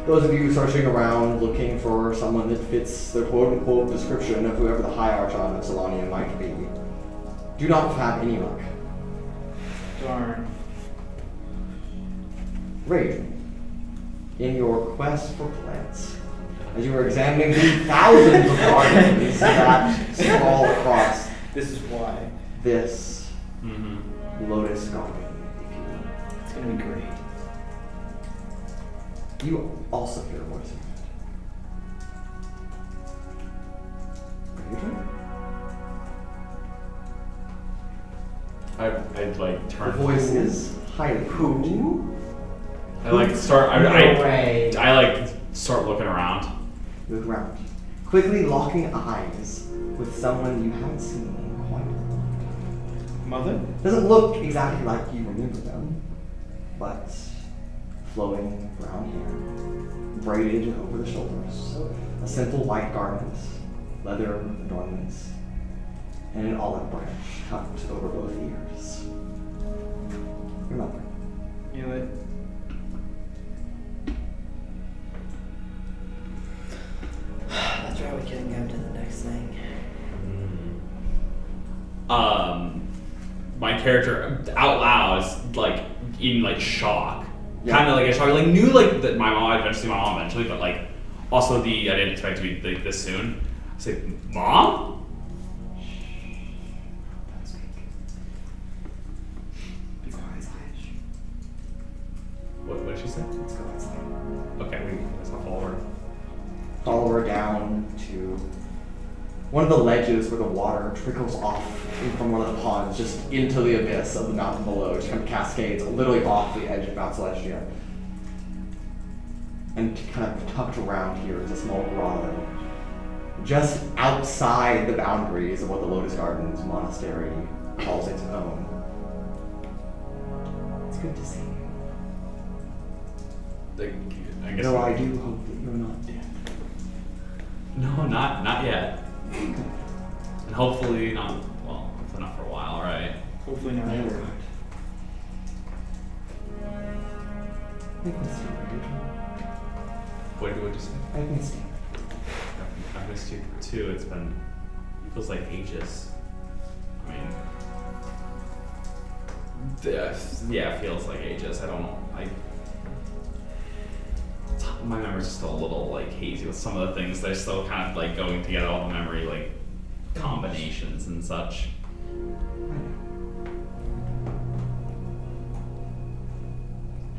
Those of you searching around looking for someone that fits the quote-unquote description of whoever the High Archon of Solania might be, do not have any luck. Darn. Raudrem, in your quest for plants, as you were examining the thousands of gardens that sprawl across This is why. this Mm-hmm. lotus garden, if you will. It's gonna be great. You also hear a voice in your head. I'd like The turn. voice is highly who? I like start. No way. I like start looking around. You look around, quickly locking eyes with someone you haven't seen in quite a while. Mother? Doesn't look exactly like you remember them, but flowing brown hair, braided over the shoulders, a simple white garment, leather adornments, and an olive branch tucked over both ears. Your mother. You know what? That's why we couldn't go to the next thing. My character out loud is like in like shock, Yeah. kind of like a shock. Like knew like that my mom eventually, but like also I didn't expect it to be like this soon. I say, Mom. Be quiet, Slash. What did she say? Let's go outside. Okay, let's not follow her. Follow her down to one of the ledges where the water trickles off from one of the ponds just into the abyss of the mountain below. It just kind of cascades literally off the edge of Mount Celestia. And kind of tucked around here is a small grotto. Just outside the boundaries of what the Lotus Gardens Monastery calls its own. It's good to see you. Like, I guess. Though I do hope that you're not dead. No, not yet. And hopefully not. Well, hopefully not for a while, right? Hopefully not Never. ever. Make me stay, Raudrem. What did you say? Make me stay. I've missed you too. It feels like ages. I mean, yeah, it feels like ages. I don't know. My memories are still a little like hazy with some of the things. They're still kind of like going together, all the memory like combinations and such.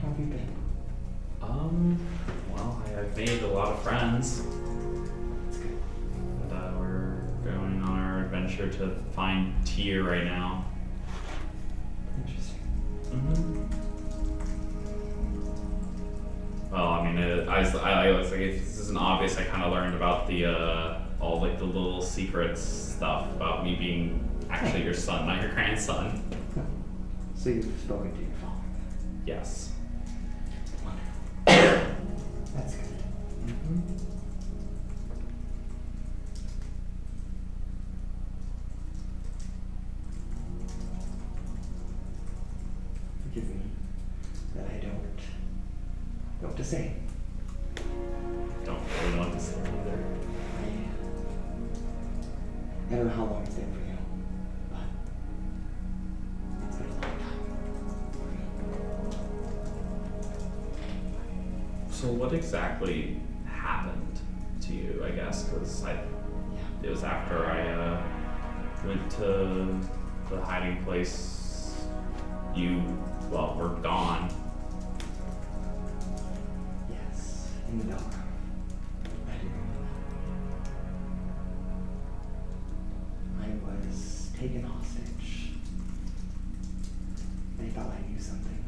How have you been? Well, I've made a lot of friends. That's good. And we're going on our adventure to find Tyr right now. Interesting. Mm-hmm. Well, I mean, I was like, if this isn't obvious, I kind of learned about the all like the little secrets stuff about me being actually your son, not your grandson. So you've spoken to your father. Yes. That's good. Mm-hmm. Forgive me that I don't know what to say. Don't really know what to say either. I don't know how long it's been for you, but it's been a long time. So what exactly happened to you, I guess, because it was after I went to the hiding place. You, well, were gone. Yes, in the dark. I do remember. I was taken hostage. They thought I knew something.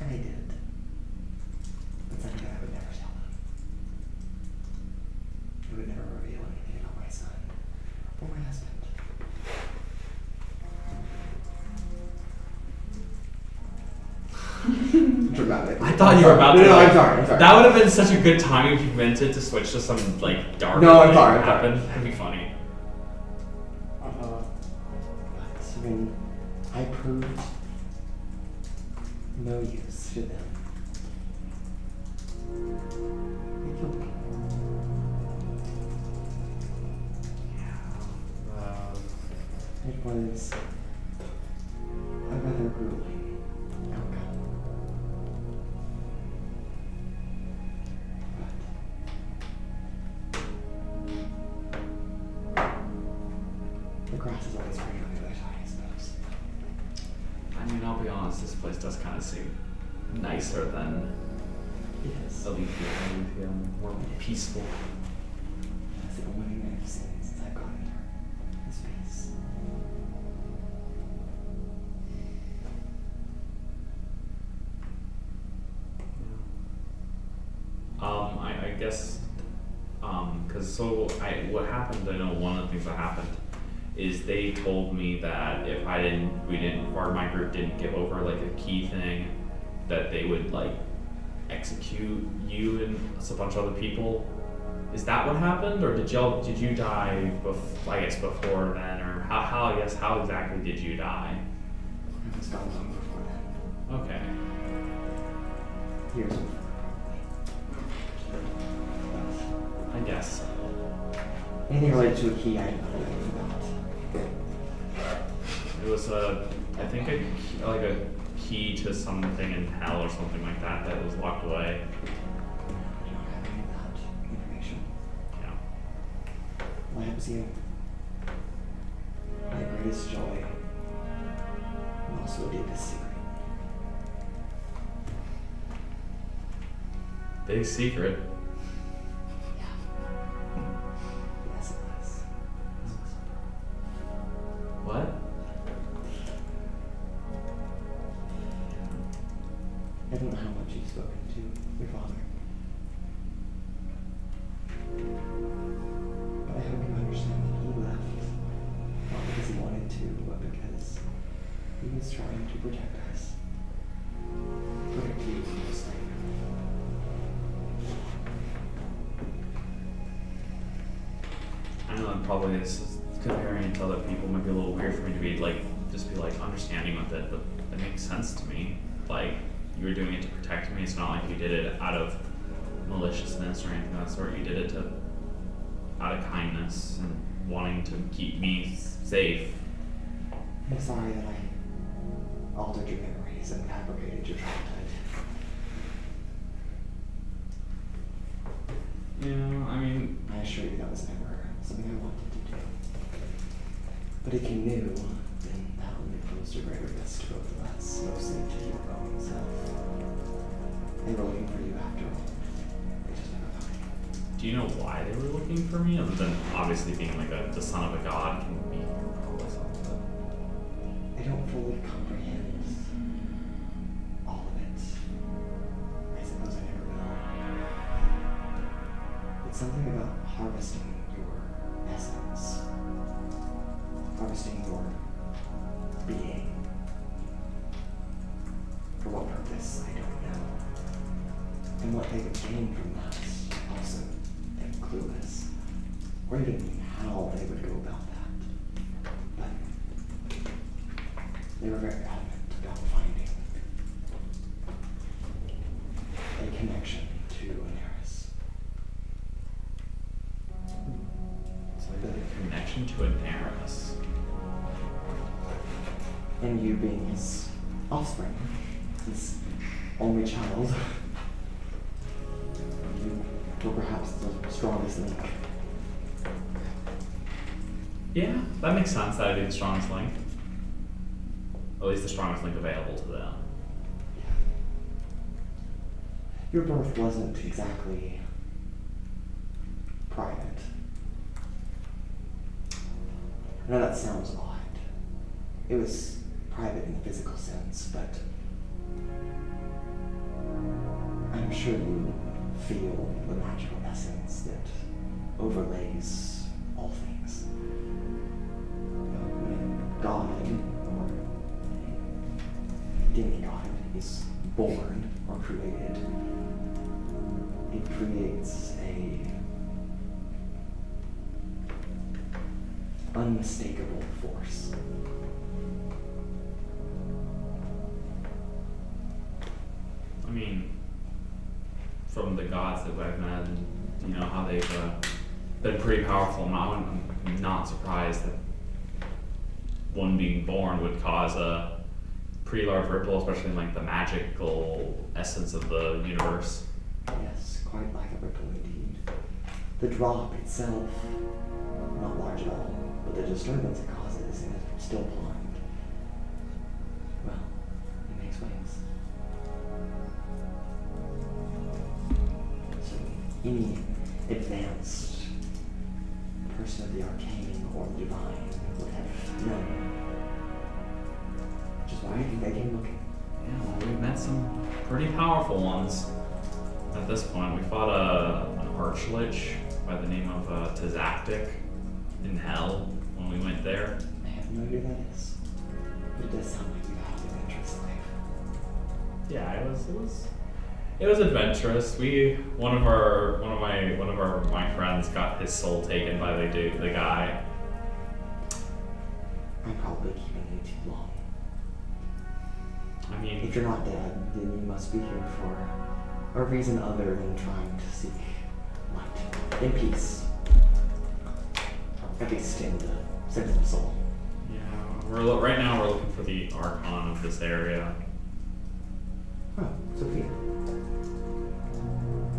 And I did. But something I would never tell them. I would never reveal anything about my son or my husband. Dramatic. I thought you were about to. No, I'm sorry. That would have been such a good timing if you meant it to switch to some like dark. No, I'm thing sorry, I'm happen. sorry. That'd be funny. But when I proved no use to them, they killed me. It was a rather grueling outcome. But the grass is always greener on the other side, I suppose. I mean, I'll be honest. This place does kind of seem nicer than Yes. Elysium, more peaceful. That's the only thing I've seen since I've gotten here. This peace. I guess, what happened, I know one of the things that happened is they told me that if or my group didn't give over like a key thing, that they would like execute you and a bunch of other people. Is that what happened, or did you die before then, or how exactly did you die? I was gone long before then. Okay. Years before, I guess. anything related to a key, I don't know anything about. It was I think a key to something in hell or something like that that was locked away. I don't have any of that information. Yeah. Well, it was you. My greatest joy. And also a deepest secret. Big secret. Yes, it was. What? I don't know how much you've spoken to your father. But I hope you understand that he left, not because he wanted to, but because he was trying to protect us. Protect you mostly. I know that probably this is comparing it to other people might be a little weird for me to be like understanding with it, but it makes sense to me. Like, you were doing it to protect me. It's not like you did it out of maliciousness or anything of that sort. You did it out of kindness and wanting to keep me safe. I'm sorry that I altered your memories and abrogated your childhood. Yeah, I mean, I assure you that was never something I wanted to do. But if you knew, then that only posed a greater risk to both of us, mostly to your own self. They were looking for you after all. They just never found you. do you know why they were looking for me? Other than obviously being like the son of a god can be probably something. I don't fully comprehend all of it. I suppose I never will. It's something about harvesting your essence. Harvesting your being. For what purpose, I don't know. And what they would gain from that, also am clueless. Or even how they would go about that. But they were very adamant about finding a connection to Anaris. It's like a connection to an Eris. And you being his offspring, his only child, you or perhaps the strongest link. Yeah, that makes sense. That would be the strongest link. At least the strongest link available to them. Your birth wasn't exactly private. I know that sounds odd. It was private in the physical sense, but I'm sure you feel the magical essence that overlays all things. When God or a demigod is born or created, it creates a unmistakable force. I mean, from the gods that I've met, and you know how they've been pretty powerful. I'm not surprised that one being born would cause a pretty large ripple, especially in like the magical essence of the universe. Yes, quite like a ripple indeed. The drop itself, not large at all, but the disturbance it causes in a still pond, well, it makes waves. So any advanced person of the arcane or the divine would have known. Which is why I think they came looking. Yeah, well, we've met some pretty powerful ones. At this point, we fought an archlich by the name of Tazaptic in hell when we went there. I have no idea who that is. But it does sound like you had an adventurous life. Yeah, it was adventurous. One of my friends got his soul taken by the guy. I'm probably keeping you too long. I mean, If you're not dead, then you must be here for a reason other than trying to seek light in peace. At least in the sense of soul. yeah, right now we're looking for the Archon of this area. Oh, Sophia.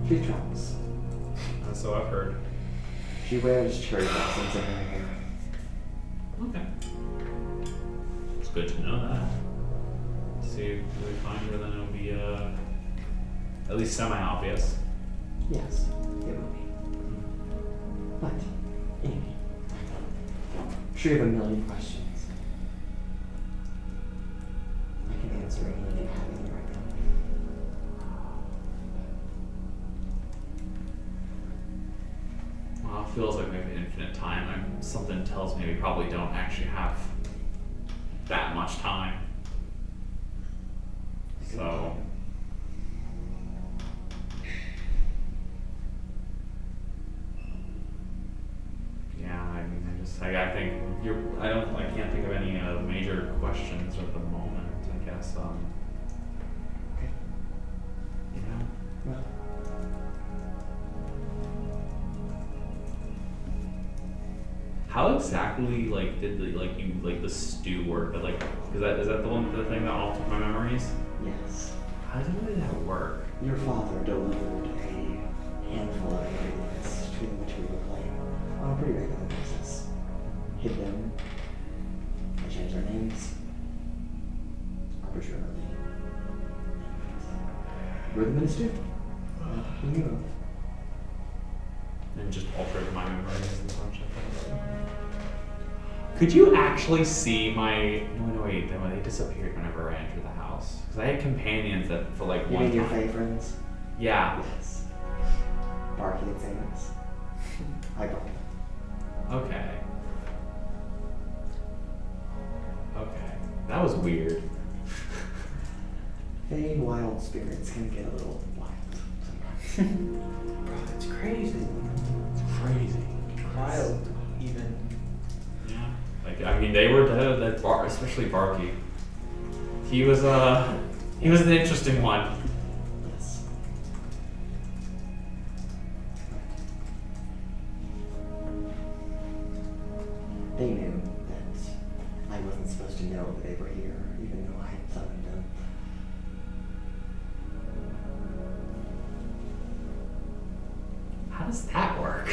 She travels. So I've heard. She wears cherry blossoms in her hair. Okay. It's good to know that. See, if we find her, then it'll be at least semi-obvious. Yes, it will be. But, anyway. I'm sure you have a million questions. I can answer any of you have any right now. Well, it feels like we have infinite time. Something tells me we probably don't actually have that much time. So, yeah, I mean, I think I can't think of any major questions at the moment. I guess, Okay. you know. Well, How exactly did the stew work? But is that the thing that altered my memories? yes. How did that work? Your father delivered a handful of ingredients to the material plane on a pretty regular basis. Hid them. They changed their names arbitrarily. We're the minister. Who knew of? And just altered my memories and such. Could you actually see my? No, wait. They disappeared whenever I entered the house. Because I had companions that for You one mean your time. Fae friends? Yeah. Yes. Barky and Samus. I brought them. Okay. Okay. That was weird. Fae wild spirits can get a little wild sometimes. Bro, it's crazy. It's crazy. Wild, even. Yeah. I mean, they were dead. Especially Barky. He was an interesting one. Yes. They knew that I wasn't supposed to know that they were here, even though I had summoned them. does that work?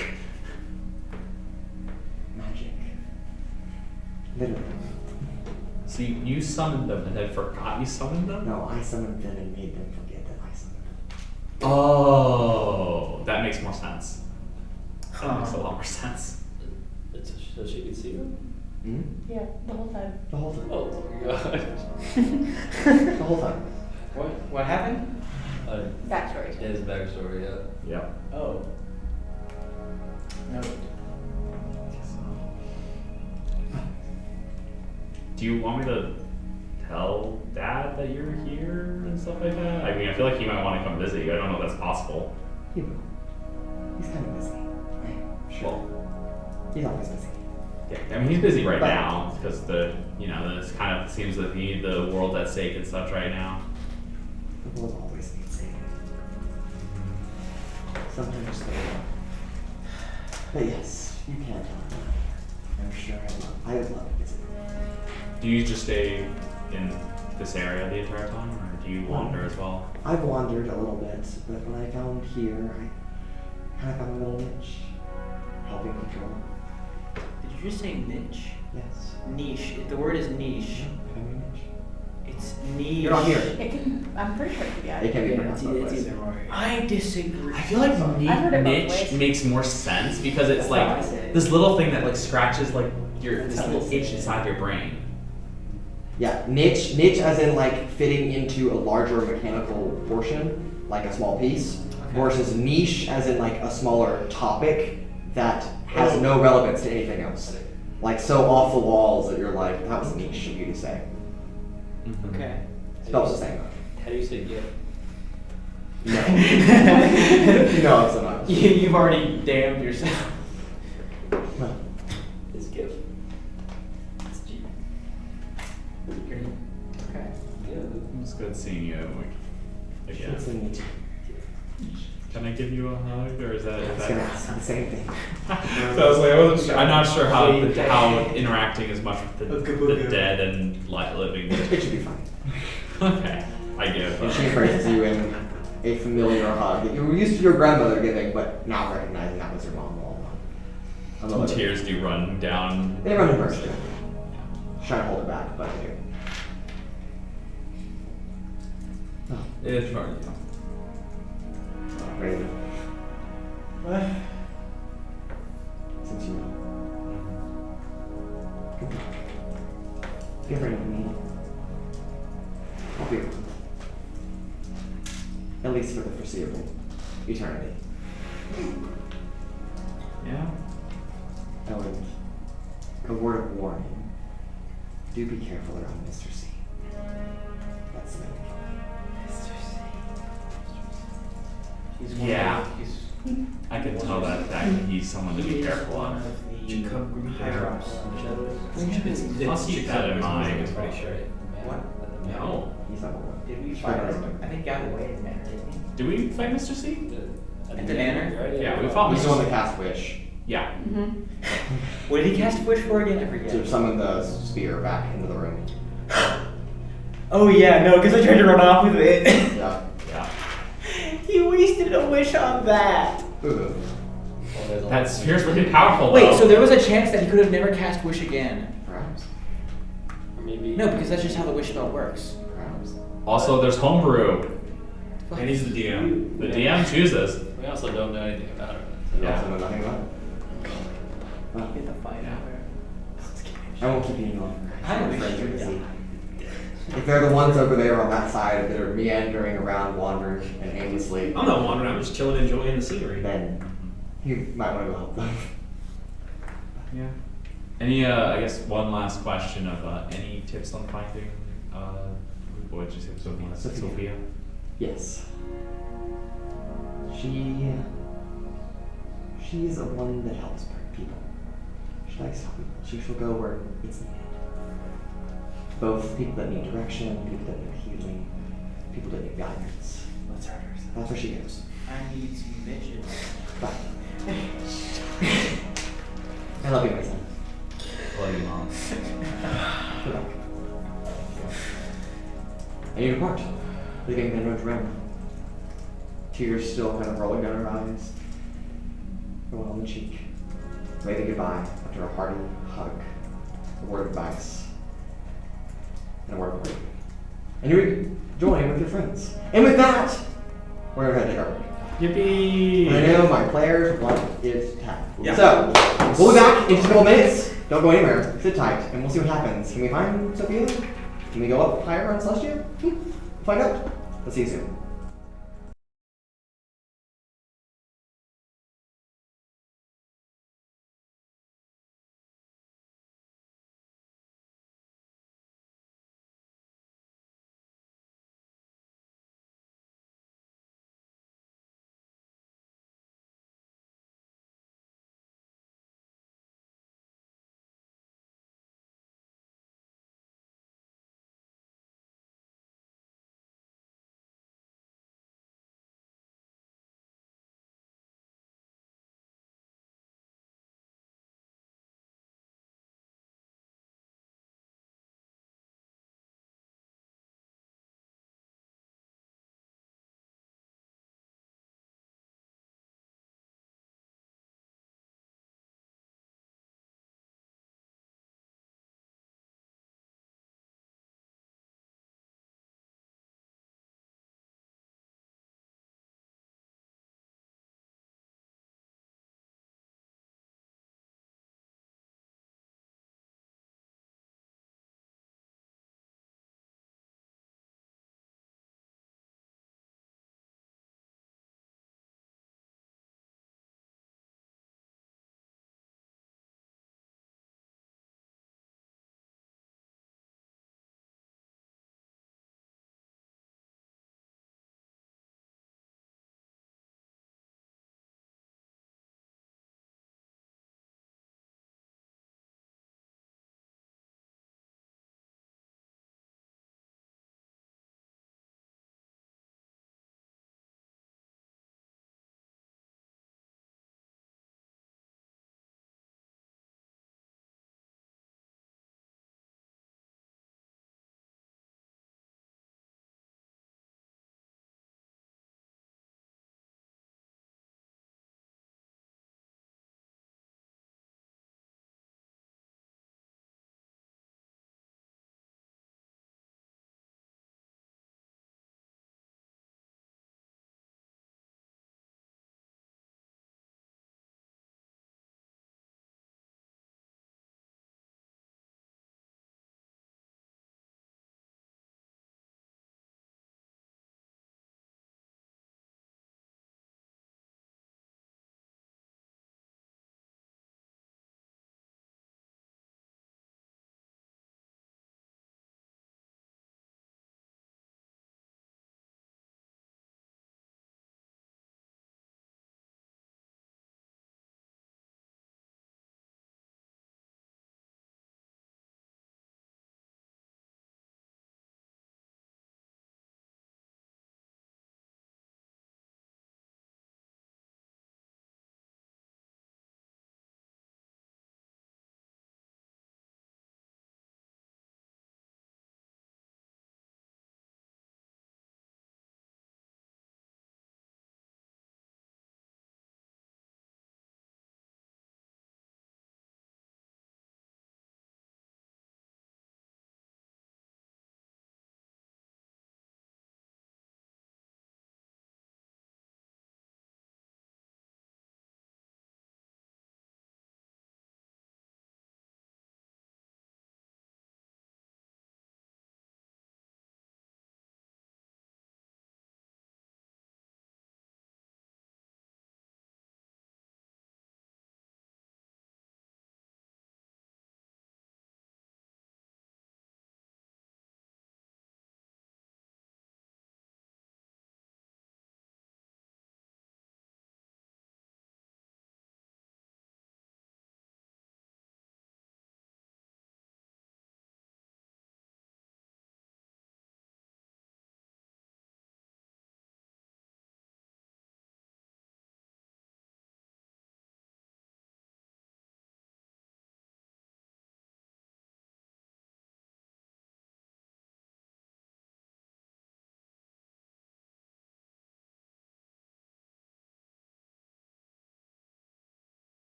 Magic. Literally. So you summoned them and then forgot you summoned them? No, I summoned them and made them forget that I summoned them. Oh, that makes more sense. That makes a lot more sense. So she could see them? Hmm? Yeah, the whole time. The whole time. Oh my god. The whole time. What happened? Backstory. His backstory, yeah. Yeah. Oh. No. Do you want me to tell Dad that you're here and stuff like that? I mean, I feel like he might want to come visit you. I don't know if that's possible. He will. He's kind of busy. Sure. He's always busy. Yeah, I mean, he's busy right now because this kind of seems like we need the world at stake and such right now. The world always needs saving. Sometimes they don't. But yes, you can tell him. I'm sure I would love to visit. Do you just stay in this area the entire time, or do you wander as well? I've wandered a little bit, but when I found here, I kind of found a little niche. Helping people. Did you just say niche? Yes. Niche. The word is niche. I found a niche. It's niche. You're not here. It can, I'm pretty sure it could be It either. can be Yeah, pronounced both it's ways. either or. I disagree. I feel like I've heard it both niche ways. makes more sense because it's That's what I like said. this little thing that like scratches like That's this what I little itch said. inside your brain. Yeah, niche as in like fitting into a larger mechanical portion, like a small piece, versus niche as in like a smaller topic that has no relevance to anything else. Like so off the walls that you're like, that was niche of you to say. Okay. Spells the same. How do you say gift? No. No, so much. You've already damned yourself. Well, His gift. It's G. Okay. Yeah. It's good seeing you again. it's a niche. Can I give you a hug, or is that? I was gonna ask the same thing. So I was like, I'm not sure how interacting as much with the dead and living. It should be fine. Okay, I give. And she embraces you in a familiar hug that you were used to your grandmother giving, but now recognizing that was your mom all along. Some tears do run down. They run in mercy. Trying to hold it back, but they do. Oh, It's hard. ready to since you know. Good luck. Get ready to meet. I'll be around. At least for the foreseeable eternity. Yeah. Oh, and a word of warning. Do be careful around Mr. C. That's the main Yeah. I can tell that he's someone to be careful of. Higher ups. I'll keep that in mind. It's pretty sure. What? No. He's not one. Did we fight fight him? I think got away in manner, didn't we? Did we fight Mr. C? At the manor? Right? Yeah, we fought He's the Mr. one C. that cast Wish Yeah. Mm-hmm. What did he cast wish for again? I forget. to summon the spear back into the room. Oh yeah, no, because I tried to run off with it. Yeah. Yeah. He wasted a wish on that. Ooh. That spear's really powerful. Wait, though. so there was a chance that he could have never cast wish again? Perhaps. Maybe. No, because that's just how the wish spell works. Perhaps. Also, there's homebrew. And he's the DM. The DM chooses. We also don't know anything about it. You Yeah. also know nothing about it. Well, Get the fight Yeah. out there. I won't keep you any longer. I wish Friends you are would busy. die. If they're the ones over there on that side that are meandering around, wandering and aimlessly, I'm not wandering, I'm just chilling, enjoying the scenery. then you might want to go help them. Yeah. Any, I guess, one last question of any tips on finding, what did you say, Sophia? Sophia. Yes. She's a one that helps people. She likes to help people. She shall go where it's needed. Both people that need direction, people that need healing, people that need guidance. Let's hurt her. That's where she goes. I need some bitches. Bye. I love you, my son. Love you, Mom. Good luck. And you depart, leaving Raudrem. Tears still kind of rolling down her eyes. the one on the cheek, waving goodbye after a hearty hug, a word of advice, and a word of hope. And you join with your friends. And with that, we're going to take our break. Yippee! I know my players want it tap. Yeah. So, we'll be back in just a couple minutes. Don't go anywhere. Sit tight, and we'll see what happens. Can we find Sophia? Can we go up higher on Celestia? Find out. Let's see you soon.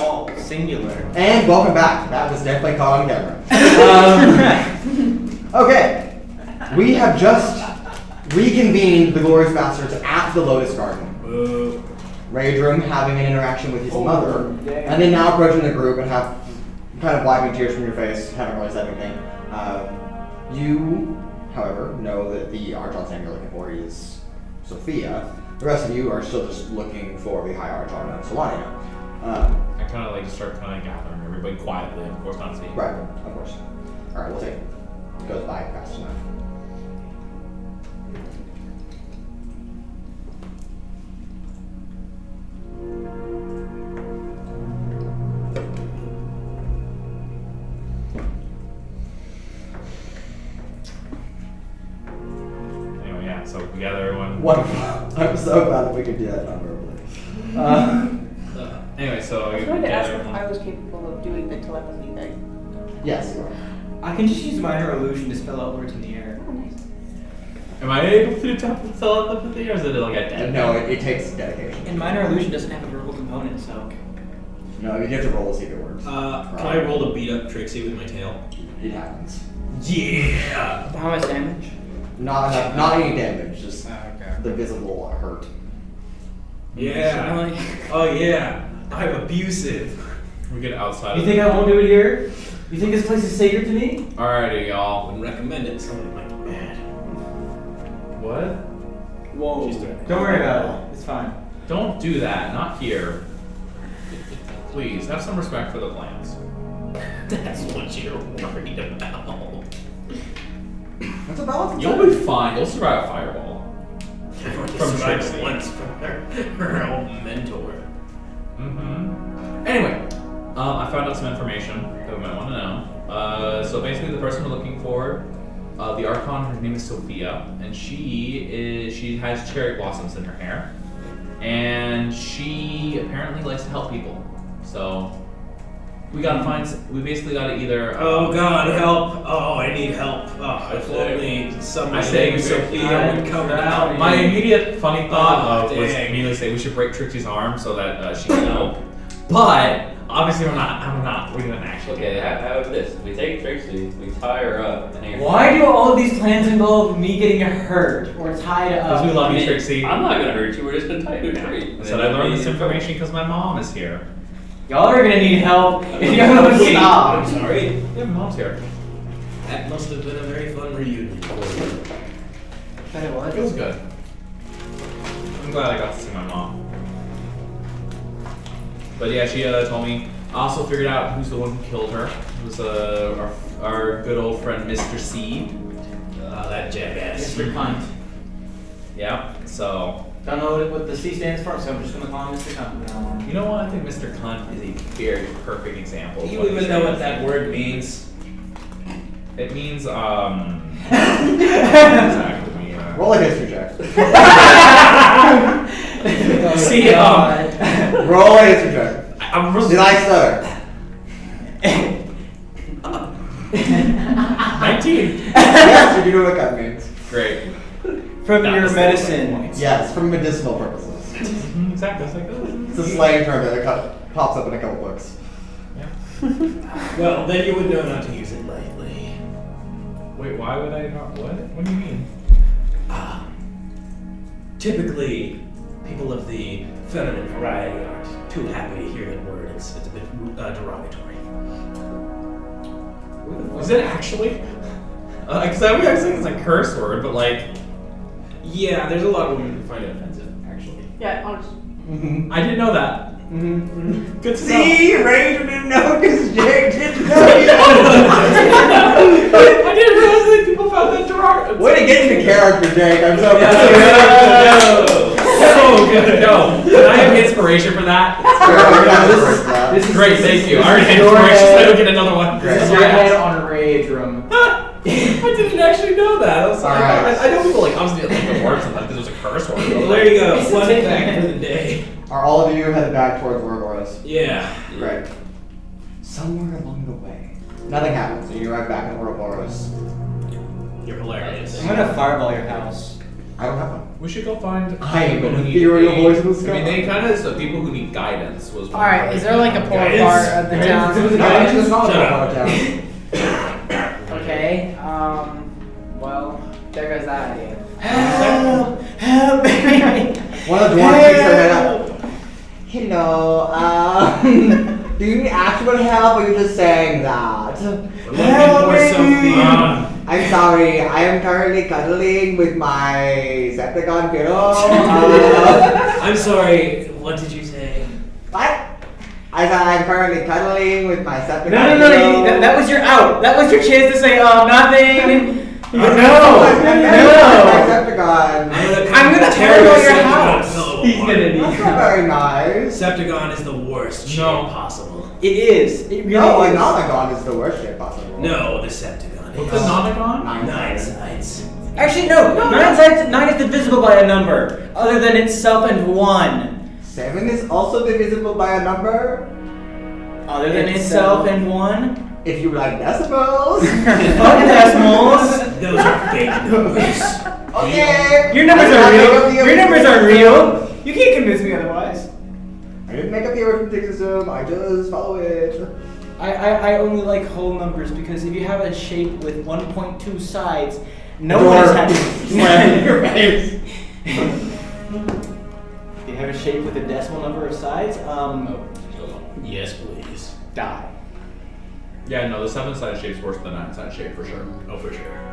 Sol, singular. And welcome back. That was definitely caught on camera. Okay. We have just reconvened the Glorious Bastards at the Lotus Garden. Raudrem having an interaction with his mother, and then now approaching the group and have kind of wiping tears from your face, haven't really said anything. You, however, know that the Archon's name you're looking for is Sophia. The rest of you are still just looking for the High Archon of Solania. I kind of like to start kind of gathering everybody quietly, of course, not speaking. Right, of course. Alright, we'll take it. It goes by fast enough. Anyway, yeah, so we gather everyone. Wonderful. I'm so glad that we could do that non-verbally. Anyway, so I was we going to ask gather if everyone. I was capable of doing the telepathy thing. Yes, you are. I can just use minor illusion to spell out words in the air. Oh, nice. Am I able to telepathy, or is it like a dead? No, it takes dedication. And minor illusion doesn't have a verbal component, so. No, you have to roll to see if it works. Can I roll to beat up Trixie with my tail? It happens. Yeah! How much damage? Not any damage, just Okay. the visible hurt. Yeah. Oh yeah. I'm abusive. We get outside. You of think the- I won't do it here? You think this place is sacred to me? Alrighty, y'all. I wouldn't recommend it. Somebody might get mad. What? Whoa. She's threatening. Don't worry about it. It's fine. Don't do that. Not here. Please have some respect for the plans. That's what you're worried about. What's a balance? You'll be fine. You'll survive a fireball. I've already From survived Trixie. once from her old mentor. Anyway, I found out some information that we might want to know. So basically, the person we're looking for, the Archon, her name is Sophia, and she has cherry blossoms in her hair, and she apparently likes to help people. So we basically gotta either. Oh God, help! Oh, I need help. Oh, if only somebody I say named we should- Sophia would come down. My immediate funny thought was dang. immediately say we should break Trixie's arm so that she can help. But obviously we didn't actually. Okay, how about this? We take Trixie, we tie her up, and hang her. Why do all of these plans involve me getting hurt or tied up? Because we love I you, mean, Trixie. I'm not gonna hurt you, we're just gonna tie you to a tree. I said I learned this information because my mom is here. Y'all are gonna need help if you don't stop. I'm sorry. Yeah, my mom's here. That must have been a very fun reunion for you. But it was. It was good. I'm glad I got to see my mom. But yeah, she told me. I also figured out who's the one who killed her. It was our good old friend Mr. C. That jackass. Mr. Cunt. Yeah, so. Don't know what the C stands for, so I'm just gonna call him Mr. Cunt from now on. You know what? I think Mr. Cunt is a very perfect example. Do of you what even he know what stands that word means? It means, exactly me. Roll a history check. See, Roll a history check. I'm really. Did I stutter? 19. Yes, you do know what that means. Great. From That your was the medicine. point. Yes, for medicinal purposes. Exactly. It's like, oh, It's a slang term that pops up in a couple books. yeah. Well, then you would know not to use it lightly. Wait, why would I not? What? What do you mean? Typically, people of the feminine variety aren't too happy to hear that word. It's a bit derogatory. Was it actually? Because I was saying it's a curse word, but like, Yeah, there's a lot of women who find it offensive, actually. Yeah, honestly. Mm-hmm. I didn't know that. Mm-hmm. Good to know. See, Ranger didn't know because Jake didn't know. I didn't realize that people found that derogatory. Way to get into character, Jake. I'm so proud of you. So good. No, can I have inspiration for that? This is Great, thank you. I already had your inspiration, so I head. don't get another one. Great. This is your head on a Raudrem. I didn't actually know that. I'm sorry. Alright. I know people like obviously like the word sometimes because it was a curse word. Well, there you go. Fun fact for the day. Are all of you headed back towards Urogar? Yeah. Right. Somewhere along the way, nothing happens. So you arrive back in Urogar. You're hilarious. I'm gonna fireball your house. I don't have one. We should go find. I am people an who need ethereal aid. voice in the I mean, sky. they kind of the people who need guidance was. All right, is there like a poor Guys? part of the town? It's not Shut a up. part of town. Okay. Well, there goes that idea. Help me! One of the dwarves sticks their head up. Hello, do you need actual help or are you just saying that? We're looking for Sophia. I'm sorry, I am currently cuddling with my Septicon pillow. I'm sorry, what did you say? What? I said I'm currently cuddling with my Septicon No, pillow. that was your out. That was your chance to say, nothing. My No. Septicon. I'm gonna tear throw your Septicon's house. pillow He's apart. gonna That's not very nice. Septicon is the worst shape possible. It is. It really No, a is. Nonagon is the worst shit possible. No, the Septicon What's is. the Nonagon? Nine sides. Actually, no. 9 is divisible by a number, other than itself and 1. 7 is also divisible by a number. Other than itself and 1. If you like decibels. Fuck decimals. Those are fake numbers. Okay. Your numbers I are did not make up real. the Your numbers are real. You can't convince me otherwise. I didn't make up the arithmetic system. I just follow it. I only like whole numbers because if you have a shape with 1.2 sides, no Door. one is happy. Slam in your face. If you have a shape with a decimal number of sides, Yes, please. die. Yeah, no, the 7-sided shape's worse than the 9-sided shape for sure. Oh, for sure.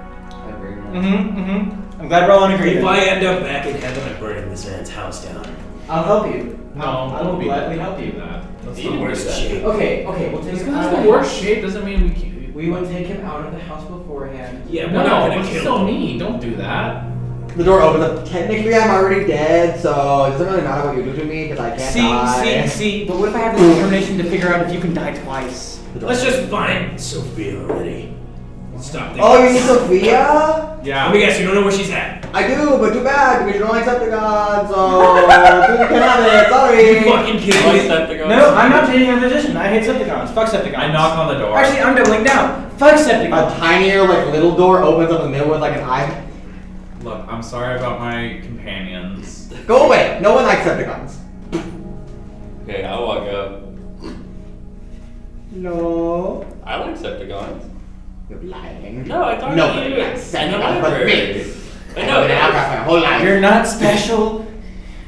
I'm glad we're all in agreement. If I end up back in heaven, I'm burning this man's house down. I'll help you. No, I will gladly help you. That. That's The not worst that. shape. Okay, we'll take Just him out because of it's the the worst house. shape doesn't mean we can't. We would take him out of the house beforehand. Yeah, No, we're not gonna but kill still him. me. Don't do that. The door opens up. Technically, I'm already dead, so it doesn't really matter what you do to me because I can't die. See, but what if I have the determination to figure out if you can die twice? Let's just find Sophia already. Stop thinking. Oh, you need Sophia? Yeah. Let me guess, you don't know where she's at. I do, but too bad because you don't like Septicon, so you can have it. You Sorry. fucking kidding me? No, I'm not changing my position. I hate Septicons. Fuck Septicons. I knock on the door. Actually, I'm doubling down. Fuck A Septicons. tinier, like little door opens up in the middle with like an eye. Look, I'm sorry about my companions. Go away. No one likes Septicons. Okay, I walk up. No. I like Septicons. You're lying. No, I thought Nobody you likes in the Septicons but library. me. I I've know, been an outcast my whole life. You're not special.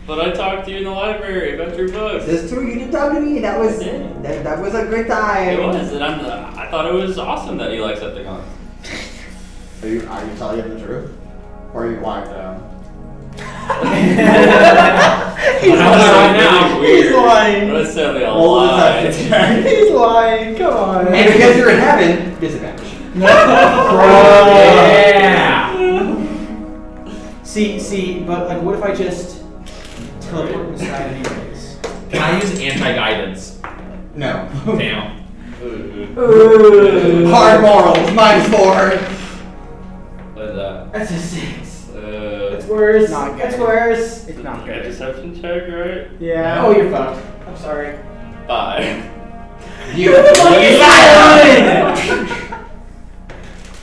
but I talked to you in the library about your books. This is true. You did talk to me. That was I did. that was a great time. It was, and I thought it was awesome that you like Septicons. Are you telling him the truth, or are you lying? He's lying now. He's lying. But it's certainly a Roll the lie. deception check. He's lying. Come on. And because you're in heaven, disadvantage. Yeah. See, but like, what if I just teleport inside anyways? Can I use anti-guidance? No. Damn. Hard morals. -4. What is that? That's a 6. It's Uh, worse. Not good. It's worse. It's not okay, good. deception check, right? Yeah. Oh, you're fucked. I'm sorry. 5. You.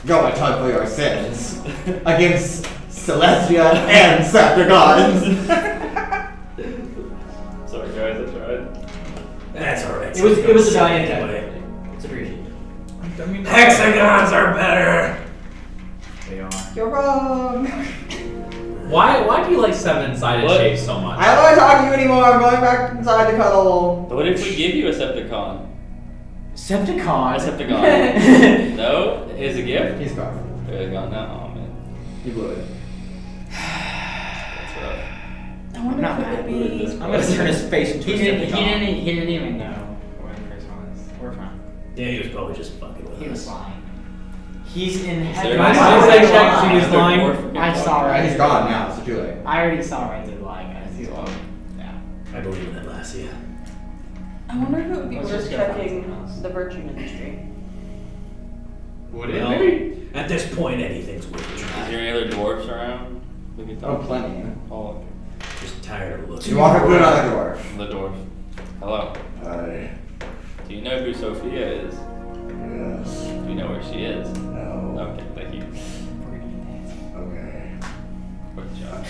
Go atone for your sins against Celestia and Septicons. Sorry guys, I tried. That's alright. It was a valiant anyway. It's appreciated. I mean, Hexagons are better. They are. You're wrong. Why do you like 7-sided What? shapes so much? I don't want to talk to you anymore. I'm going back inside to cuddle. But what if we give you a Septicon? Septicon. A Septicon? No? Is a gift? He's gone. It's gone now. Oh man. He blew it. That's rough. I wonder Not if it would bad. be. I'm gonna turn his face into a Septicon. He didn't even know where Chris was. We're fine. Yeah, he was probably just fucking with He was us. lying. He's in Is heaven. there Why any- did I check she was Is there lying? more for I saw Kentucky? right. He's gone now. It's too late. I already saw right through the lie, guys. He's lying. Yeah. I believe in Atlasia. I wonder if it would be Let's worth just go find checking something else. the virtue ministry. Would Well, Maybe. at this point, anything's worth a Is try. there any other dwarfs around? We could Oh, talk to? plenty. Oh, okay. Just tired of looking. You walk up to another door. The dwarf. Hello. Hi. Do you know who Sophia is? Yes. Do you know where she is? No. Okay, thank you. Okay. Good job.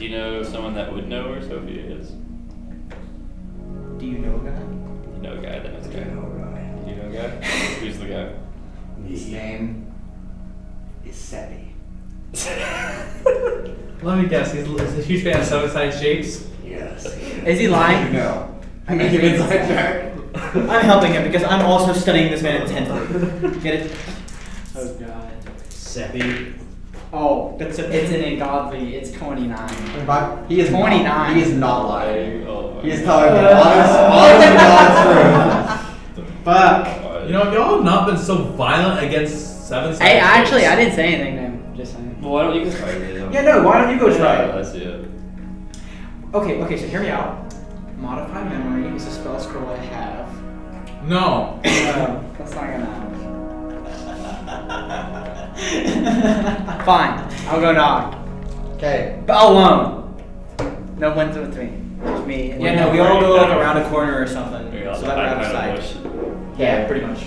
Do you know someone that would know where Sophia is? Do you know a guy? You know a guy that knows a guy. Do you know a guy? Who's the guy? His name is Seppi. Let me guess, he's a huge fan of suicide shapes. Yes. Is he lying? No. I make an inside check. I'm helping him because I'm also studying this man intently. Get it? Oh god. Seppi. Oh, That's a it's an ungodly. It's 29. But he is 29. Not, he is not lying. Oh, He is telling me honest God's truth. Fuck. You know, y'all have not been so violent against seven Hey, sided actually, shapes. I didn't say anything to him. Just saying. Well, why don't you go try it? Yeah, no, why don't you go try it? Let's see it. Okay, so hear me out. Modify memory is a spell scroll I have. No. That's not gonna happen. Fine, I'll go knock. Okay. But alone. No one's with me. Just me. and- Yeah, no, we all go like around a corner or something. Maybe I'll So that we're out of hide sight. in the bush. Yeah, pretty much.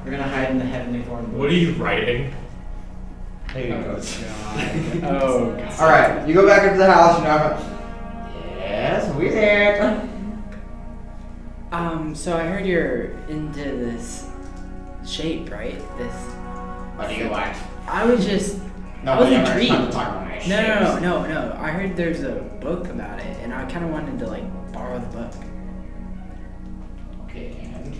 We're gonna hide in the heavenly form. What are you writing? There you go. Oh god. Alright, you go back into the house, you knock on. Yes, we did. So I heard you're into this shape, right? This. What do you want? I was just. No, I was we never intrigued. time to talk about my No. I heard there's a book about it, and I kind of wanted to like borrow the book. Okay, and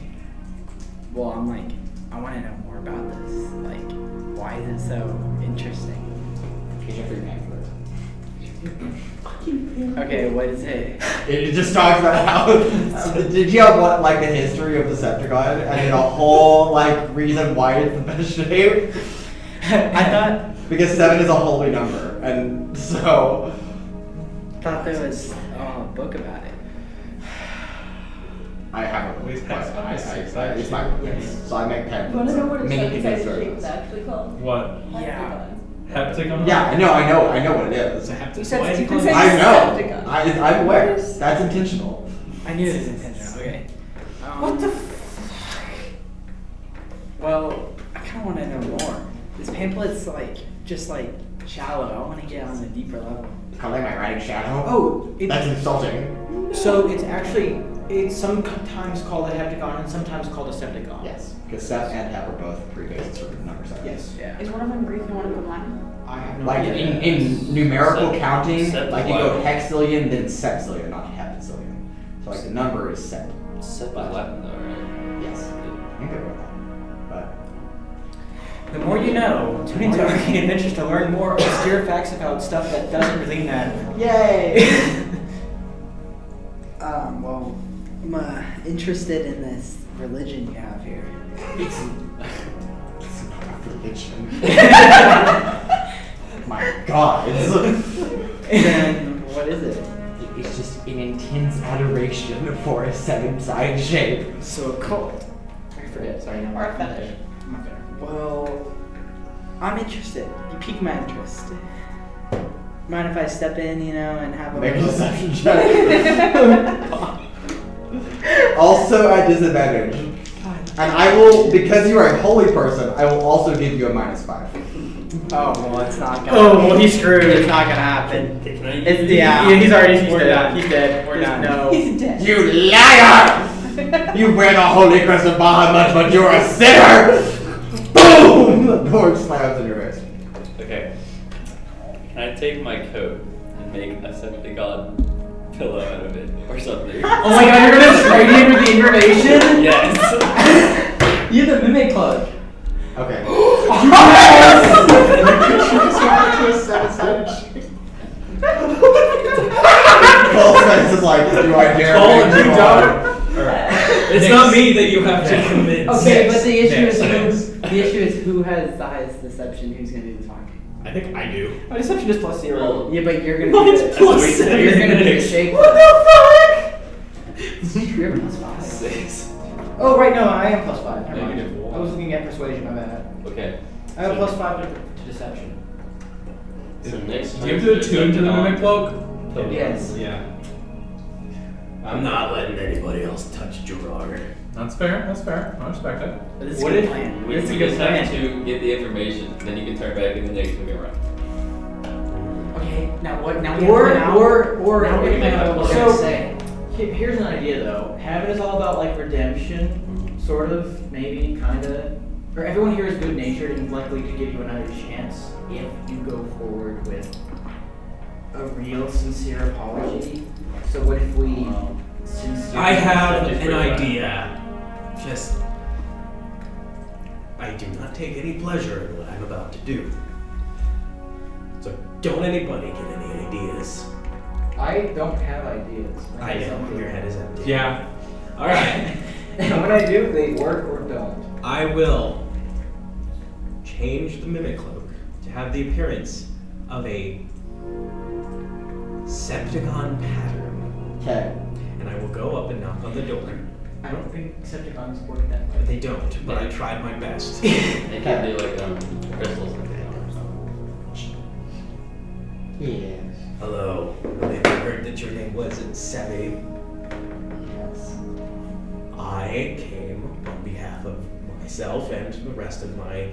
Well, I'm like, I want to know more about this. Like, why is it so interesting? here's your free name for it. Okay, what is it? It just talks about how. Did you have what, like the history of Decepticon and then a whole like reason why it's the best shape? I thought Because 7 is a holy number, and so. there was a book about it. I have a Wait, but that's- it's my so I make pen. You want to know what a mini seven-sided condenser shape is. is actually called? What? Yeah. Heptagon? Yeah, I know what it is. You said you can say I know. Decepticon. I'm aware. That's intentional. I knew it was intentional. Okay. What the Well, I kind of want to know more. This pamphlet's like just like shallow. I want to get on a deeper level. Call it my writing shadow. Oh, That's insulting. so it's sometimes called a heptagon and sometimes called a septagon. Yes, because Seth and Hep are both pre-bases for number 7. Yes. Yeah. Is one of them Greek and one of them Latin? I have no Like idea. in numerical Sept- counting, sept like you go Latin. hexillion, then septillion, not heptillion. So like the number is sept. Set by Latin though, right? Yes. I'm good with that. But The more you know, tune into Arcane Adventures to learn more obscure facts about stuff that doesn't really matter. yay! Well, I'm interested in this religion you have here. It's not a religion. My God. Then what is it? It's just an intense adoration for a 7-sided shape. So a cult. I forget, sorry. Or a fetish. My bad. Well, I'm interested. You piqued my interest. Mind if I step in, and have a Make a little- deception check. Also at disadvantage. And I will, because you are a holy person, I will also give you a -5. Oh, well, it's not gonna Oh, well, he's screwed. It's not gonna happen. Can I It's, yeah. He's We're dead. done. He's dead. We're There's done. No. He's dead. You liar! You wear the holy crest of Bahamut, but you're a sinner! Boom! The door slams in your face. Okay. Can I take my coat and make a Septicon pillow out of it or something? Oh my god, you're gonna trade me with the information? Yes. You're the mimic cloak. Okay. Cole's face is like, do I dare? Cole, make you you don't. It's not me that you have to convince. Okay, but the issue Next. is who has the highest deception. Who's gonna do the talking? I think I do. My deception is +0. Yeah, but you're gonna. Mine's be the, plus You're seven. gonna be the shape. What the You're +5. 6. fuck? Oh, right, no, I am +5. Never mind. -1. I was looking at persuasion, my bad. Okay. I have a +5 to deception. So next Do you have to attune to the mimic cloak? Yes. Yeah. I'm not letting anybody else touch Urogar. That's fair. I respect it. But it's a What good if plan. we It's a just good have plan. to get the information, then you can turn back in the next moving around? Okay, Now what? Now Or now now we're gonna have so to say. here's an idea though. Have it as all about like redemption, sort of, maybe, kinda. Or everyone here is good natured and likely to give you another chance if you go forward with a real sincere apology. So what if we sincerely I have Just an bring it idea. Just, I do not take any pleasure in what I'm about to do. So don't anybody get any ideas. I don't have ideas. I know your head is empty. Yeah. All right. And when I do, they work or don't. I will change the mimic cloak to have the appearance of a Septagon pattern, Okay. and I will go up and knock on the door. I don't think Decepticons work that way. They don't, but I tried my best. They can do like crystals and things or something. Yes. Hello. I heard that your name was Sebi. Yes. I came on behalf of myself and the rest of my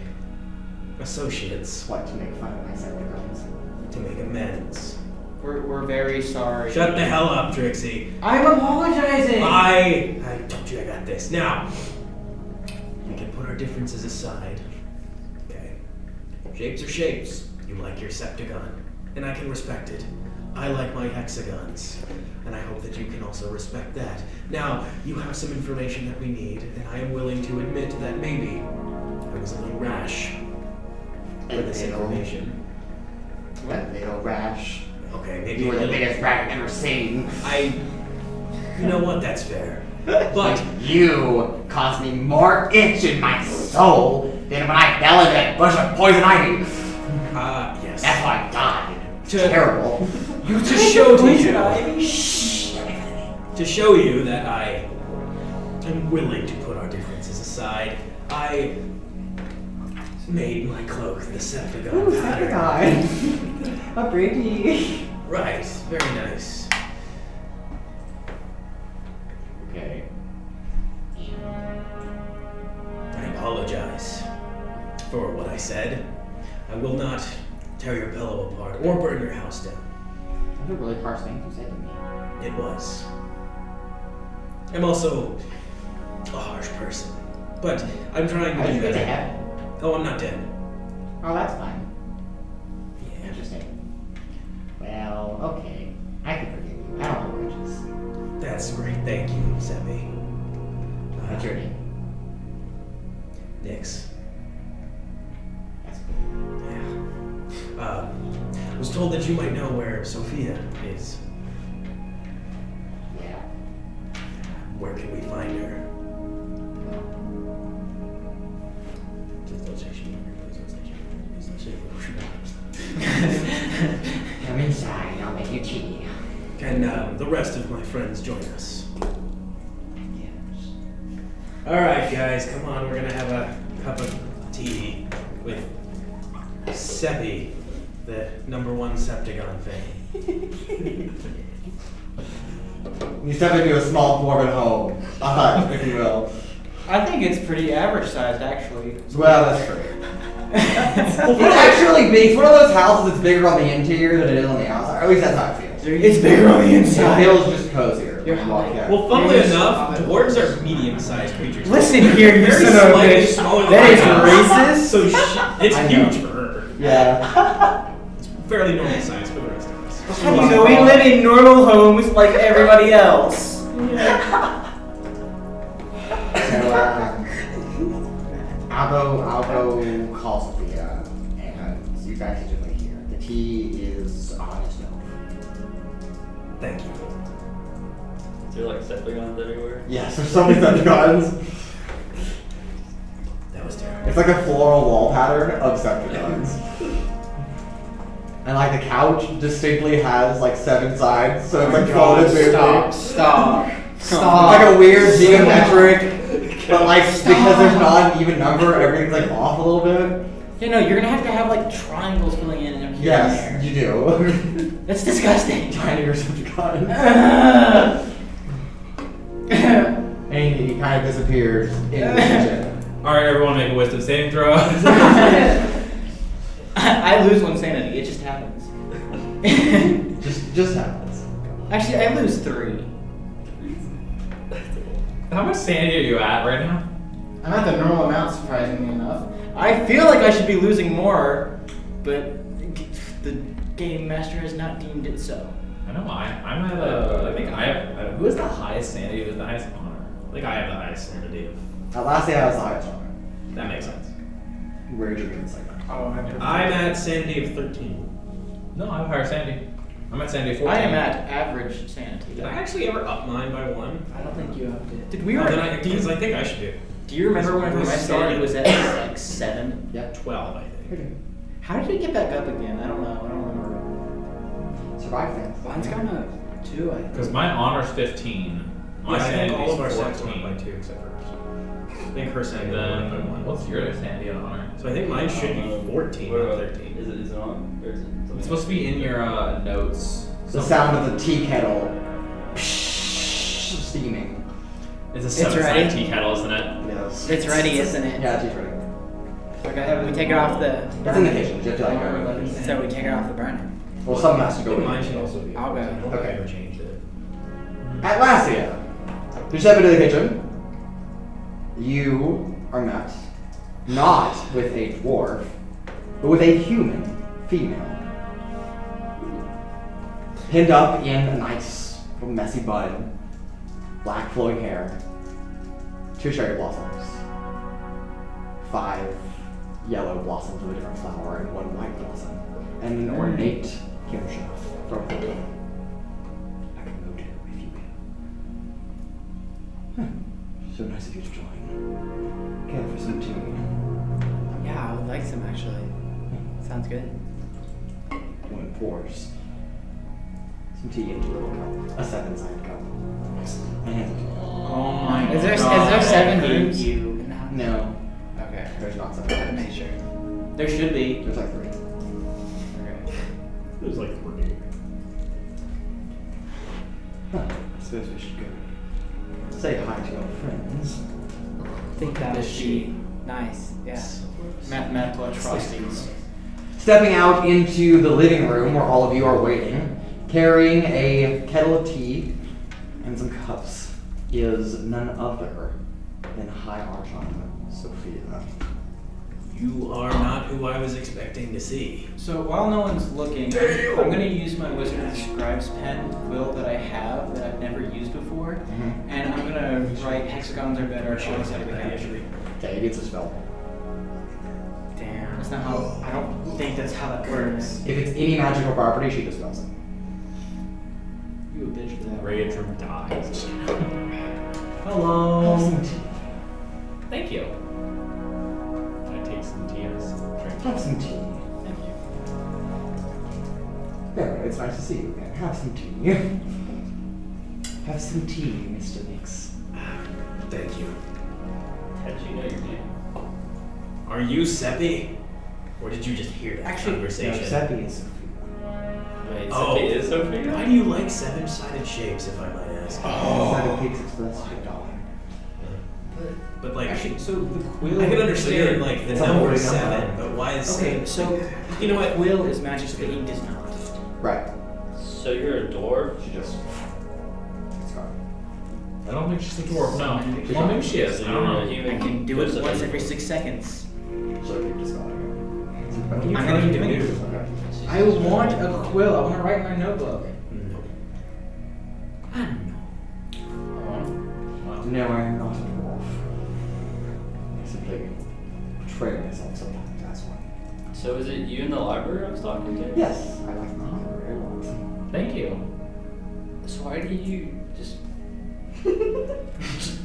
associates What, to make fun of my Septicons? to make amends. We're very sorry. Shut the hell up, Trixie. I'm apologizing! I told you I got this. Now, we can put our differences aside. Okay? Shapes are shapes. You like your Septagon, and I can respect it. I like my hexagons, and I hope that you can also respect that. Now, you have some information that we need, and I am willing to admit that maybe I was a little rash for this information. That little rash. Okay, maybe You a were the little. biggest rat I've ever seen. You know what? That's fair. But You caused me more itch in my soul than when I fell into that bush of poison ivy. yes. That's why I died. To- Terrible. To show to you that I am willing to put our differences aside, I made my cloak the Septagon pattern. How pretty. Right, very nice. Okay. I apologize for what I said. I will not tear your pillow apart or burn your house down. Those are really harsh things you said to me. It was. I'm also a harsh person, but I'm trying How to did do you get to better. heaven? Oh, I'm not dead. Oh, that's fine. Yeah. Interesting. Well, okay. I can forgive you. I don't hold grudges. That's great. Thank you, Sebi. What's your name? Nix. That's cool. Yeah. I was told that you might know where Sophia is. Yeah. Where can we find her? Come inside. I'll make you tea. Can the rest of my friends join us? Yes. All right, guys, come on. We're gonna have a cup of tea with Sebi, the #1 Septagon fan. You step into a small dwarven home. A hut, if you will. I think it's pretty average sized, actually. Well, that's true. It's actually big. It's one of those houses that's bigger on the interior than it is on the outside. Or at least that's how it feels. It's bigger on the It inside. feels just cozier. when you walk in. Well, funnily Yes. enough, dwarves are medium-sized creatures. Listen here, you Very son of a slightly bitch. smaller than That my is house. racist. So it's I know. huge for her. Yeah. It's fairly normal size for the rest of us. How do you know we live in normal homes like everybody else? So, I'll go call Sophia, and you guys can just wait here. The tea is on its milk. Thank you. Is there like Septagons everywhere? Yes, there's so many Septicons. That was terrible. It's like a floral wall pattern of Septicons. And like the couch distinctly has like 7 sides, so it's like folded weirdly. Stop. It's like a weird geometric, but like because there's not an even number, everything's like off a little bit. You know, you're gonna have to have like triangles filling in and here Yes, and you do. there. That's disgusting. Tiny or Septicon. And he kind of disappears in the kitchen. Alright, everyone make a wisdom saving throw. I lose 1 sanity. It just happens. Just happens. Actually, I lose 3. How much sanity are you at right now? I'm at the normal amount, surprisingly enough. I feel like I should be losing more, but the game master has not deemed it so. I know I'm at I think I have. Who has the highest sanity with the highest honor? I think I have the highest sanity. Atlasia has the highest honor. That makes sense. Where's your insight? Oh, I'm at sanity of 13. No, I have higher sanity. I'm at sanity 14. I am at average sanity. Did I actually ever up mine by 1? I don't think you have to. Did we? Because I think I should do. Do you remember when my sanity was at like 7? Yeah. 12, I think. Okay. How did it get back up again? I don't know. I don't remember. Survive things. Mine's gone up 2, I think. Because my honor's 15. My I think all of our sanity's sets went 14. up by 2 except for hers. I think her And sanity went up by then 1. what's your sanity and honor? So I think mine should be 14, What not about- 13. Is it on? Or is it It's supposed to be in your notes. The sound of the tea kettle steaming. It's a It's 7-side ready. tea kettle, isn't it? Yes. It's ready, isn't it? Yeah, tea's ready. Okay, we take it off the It's in the burner. kitchen. You have to like go. So we take it off the burner. Well, some has to I go think in. mine should also be. I'll go. I don't think I Okay. ever changed it. Atlasia, you step into the kitchen. You are met not with a dwarf, but with a human female. Pinned up in a nice little messy bun, black flowing hair, 2 cherry blossoms, 5 yellow blossoms of a different flower, and 1 white blossom, and an ornate kimchi from the I can go too if you will. So nice of you to join. Care for some tea? Yeah, I would like some actually. Sounds good. One pours some tea into a little cup, a 7-sided cup. And hands it to you. Oh my Is there God. 7 I hate rooms? you. in the house? No, Okay. there's not Gotta 7. make sure. There should be. There's like 3. Okay. There's like 3. Huh. I suppose we should go say hi to our friends. I think that would be nice. Yeah. Mathematical atrocities. Stepping out into the living room where all of you are waiting, carrying a kettle of tea and some cups, is none other than High Archon Sophia. You are not who I was expecting to see. So while no one's looking, I'm going to use my Wizard of the Scribe's pen quill that I have that I've never used before, and I'm going to write hexagons are better on the side of the couch. Okay, it gets a spell. Damn. That's not how, I don't think that's how that works. If it's any magical property, she dispels it. You a bitch for that. Raudrem dies. Have some tea. Thank you. Can I take some tea as a drink? Have some tea. Thank you. There, it's nice to see you again. Have some tea. Have some tea, Mr. Nix. Thank you. How did you know your name? Are you Seppi? Or did you just hear that No, conversation? Seppi is Sophia. Wait, Oh. Sophia is Sophia? Why do you like 7-sided shapes, if I might ask? That pigs express your dollar. But like, Actually, so the quill. I can understand like the It's a number holy 7, number. but why is Okay, 7? so You know what? quill is magic, so the ink is not. Right. So you're a dwarf? She just. It's gone. I don't think she's a dwarf, no. She's Well, not. maybe she is. So I you're don't a know. human. I can do it What's once the- every 6 seconds. So you just got it. I'm gonna keep doing it. Okay. I want a quill. I want to write in my notebook. No. Wow. No, I'm not a dwarf. I simply portray myself sometimes as one. So is it you in the library I was talking to? Yes, I like my honor very well. Thank you. So why do you just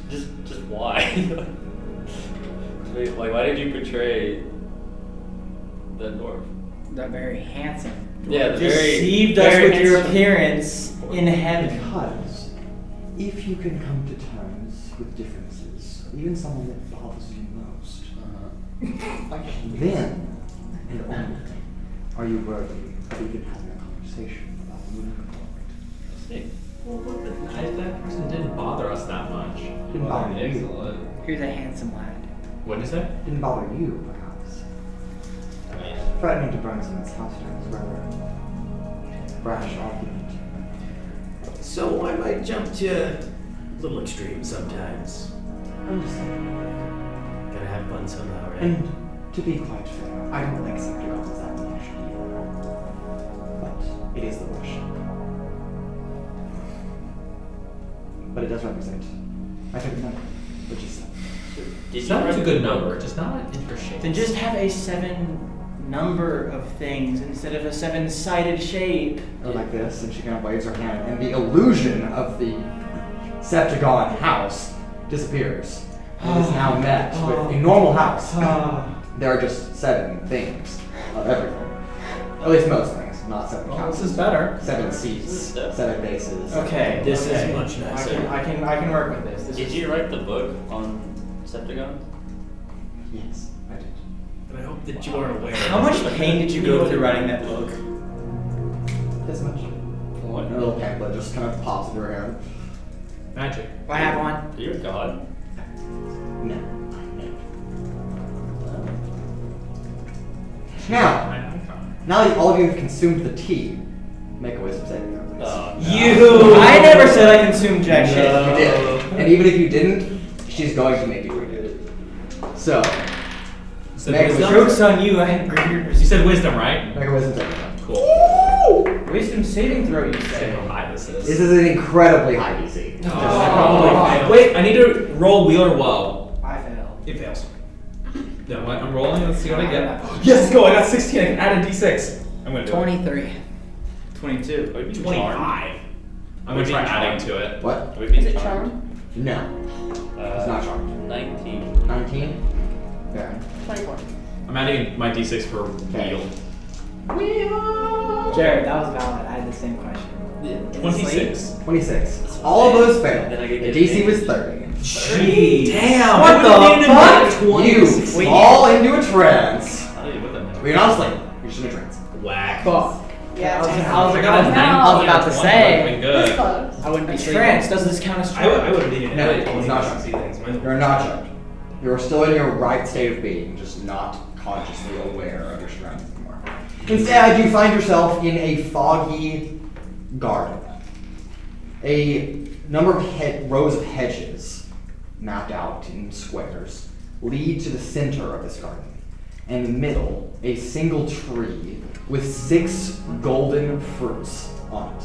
just why? Wait, like why did you portray the dwarf? The very handsome. Yeah, the very Deceived us very with your handsome- appearance in heaven. Because if you can come to terms with differences, even someone that bothers you most, then and only are you worthy of even having a conversation about moving forward. See. Well, what the, that person didn't bother us that much. Didn't bother you. Excellent. Here's a handsome lad. What did you say? Didn't bother you, perhaps. Threatening to burn someone's house down is rather brash argument. So I might jump to a little extreme sometimes. Understand. Gotta have fun somehow, right? And to be quite fair, I don't like Septicons that much either. But it is the wish. But it does represent my favorite number, which is 7. Did Seven's a write good the book? number, just not in your shape. Then just have a 7 number of things instead of a 7-sided shape. Or like this, and she kind of waves her hand, and the illusion of the Septagon house disappears. It is now met with a normal house. There are just 7 things of everything. At least most things, not 7 Well, couches. this is better. 7 seats, 7 bases. Okay. This is okay. much nicer. I can work with this. This Did is- you write the book on Septicons? Yes, I did. And I hope that you are aware. How much pain did you go through writing that book? This much. What? And a little pamphlet just kind of pops into her hand. Magic. I have one. Are you a god? No. Now, now that all of you have consumed the tea, make a wisdom saving throw, please. Oh, no. You! I never said I consumed jack shit. You did. And even if you didn't, she's going to make you read it. So, Said Make a wisdom? Joke's on you, I had greater You said wisdom, right? make a wisdom saving throw. Cool. wisdom saving throw, you Say say. how high this is. This is an incredibly high DC. I probably failed. Wait, I need to roll wheel or woe. I failed. It fails. No, what? I'm rolling. Let's see what I get. Yes, go! I got 16. I can add a d6. I'm gonna do 23. 22. Would it be 25. charmed? I'm gonna try adding to it. What? Would it be Is it charmed? No. It's not charmed. 19. 19? Yeah. 24. I'm adding my d6 for Okay. wheel. Jared, that was valid. I had the same question. 26. 26. All of those failed. Then I could The get DC an was eight. 30. Jeez. Damn, I what would've the needed fuck? like You 20. fall into a trance. I don't even with them. But you're not asleep. You're just in a trance. Whack. Fuck. Yeah, I was it's gonna- I got a 19. No. I was about to That say. would've been good. It's close. I wouldn't be A sleeping. trance, does this count as I trance? would have needed No, it. it's not charmed. See things. You're not charmed. You're still in your right state of being, just not consciously aware of your surroundings anymore. Instead, you find yourself in a foggy garden. A number of rows of hedges, mapped out in squares, lead to the center of this garden. And in the middle, a single tree with 6 golden fruits on it.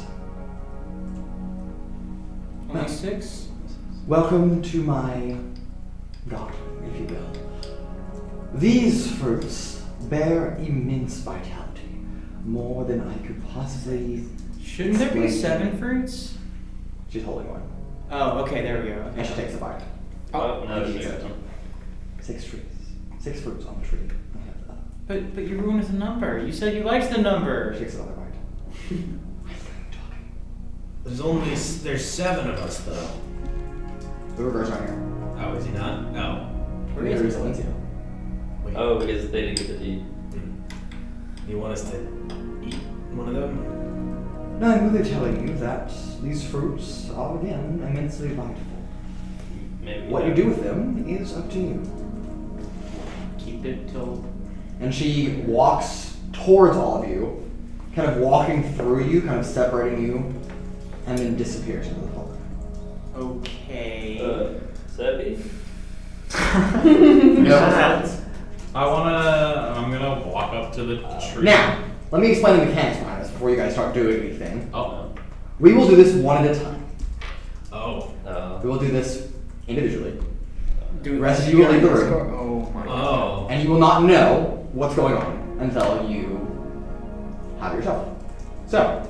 Only 6? Welcome to my garden, if you will. These fruits bear immense vitality, more than I could possibly. Shouldn't there be explain to 7 you. fruits? She's holding one, Oh, okay, there we go. and she takes a bite. Oh, no, and she eats got it. them. 6 trees, 6 fruits on the tree. But you ruined the number. You said you liked the number. She takes another bite. There's 7 of us though. Urogar's not here. Oh, is he not? No. Where is Valencia? Wait. Oh, because they didn't get to eat. You want us to eat one of them? No, I'm really telling you that these fruits are again immensely vital. Maybe. What you do with them is up to you. Keep it till. And she walks towards all of you, kind of walking through you, kind of separating you, and then disappears into the fog. Okay. Seppi? I'm gonna walk up to the tree. Now, let me explain the mechanics behind this before you guys start doing anything. Oh. We will do this one at a time. Oh. We will do this individually. Do The rest of you will leave the room, Oh my god. Oh. and you will not know what's going on until you have your shuffle. So,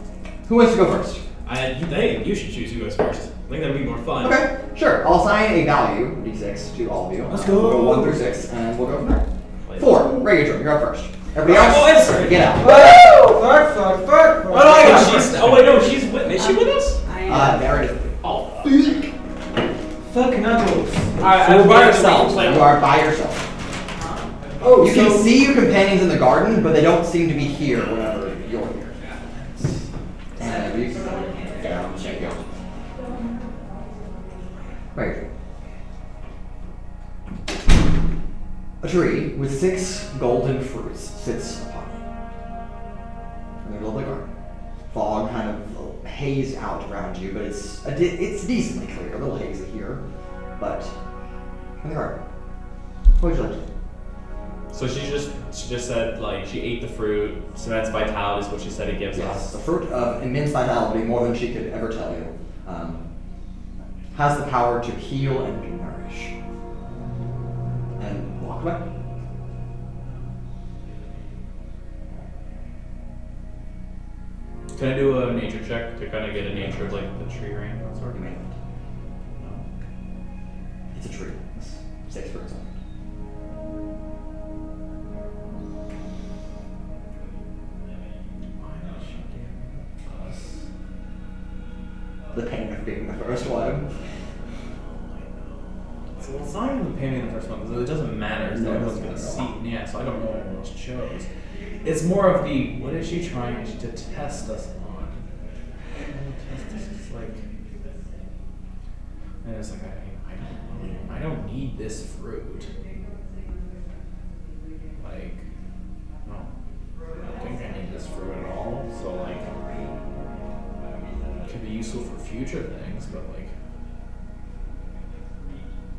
who wants to go first? Hey, you should choose who goes first. I think that'd be more fun. Okay, sure. I'll assign a value, d6, to all of you. Let's We'll go. 1 through 6, and we'll go from there. Wait. 4, Rachel, you're up first. Everybody else, boys! get out. Fuck. Oh, no, she's. Oh, wait, no, she's with. Is she with us? There it is. Oh. Fuck Knuckles. Alright, we're by ourselves. You are by yourself. Oh, You can see your companions in the garden, but they don't seem to be here whenever you're here. And you can get out and check out. Right. A tree with 6 golden fruits sits upon it. In the middle of the garden. Fog haze out around you, but it's decently clear. A little hazy here, but in the garden. What would you like to do? So she just said like she ate the fruit, so that's vitality is what she said it gives Yes, us. the fruit of immense vitality, more than she could ever tell you, has the power to heal and nourish. And walk away. Can I do a nature check to kind of get a nature of like the tree ring sort You of? may not. No. It's a tree. It's safe for its own. Why did she give us? The pain of being the first one. So it's not even the painting in the first one, because it doesn't matter. No, it Everyone's doesn't gonna matter. see. Yeah, so I don't know what she chose. It's more of the what is she trying to test us on? It's like, and it's like I don't need this fruit. Like, no, I don't think I need this fruit at all. So like, it could be useful for future things, but like.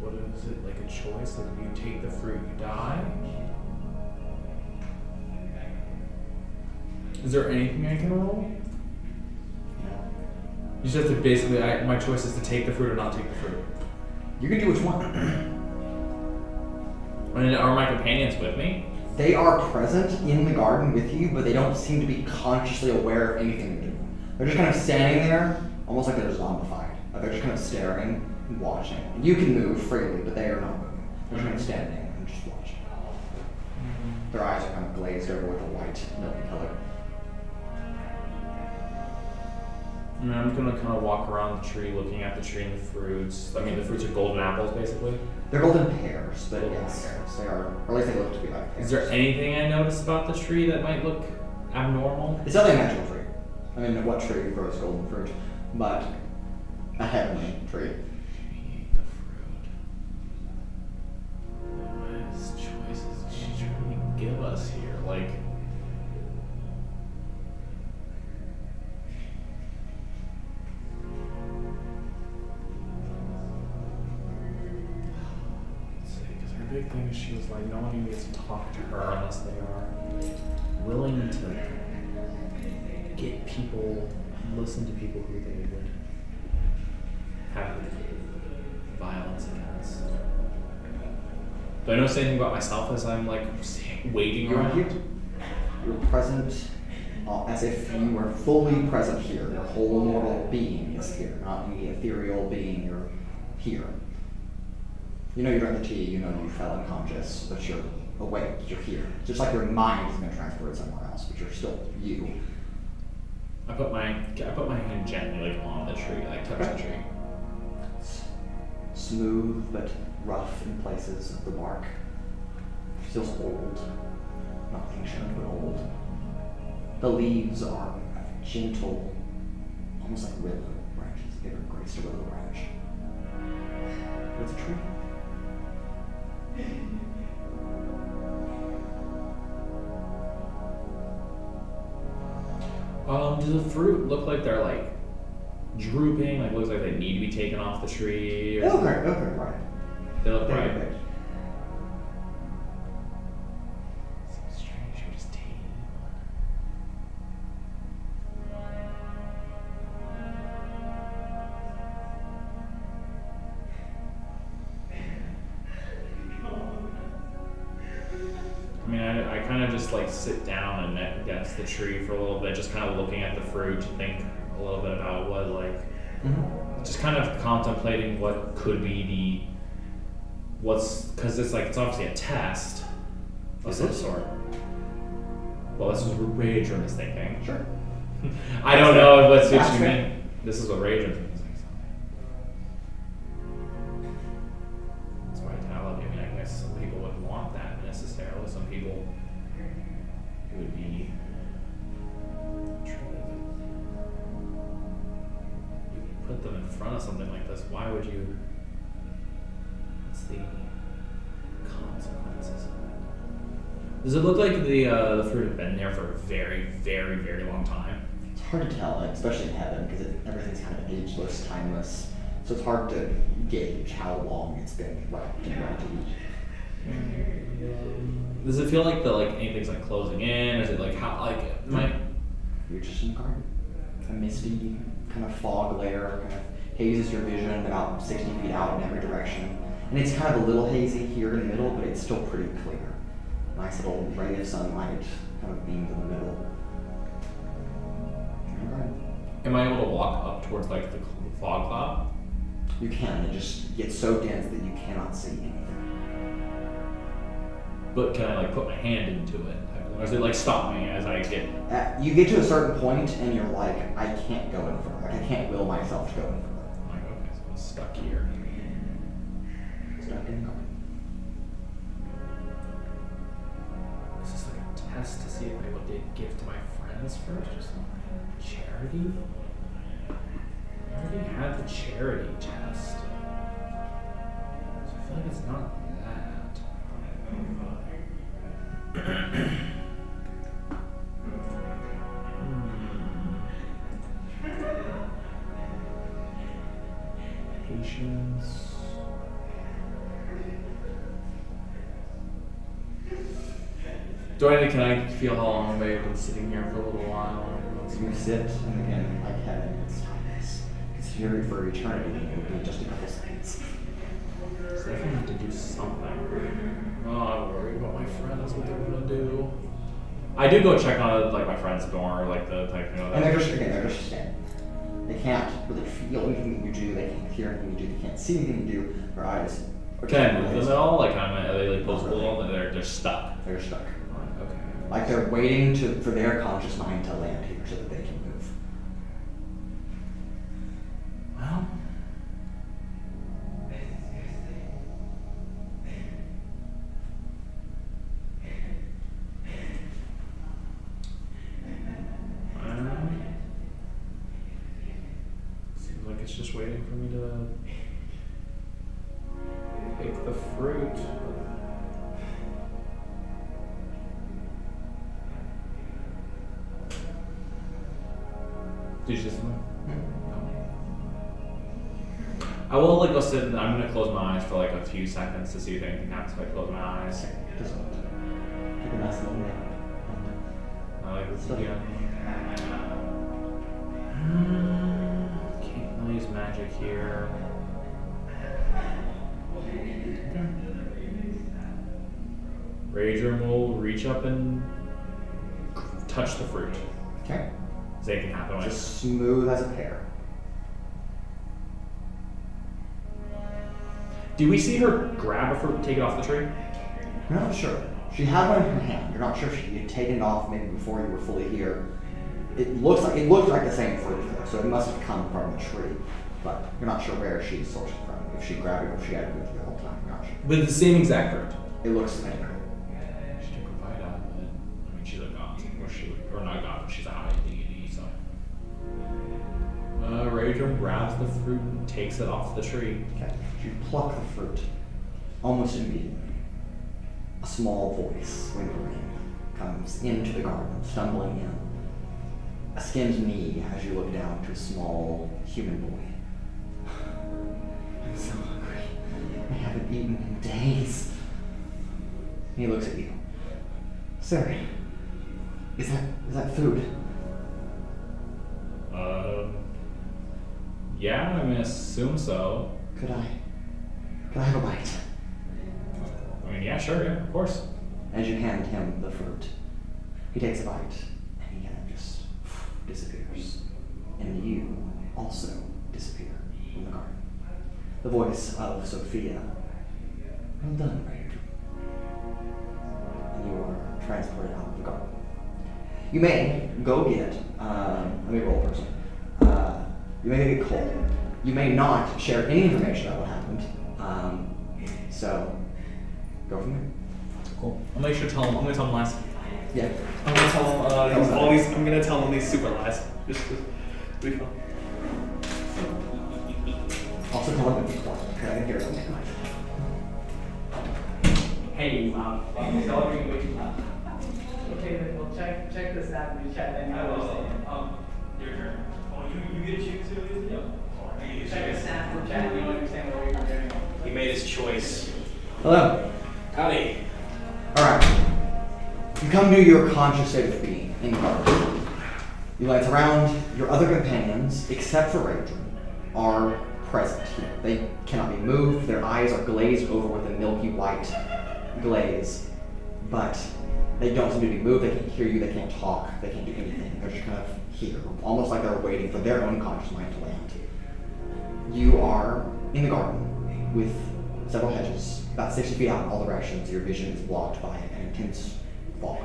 What is it, like a choice that if you take the fruit, you die? Is there anything I can roll? You just have to basically, my choice is to take the fruit or not take the fruit. You can do what you want. And are my companions with me? They are present in the garden with you, but they don't seem to be consciously aware of anything you're doing. They're just kind of standing there, almost like they're zombified. Like they're just kind of staring and watching. And you can move freely, but they are not moving. They're just kind of standing and just watching. Their eyes are kind of glazed over with a white milky color. I mean, I'm gonna kind of walk around the tree, looking at the tree and the fruits. I mean, the fruits are golden apples, basically. They're golden pears, but Golden yes, pears. they are, or at least they look to be like pears. Is there anything I notice about the tree that might look abnormal? It's definitely a magical tree. I mean, what tree grows golden fruit? But a heavenly tree. She ate the fruit. What choices is she trying to give us here? Like, because her big thing is she was like, no one even gets to talk to her unless they are willing to get people, listen to people who they would have violence against. Do I know anything about myself as I'm like waiting You're around? here. You're present as if you were fully present here. Your whole mortal being is here, not the ethereal being. You're here. You know you drank the tea, you know you fell unconscious, but you're awake, you're here. Just like your mind has been transferred somewhere else, but you're still you. I put my hand gently like on the tree, like touch the tree. It's smooth but rough in places of the bark. Feels old. Not ancient, but old. The leaves are gentle, almost like willow branches. If you ever graced a willow branch. But it's a tree. Does the fruit look like they're like drooping? Like looks like they need to be taken off the tree? Or They look something? right. They look They're right. right. So strange. You're just taking I mean, I kind of just like sit down and neck against the tree for a little bit, just kind of looking at the fruit to think a little bit about what like, just kind of contemplating what could be because it's like, it's obviously a test of Is some it? sort. Well, this is what Raudrem is thinking. Sure. I don't know what That's you fair. mean. This is what Raudrem thinks. It's vitality. I mean, I guess some people wouldn't want that necessarily. Some people it would be you put them in front of something like this. Why would you? What's the consequences of it? Does it look like the fruit had been there for a very, very, very long time? hard to tell, especially in heaven, because everything's kind of ageless, timeless. So it's hard to gauge how long it's been wrapped in gratitude. Does it feel like anything's like closing in? Is it like how like my? You're just in the garden. A misty kind of fog layer kind of hazes your vision about 60 feet out in every direction. And it's kind of a little hazy here in the middle, but it's still pretty clear. Nice little ray of sunlight kind of beams in the middle. Am I able to walk up towards like the fog cloud? You can. It just gets so dense that you cannot see anything. But can I like put my hand into it? Or does it like stop me as I get? You get to a certain point and you're like, I can't go any further. Like I can't will myself to go any further. I'm like, okay, so I'm stuck here. Stuck in the garden. Is this like a test to see if I would give to my friends first, just charity? I already had the charity test, so I feel like it's not that. Patience. Can I feel how long I've been sitting here for a little while? You sit, and again, like heaven, it's timeless. It's here for eternity, it would be just a couple seconds. So I definitely have to do something. Oh, I'm worried about my friends, what they're gonna do. I do go check on like my friend's dorm, like the type, you know. And they're just standing. They can't really feel anything that you do. They can't hear anything you do. They can't see anything you do. Their eyes. Can I move them at all? Like, are they like posable? And they're stuck. They're stuck. Okay. Like they're waiting for their conscious mind to land here so that they can move. Well. Seems like it's just waiting for me to pick the fruit. Did you just no. I will like go sit and I'm gonna close my eyes for like a few seconds to see if anything happens if I close my eyes. Just take a nice little nap. I like this again. Can't use magic here. Raudrem will reach up and touch the fruit. Okay. So anything happen. Just smooth as a pear. Do we see her grab a fruit and take it off the tree? You're not sure. She had one in her hand. You're not sure if she had taken it off maybe before you were fully here. It looked like the same fruit though, so it must have come from the tree. But you're not sure where she sourced it from. If she grabbed it or if she had it with you the whole time. You're not sure. With the same exact fruit. It looks the same. She took a bite out of it. I mean, she's a god, or not a god, but she's a high deity, so. Raudrem grabs the fruit and takes it off the tree. Okay. You pluck the fruit. Almost immediately, a small voice, whimpering, comes into the garden, stumbling in. A skinned knee as you look down to a small human boy. I'm so hungry. I haven't eaten in days. He looks at you. Sir, is that food? Yeah, I'm gonna assume so. Could I have a bite? I mean, yeah, sure, yeah, of course. As you hand him the fruit, he takes a bite and he kind of just disappears. And you also disappear from the garden. The voice of Sophia. Well done, Raudrem. And you are transported out of the garden. You may go get, let me roll personally. You may get cold. You may not share any information about what happened. So, go from there. Cool. I'm gonna tell him lies. Yeah. I'm gonna tell him I'm gonna tell him these super lies. Just be fun. Also tell him to be quiet, because I can hear something. Hey, you loud. Celebrating way too loud. Okay, then we'll check this out in the chat. Then I will. Your turn. Oh, you get to choose who it is? Yep. Check a snap from chat. You don't understand what we're doing. He made his choice. Hello. Howdy. Alright. You come to your conscious state of being in the garden. You glance around. Your other companions, except for Raudrem, are present here. They cannot be moved. Their eyes are glazed over with a milky white glaze. But they don't seem to be moved. They can't hear you. They can't talk. They can't do anything. They're just kind of here. Almost like they're waiting for their own conscious mind to land. You are in the garden with several hedges, about 60 feet out in all directions. Your vision is blocked by an intense fog.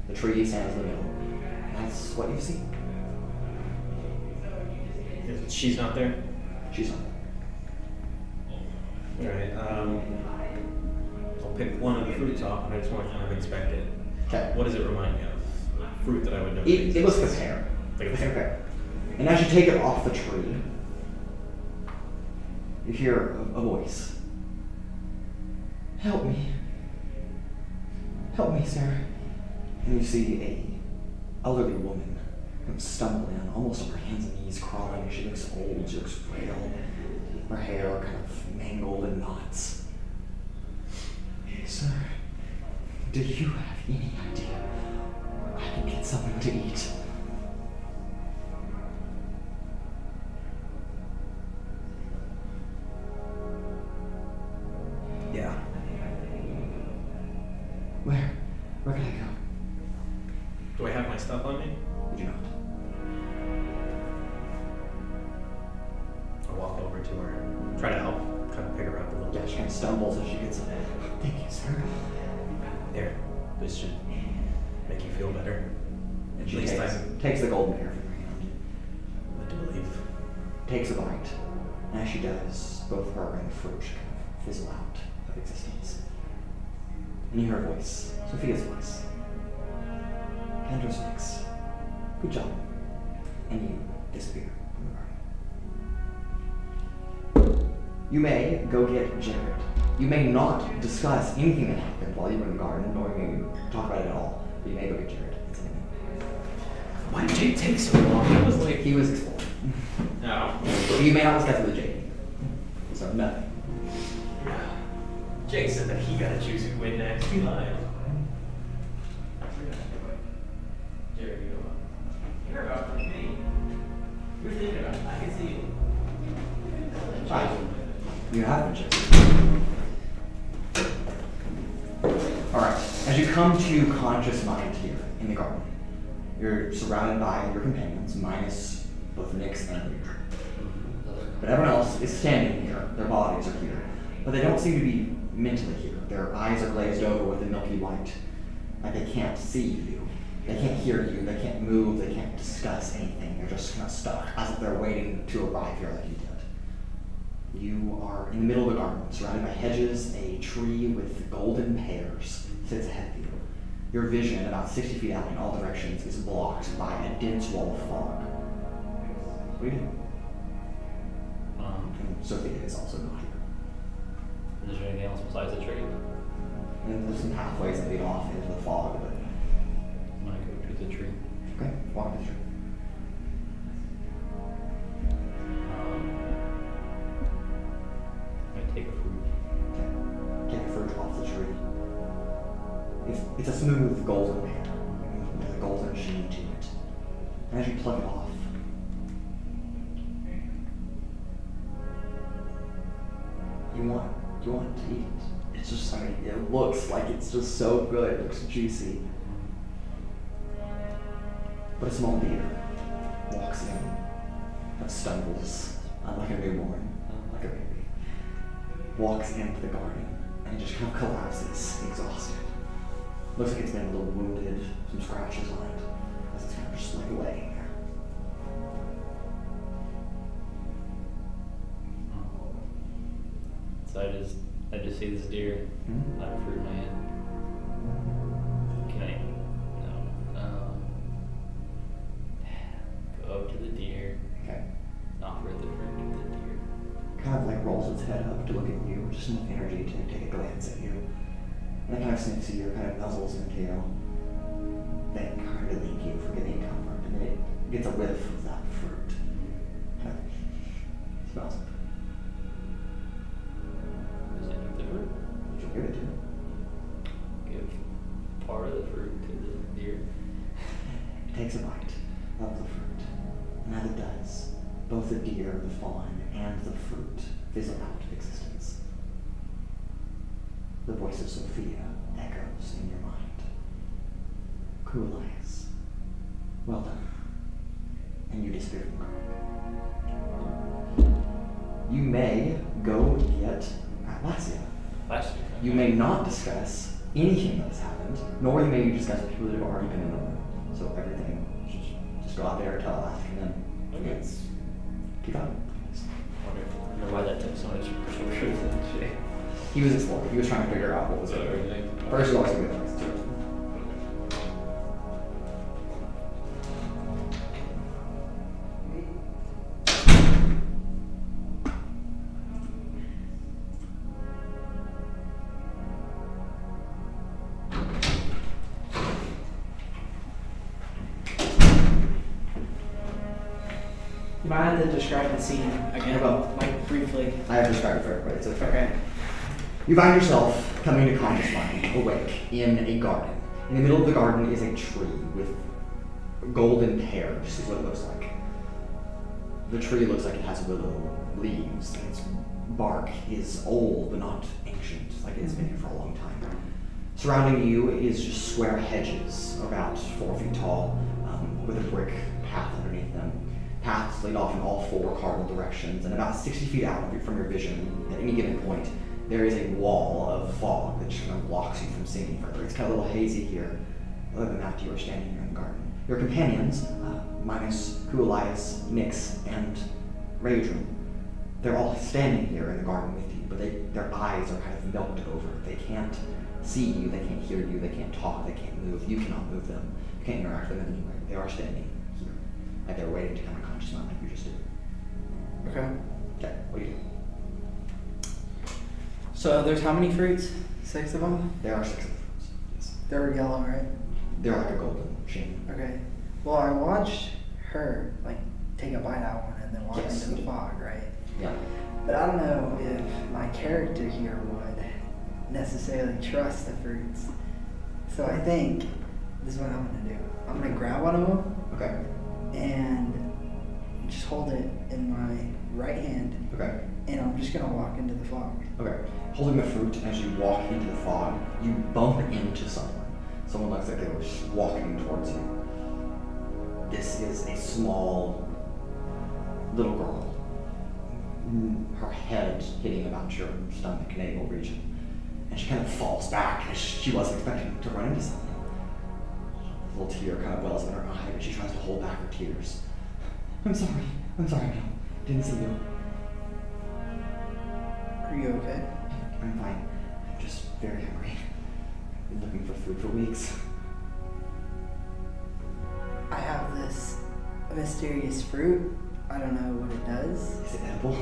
The tree stands in the middle. And that's what you've seen. She's not there? She's not there. Alright, I'll pick one of the fruits off, and I just want to kind of inspect it. Okay. What does it remind me of? Fruit that I would know. It looks like a pear. Like a It's like a pear. pear. And as you take it off the tree, you hear a voice. Help me. Help me, sir. And you see a elderly woman kind of stumbling, almost on her hands and knees, crawling. She looks old, she looks frail. Her hair kind of mangled in knots. Sir, do you have any idea where I can get something to eat? Yeah. Where can I go? Do I have my stuff on me? You do not. I'll walk over to her, try to help kind of pick her up a little Yeah, bit. she kind of stumbles as she gets up. Thank you, sir. There, this should make you feel better. And she At least takes the golden pear from your hand, I do believe. takes a bite, and as she does, both her and the fruit kind of fizzle out of existence. And you hear a voice, Sophia's voice. Kandros next. Good job. And you disappear from the garden. You may go get Jared. You may not discuss anything that happened while you were in the garden, nor may you talk about it at all. But you may go get Jared. It's anything. Why did Jake take so long? It was like. He was exploring. No. You may not discuss it with Jade. So nothing. Jake said that he got to choose who win next. He lied. Jared, you go on. You're about to me. You're thinking about it. I can see you. Fine. You have the chance. Alright, as you come to conscious mind here in the garden, you're surrounded by your companions, minus both Nyx and Raudrem. But everyone else is standing here, their bodies are here, but they don't seem to be mentally here. Their eyes are glazed over with a milky white, like they can't see you, they can't hear you, they can't move, they can't discuss anything. They're just kind of stuck, as if they're waiting to arrive here like you did. You are in the middle of the garden, surrounded by hedges. A tree with golden pears sits ahead of you. Your vision, about 60 feet out in all directions, is blocked by a dense wall of fog. What do you do? And Sophia is also not here. Is there anything else besides the tree? And there's some pathways that lead off into the fog, but I'm gonna go to the tree. okay, walk to the tree. I take a fruit. Okay. Take the fruit off the tree. It's a smooth golden pear. There's a golden sheen to it. And as you pluck it off, you want to eat it. It's just, it looks like it's just so good. It looks juicy. But a small deer walks in and stumbles, like a newborn, like a baby. Walks into the garden and just kind of collapses, exhausted. Looks like it's been a little wounded, some scratches on it, as it's kind of just like laying there. So I just see this deer. Mhm. I have a fruit in my hand. Can I? No. Go up to the deer. Okay. Offer the fruit to the deer. Kind of like rolls its head up to look at you, just enough energy to take a glance at you. And it kind of sniffs you, kind of nuzzles into you. Then kind of leave you for getting comfort, and then it gets a whiff of that fruit. Kind of smells it. Does it eat the fruit? She'll give it to you. Give part of the fruit to the deer. It takes a bite of the fruit. And as it does, both the deer, the fawn, and the fruit fizzle out of existence. The voice of Sophia echoes in your mind. Kuolias, well done. And you disappear from the garden. You may go get Atlasia. Last year. You may not discuss anything that has happened, nor may you discuss with people that have already been in the room. So everything, just go out there, tell Atlasia, and then Okay. keep on. I wonder why that took so much shorter than shit. He was exploring. He was trying to figure out what was So going on. everything. First of all, it's going to be the You might have to describe the scene again, Well, like briefly. I have described it for everybody. It's okay. Okay. You find yourself coming to conscious mind, awake, in a garden. In the middle of the garden is a tree with golden pears, is what it looks like. The tree looks like it has willow leaves, and its bark is old but not ancient, like it has been here for a long time. Surrounding you is just square hedges, about 4 feet tall, with a brick path underneath them. Paths lead off in all 4 cardinal directions, and about 60 feet out from your vision, at any given point, there is a wall of fog that just kind of blocks you from seeing further. It's kind of a little hazy here. Other than that, you are standing here in the garden. Your companions, minus Kuolias, Nyx, and Raudrem, they're all standing here in the garden with you, but their eyes are kind of milked over. They can't see you, they can't hear you, they can't talk, they can't move. You cannot move them. You can't interact with them anywhere. They are standing here, like they're waiting to come to conscious mind like you just did. Okay. Okay, what do you do? So there's how many fruits? 6 of them? There are 6 of the fruits. Yes. They're yellow, right? They're like a golden sheen. Okay. Well, I watched her like take a bite out of one and then walk Yes. into the fog, right? Yeah. But I don't know if my character here would necessarily trust the fruits. So I think this is what I'm gonna do. I'm gonna grab one of them Okay. and just hold it in my right hand, Okay. and I'm just gonna walk into the fog. Okay. Holding the fruit as you walk into the fog, you bump into someone. Someone looks like they were just walking towards you. This is a small little girl. Her head hitting about your stomach navel region. And she kind of falls back as she wasn't expecting to run into someone. A little tear kind of wells in her eye, but she tries to hold back her tears. I'm sorry, ma'am. Didn't see you. Are you okay? I'm fine. I'm just very hungry. Been looking for food for weeks. I have this mysterious fruit. I don't know what it does. Is it edible?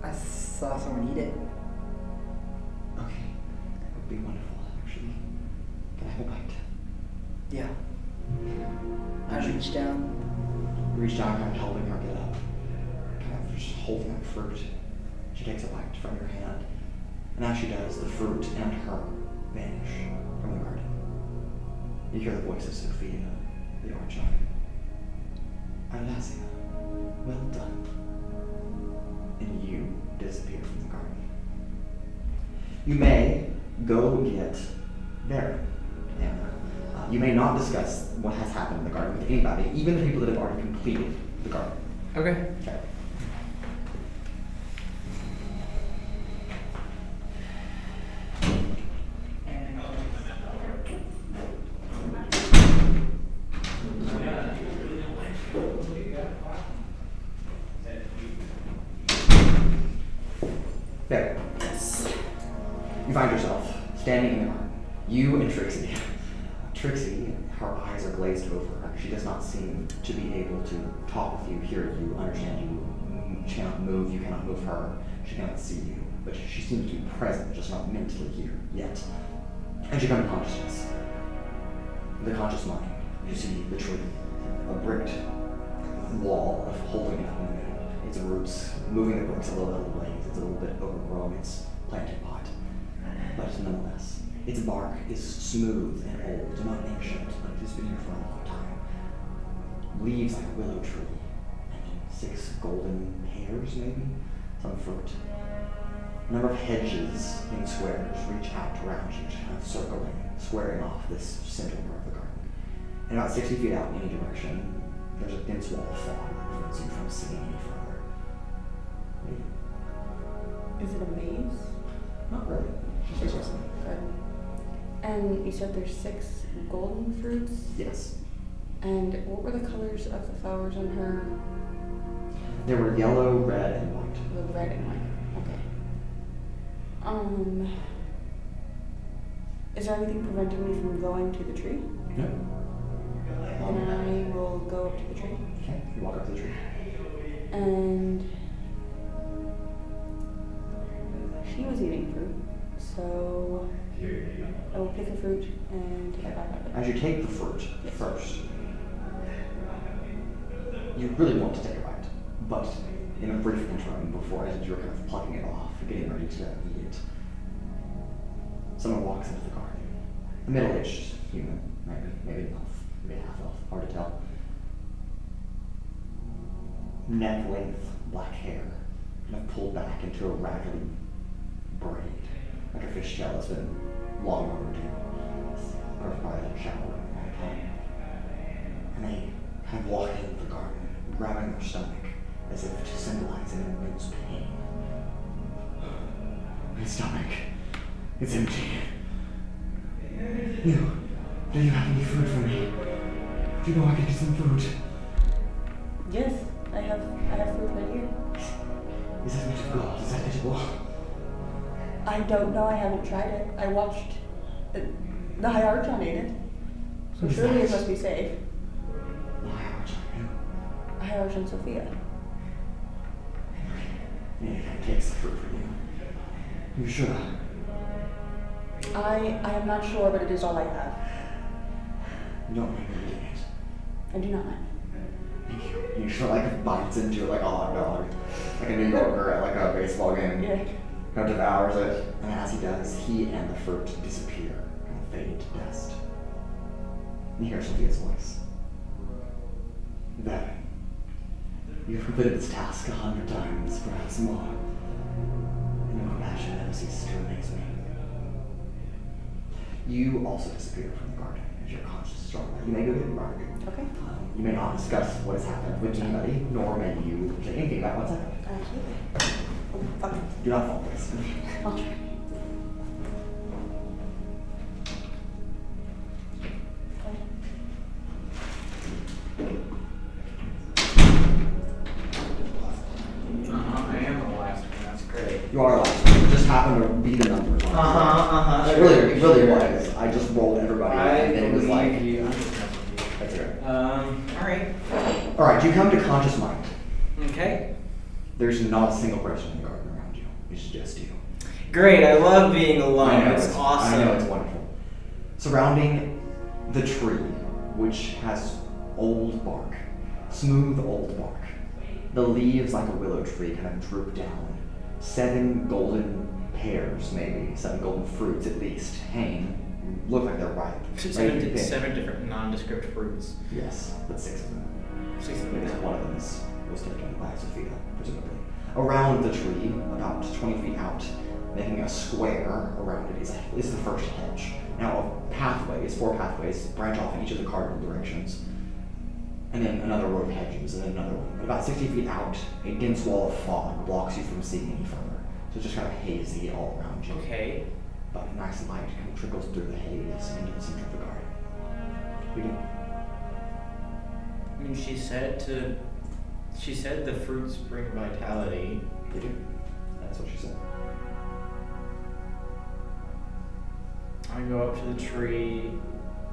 I saw someone eat it. Okay. That would be wonderful, actually. Can I have a bite? Yeah. I As you reached down. reach down, kind of helping her get up. Kind of just holding that fruit. She takes a bite from your hand. And as she does, the fruit and her vanish from the garden. You hear the voice of Sophia, the Archon. Atlasia, well done. And you disappear from the garden. You may go get Veron. You may not discuss what has happened in the garden with anybody, even the people that have already completed the garden. Okay. Okay. There. You find yourself standing in the garden. You and Trixi. Trixi, her eyes are glazed over. She does not seem to be able to talk with you, hear you, understand you. She cannot move, you cannot move her. She cannot see you. But she seems to be present, just not mentally here yet. And you come to consciousness. The conscious mind. You see the tree. a bricked wall of holding it up in the middle. Its roots moving the bricks a little out of the way. It's a little bit overgrown. It's planted pot. But nonetheless, its bark is smooth and old, not ancient, but it has been here for a long time. Leaves like a willow tree, and then 6 golden hairs, maybe, some fruit. A number of hedges in squares reach out around you, kind of circling, squaring off this center part of the garden. And about 60 feet out in any direction, there's a dense wall of fog that prevents you from seeing any further. Is it a maze? Not really. Just a garden. Garden. And you said there's 6 golden fruits? Yes. And what were the colors of the flowers on her? There were yellow, red, and white. The red and white. Okay. Is there anything preventing me from going to the tree? No. And I will go up to the tree. Okay, you walk up to the tree. And she was eating fruit, so I will pick a fruit and take a bite out of it. As you take the fruit first, you really want to take a bite, but in a brief interim before, as you're kind of plucking it off, getting ready to eat it, someone walks into the garden. A middle-aged human, maybe an elf, maybe half elf, hard to tell. Neck length, black hair, kind of pulled back into a raggedy braid, like a fishtail that's been long overdue, or probably a shower in a long time. And they kind of walk into the garden, grabbing their stomach, as if to symbolize an immense pain. My stomach, it's empty. Do you have any food for me? Do you know I could get some food? Yes, I have fruit right here. Is that made of gold? Is that edible? I don't know, I haven't tried it. I watched the High Archon ate it. So Who's surely it that? must be safe. Why aren't you? High Archon Sophia. Yeah, it takes the fruit for you. You sure? I am not sure, but it is all I have. You don't mind me eating it. I do not mind. Thank you. You sure like bites into it like a hot dog, like a New Yorker at like a baseball game. Yeah. Kind of devours it, and as he does, he and the fruit disappear and fade to dust. And you hear Sophia's voice. Veron, you've completed this task 100 times, perhaps more. And your compassion never ceases to amaze me. You also disappear from the garden as your conscience is drawn back. You may go get Mark. Okay. You may not discuss what has happened with anybody, nor may you say anything about what's happened. Absolutely. Oh, fuck. Do not fall for this. I'll try. I am the last one. That's great. You are last. You just happen to be the numbers. It really was. I just rolled everybody, and then it was like, you. I'm just messing with you. that's it. Alright. All right, you come to conscious mind. Okay. There's not a single person in the garden around you. It's just you. Great, I love being alone. I know It's awesome. I know it's wonderful. Surrounding the tree, which has old bark, smooth old bark. The leaves, like a willow tree, kind of droop down. 7 golden pears, maybe 7 golden fruits at least, hang. Look like they're ripe. ready to be picked. 7 different nondescript fruits. Yes, but 6 of them. 6 of Maybe them. one of them was taken by Sophia, presumably. Around the tree, about 20 feet out, making a square around it, is the first hedge. Now, pathways, 4 pathways, branch off in each of the cardinal directions. And then another row of hedges, and then another one. About 60 feet out, a dense wall of fog blocks you from seeing any further. So it's just kind of hazy all around you. Okay. But a nice light kind of trickles through the haze into the center of the garden. We do. I mean, she said the fruits bring vitality. They do. That's what she said. I go up to the tree,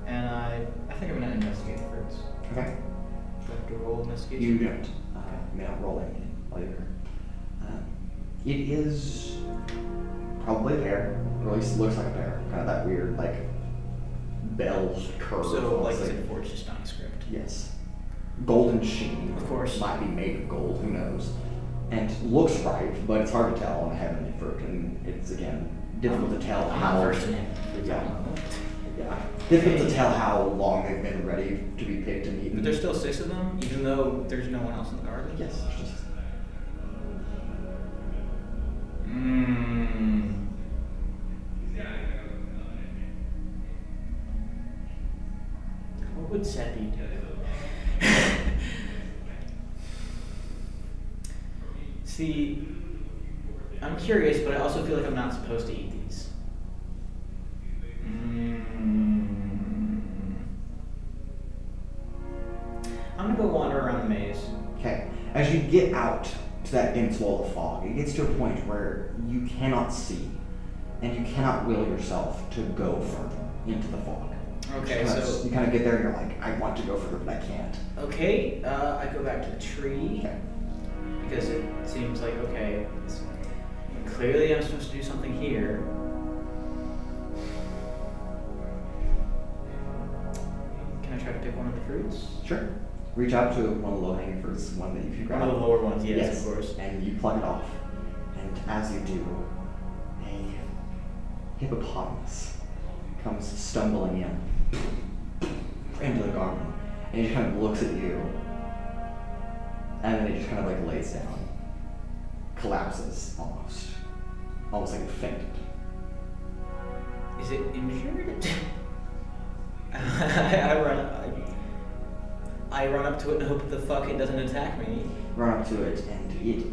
and I think I'm gonna investigate the fruits. Okay. Do I have to roll investigation? You don't. You may not roll anything while you're here. It is probably a pear, or at least looks like a pear. Kind of that weird, like, bell curve. So, like, almost is it forged just nondescript? Yes. golden sheen. Of course. Might be made of gold, who knows. And looks right, but it's hard to tell on a heavenly fruit. And it's, again, difficult to tell how... Yeah. Difficult to tell how long they've been ready to be picked and eaten. But there's still 6 of them, even though there's no one else in the garden? Yes, it's just... What would Seppi do? See, I'm curious, but I also feel like I'm not supposed to eat these. I'm gonna go wander around the maze. Okay. As you get out to that dense wall of fog, it gets to a point where you cannot see, and you cannot will yourself to go further into the fog. Okay, Because so you kind of get there and you're like, I want to go further, but I can't. okay, I go back to the tree Okay. because it seems like clearly I'm supposed to do something here. Can I try to pick one of the fruits? Sure. Reach out to one of the low-hanging fruits, one that you can grab. One of the lower ones, yes, of course. And you pluck it off. And as you do, a hippopotamus comes stumbling into the garden. And he just kind of looks at you. And then he just kind of like lays down. Collapses almost. Almost like it fainted. Is it injured? I run up to it and hope the fuck it doesn't attack me. Run up to it, and it,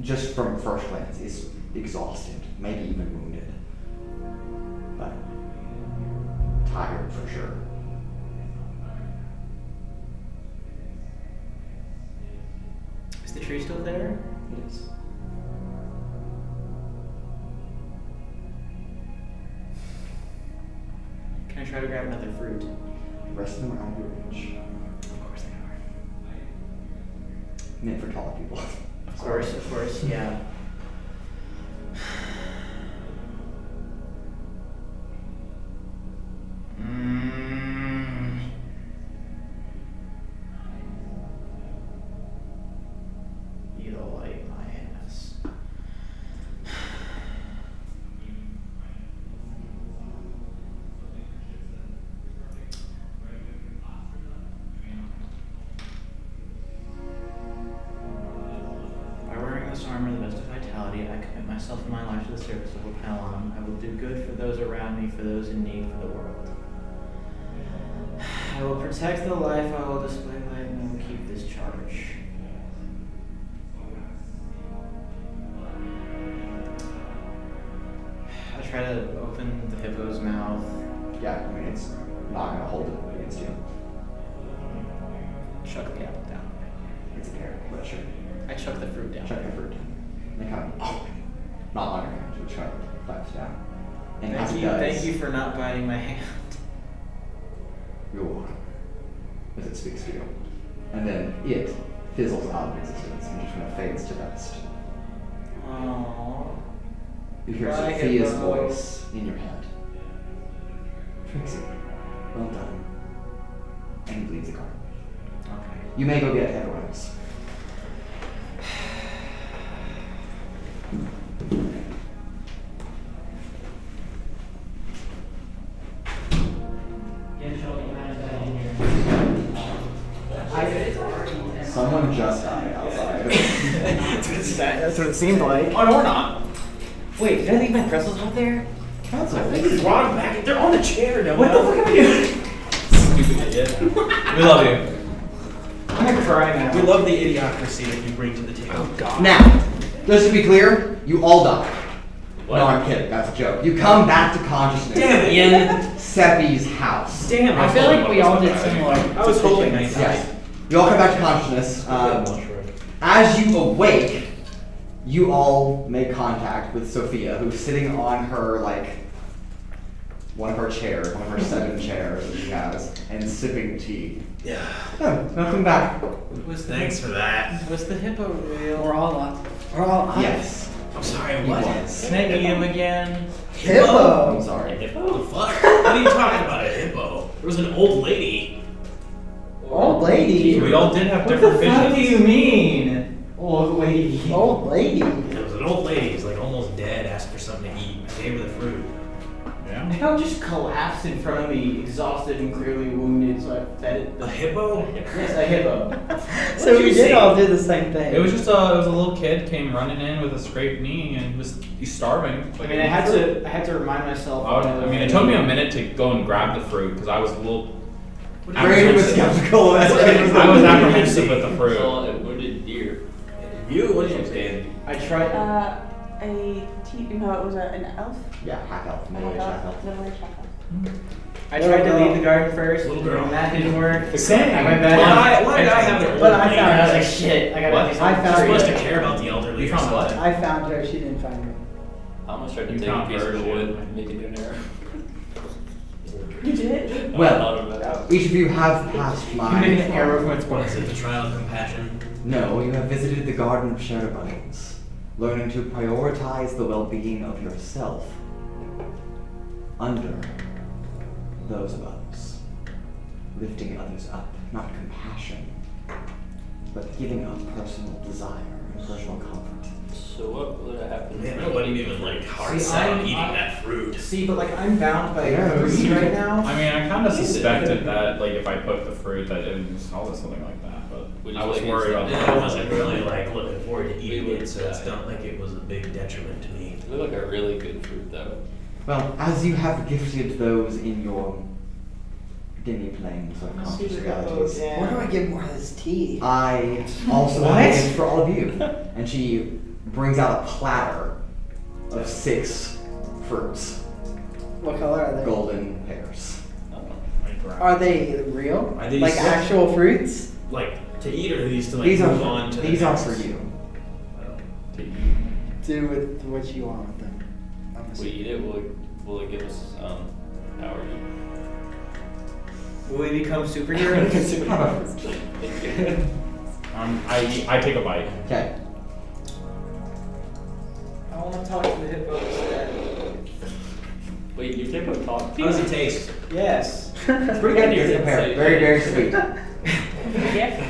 just from first glance, is exhausted, maybe even wounded. But tired for sure. Is the tree still there? It is. Can I try to grab another fruit? The rest of them are out of your reach. Of course they are. Meant for taller people. Of course, yeah. You'll like my ass. By wearing this armor, the best of vitality, I commit myself and my life to the service of Opelon. I will do good for those around me, for those in need, for the world. I will protect the life, I will display light, and I will keep this charge. I try to open the hippo's mouth. Yeah, I mean, it's not going to hold it against you. Chuck the apple down. It's a carrot, but sure. I chuck the fruit down. Check the fruit. They kind of, not on your hand, just kind of claps down. And as it does, Thank you for not biting my hand. you're welcome. As it speaks to you. And then it fizzles out of existence and just kind of fades to dust. Aww. You hear Bye, Sophia's hippo. voice in your head. Trixi, well done. And he leaves the garden. Okay. You may go get everyone else. Someone just died outside. That's what it seemed like. Oh, no, we're not. Wait, did I leave my pretzels out there? That's all. You brought them back. They're on the chair, no? What the fuck am I doing? Stupid idiot. We love you. I'm gonna cry now. We love the idiocracy that you bring to the table. Oh, God. Now, just to be clear, you all die. What? No, I'm kidding. That's a joke. You come back to consciousness Damn it. in Seppi's house. Damn, I feel like we all did similar. I was hoping I died. Yes. You all come back to consciousness. As you awake, you all make contact with Sophia, who's sitting on her, like, one of her chairs, one of her 7 chairs that she has, and sipping tea. Yeah. Oh, welcome back. Thanks for that. Was the hippo real? We're all up. We're all up. Yes, I'm sorry, he what? was. Can I eat him again? Hippo! I'm sorry. What the fuck? What are you talking about, a hippo? There was an old lady. Old Old lady. We all did have What different the fuck do visions. you mean? Old lady. Old lady. It was an old lady who's like almost dead, asked for something to eat. I gave her the fruit. Yeah. I don't just collapse in front of me, exhausted and clearly wounded, so I fed it. A hippo? Yes, a hippo. So we did all do the same thing. It was just a little kid came running in with a scraped knee and he's starving. I mean, I had to remind myself. It took me a minute to go and grab the fruit because I was a little. Brandon was skeptical. I was apprehensive with the fruit. So it wounded deer. You? What did you say? I tried. No, it was an elf. Yeah, half elf, middle-aged half elf. Middle-aged half elf. I tried to leave the garden first. Little girl. And that didn't work. Same. I went back. Why did I have it? But I I found was her. like, shit, I gotta What? do I something. found You're her. supposed to care about the elderly. You or found what? something. I found her. She didn't find me. I almost tried to You take a found piece of the her, wood yeah. and make it into an arrow. You did? Well, I thought about it. each of you have passed You made an my... arrow from its What is point. it? The trial of compassion? No, you have visited the Garden of Shared Abundance, learning to prioritize the well-being of yourself under those of others. Lifting others up, not compassion, but giving up personal desire and personal comfort. So what would have happened? Man, nobody even like hard See, set on I'm- eating I- that fruit. See, but like I'm bound by Yeah, greed right now. I mean, I kind of suspected that, like, if I put the fruit, that it would smell something like that, but Which I is was like worried about instant- that. I wasn't really like looking forward to eating We would it, so it's die. not like it was a big detriment to me. It looked like a really good fruit though. Well, as you have gifted those in your dimmy planes of conscious realities, Where do I get more of this tea? I also have a gift for all of you. And she brings out a platter of 6 fruits, What color are they? golden pears. Are they real? Are these- Like actual fruits? Like to eat or are these to like These move on are to these the are next? for you. Do with what you want with them. I'm If we assuming. eat it, will it give us powers? Will we become superheroes? Have a fruit. I take a bite. Okay. I want to talk to the hippo instead. Wait, you take a talk? How does it taste? Yes. It's pretty good. It's a pear. Very, very sweet. A gift?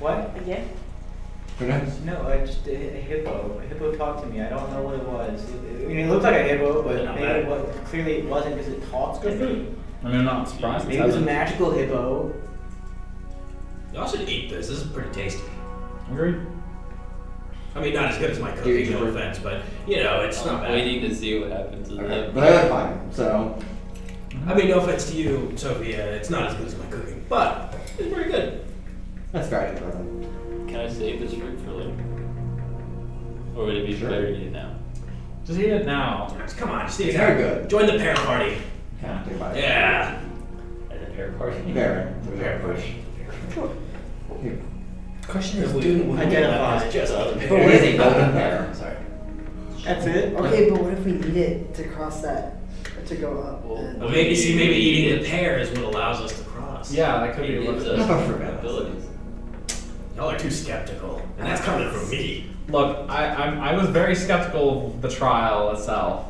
What? A gift? Who knows? No, just a hippo. A hippo talked to me. I don't know what it was. I mean, it looked like a hippo, but Not maybe bad. clearly it wasn't because it talks to me. I mean, I'm not surprised. Maybe it was a magical hippo. Y'all should eat this. This is pretty tasty. Agreed. I mean, not as good as my Dude, cooking, no you're- offense, but you know, it's not I'm bad. waiting to see what happens to them. But I look fine. So I mean, no offense to you, Sophia. It's not as good as my cooking, but it's pretty good. that's very good. Can I save this fruit for later? Or would it be Sure. better to eat it now? Just eat it now. Come on, just eat It's it. very good. Join the pear party. Okay, take a bite. Yeah. At the pear party? Very. Pear party. Here. Question is, We- do we- Identify. it's just a It pear. is a golden pear. Sorry. That's it? Okay, but what if we eat it to cross that, or to go up? Well, Well, maybe eating the pear is what allows us to cross. Yeah, that could It be gives a Have a us fruit. abilities. Y'all are too skeptical, and that's coming from me. Look, I was very skeptical of the trial itself.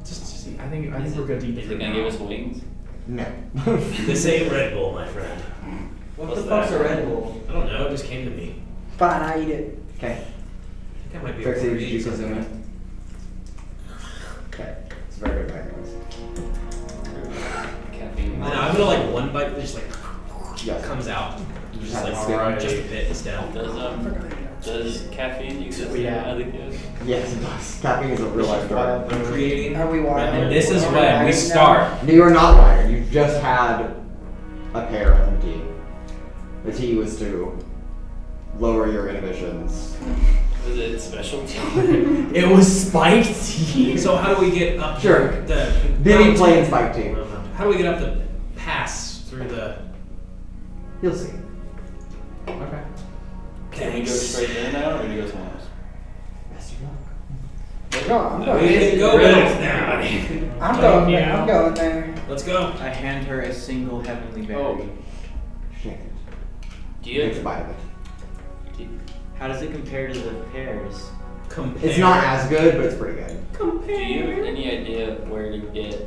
Just I think we're good to eat Is fruit it gonna now. give us wings? No. This ain't Red Bull, my friend. What What's the fuck's that? a Red Bull? I don't know, it just came to me. Fine, I eat it. Okay. I think that might be Trixie, a did you consume it? Okay. It's very good. Caffeine. No, I'm gonna like one bite, just like Yes. comes out. You Just have like a sip. just a bit instead. Does caffeine exist Yeah. in other kids? Yes, it does. Caffeine is a real life drug. I'm creating. Are we wired? And this is Are we when wired we now? start. You are not wired. You just had a pear of tea. The tea was to lower your inhibitions. Was it specialty? It was spiked tea. So how do we get up? Sure. The Vinny plain spiked tea. How do we get up the pass through the? You'll see. Okay. Can we go straight there now, or do we go somewhere else? Best of luck. No, I'm We going. didn't go Riddles now. I'm going there. I'm going there. Let's go. I hand her a single heavenly berry. Oh. Shake it. Do you Takes a have, bite of it. How does it compare to the pears? Compare. It's not as good, but it's pretty good. do you have any idea where to get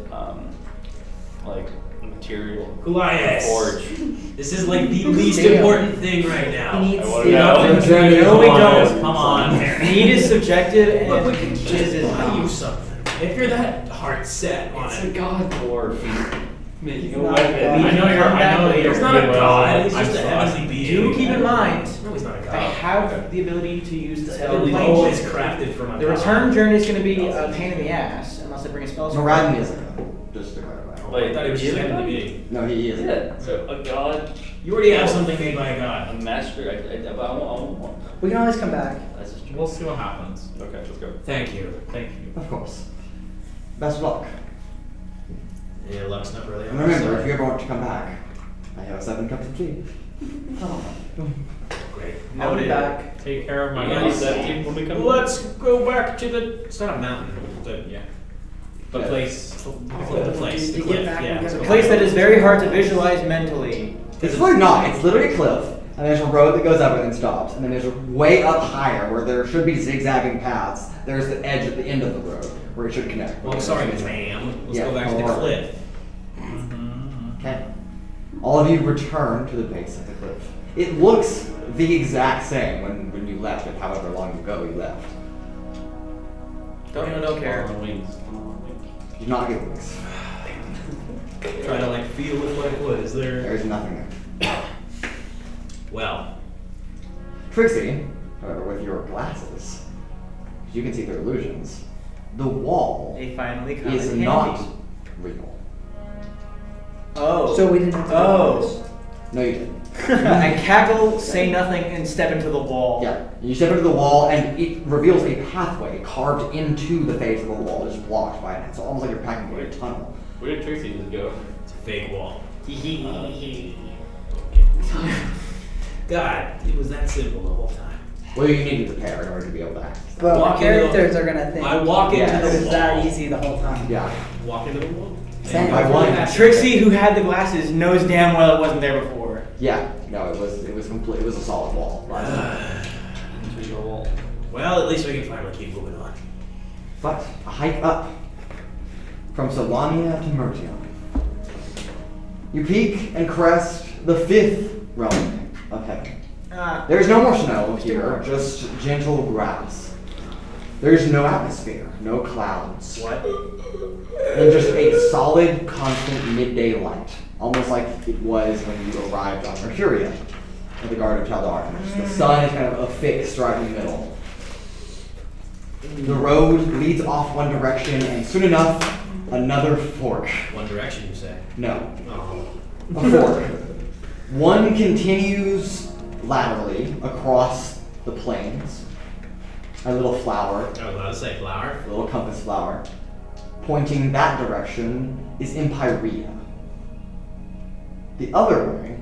like material. Kuolias. Forge. This is like the least Steel. important thing right now. He needs I wanna steel. know. No, we don't. Come on. Need is subjective Look, we and can jizz just is buy you not. something. If you're that heart set on It's a it. god dwarf making a not weapon. a god. I know you're. He's not a god, he's I just a saw it. heavenly being. Do keep in mind, No, he's not a I god. have the ability to use the This spell heavenly plane. always crafted for my The god. return journey is going to be a pain in the ass unless I bring a spell. Moradin isn't a god, just to clarify. Oh, I thought he was just a heavenly being. No, he isn't. Yeah, so a god, You already have something made by a god. a master. I want. We can always come back. That's just We'll see what happens. Okay, let's go. Thank you. Thank you. Of course. Best of luck. Yeah, luck's not really on And my remember, side. if you ever want to come back, I have 7 cups of tea. Great. I'll be Noted. back. Take care of my Yeah, guys. 17 when we come. Let's go back to the. It's not a mountain. Yeah. The place. The place. To The get cliff. back, Yeah. we let's gotta A go place back. that is very hard to visualize mentally. It's really not. It's literally a cliff, and there's a road that goes up and then stops, and then there's a way up higher where there should be zigzagging paths. There's the edge at the end of the road where it should connect. Well, I'm sorry, ma'am. Let's Yeah, go back to the alright. cliff. Okay. All of you return to the base of the cliff. It looks the exact same when you left it, however long ago you left. Don't care. On wings. You do not get wings. Try to like feel with my foot. Is there? There's nothing there. Well, Trixi, however, with your glasses, you can see through illusions. The wall They finally come is in not handy. real. Oh. So we didn't have to Oh. No, you didn't. I cackle, say nothing, and step into the wall. Yeah, you step into the wall, and it reveals a pathway carved into the face of the wall, just blocked by it. It's almost like you're packing through a tunnel. Where did Trixie just go? it's a fake wall. Hee God, it was that simple the whole time. Well, you need to prepare in order to be able to access that. But Walk my into the- characters are gonna think I walk into Yes. the it was wall. that easy the whole time. Yeah. Walk into the wall. Same. By one. Trixie, who had the glasses, knows damn well it wasn't there before. Yeah. No, it was complete. It was a solid wall. Into the wall. Well, at least we can finally keep moving on. But a hike up from Solania to Mertium. You peak and crest the 5th realm of heaven. There is no more snow here, just gentle grass. There's no atmosphere, no clouds. What? And just a solid, constant midday light, almost like it was when you arrived on Mercuria at the Garden of Chaldar. The sun is kind of affixed right in the middle. The road leads off one direction, and soon enough, another fork. One direction, you say? No, Oh. a fork. One continues laterally across the plains. A little flower, I was about to say flower. a little compass flower. Pointing that direction is Empyrea. The other way,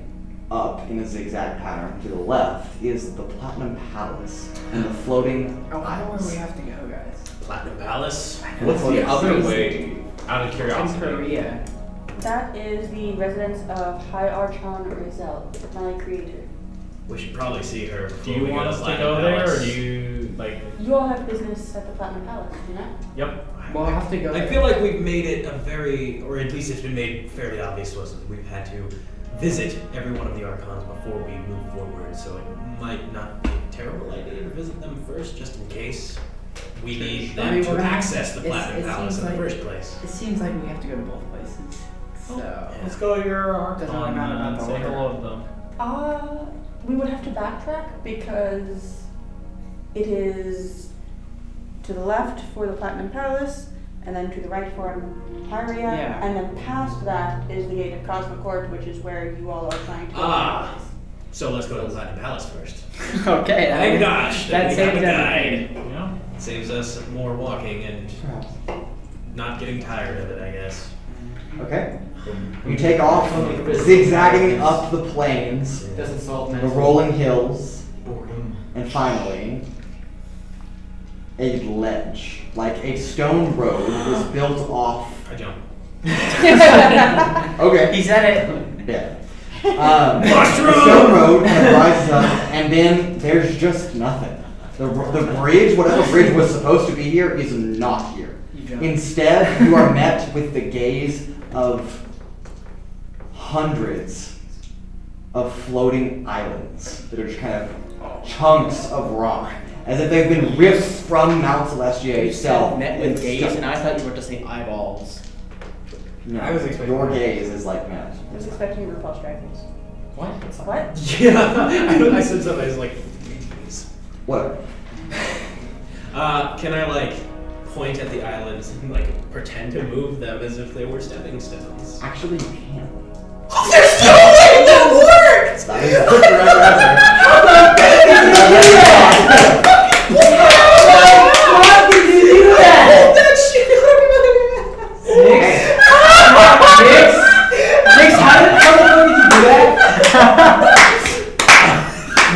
up in a zigzag pattern to the left, is the Platinum Palace and the floating I wonder isles. where we have to go, guys. Platinum Palace. What's the Yes. other way? Out of curiosity. Korea. That is the residence of High Archon Rizel, my creator. We should probably see her. Do before you we want go us to Platinum go there, or Palace. do you like? You all have business at the Platinum Palace, do you not? Yep. We'll have to go. I feel like we've made it a very, or at least it's been made fairly obvious to us that we've had to visit every one of the Archons before we move forward, so it might not be a terrible idea to visit them first, just in case we need I them mean, to we're gonna- access the it's- Platinum it Palace in seems the like- first place. It seems like we have to go to both places. So. Let's go to your Archon Doesn't really matter about and the say order. hello to them. We would have to backtrack because it is to the left for the Platinum Palace, and then to the right for Empyrea, Yeah. and then past that is the Gate of Cosmocourt, which is where you all are trying to go. Ah. So let's go to the Platinum Palace first. Okay. Thank gosh that we have a saves guide. everything. Yeah. Saves us more walking and Perhaps. not getting tired of it, I guess. Okay. You take off, zigzagging up the plains, Doesn't solve the rolling hills, and finally, a ledge, like a stone road, is built off. I jump. Okay. He said it. Yeah. Mushroom! A stone road kind of rises up, and then there's just nothing. The bridge, whatever bridge was supposed to be here, is not here. You jump. Instead, you are met with the gaze of hundreds of floating islands that are just kind of chunks of rock, as if they've been ripped from Mount Celestia itself. Met and with gaze, stuck. and I thought you were to say eyeballs. No, I was expecting your gaze is like Matt. I was expecting RuPaul's Drag Race. What? What? Yeah, I said something. I was like, What? can I like point at the islands and like pretend to move them as if they were stepping stones? Actually, you can. There's no way that works! That is a quick direct answer. How did you do that? Hold that shit out of my ass! Nix, how the fuck did you do that?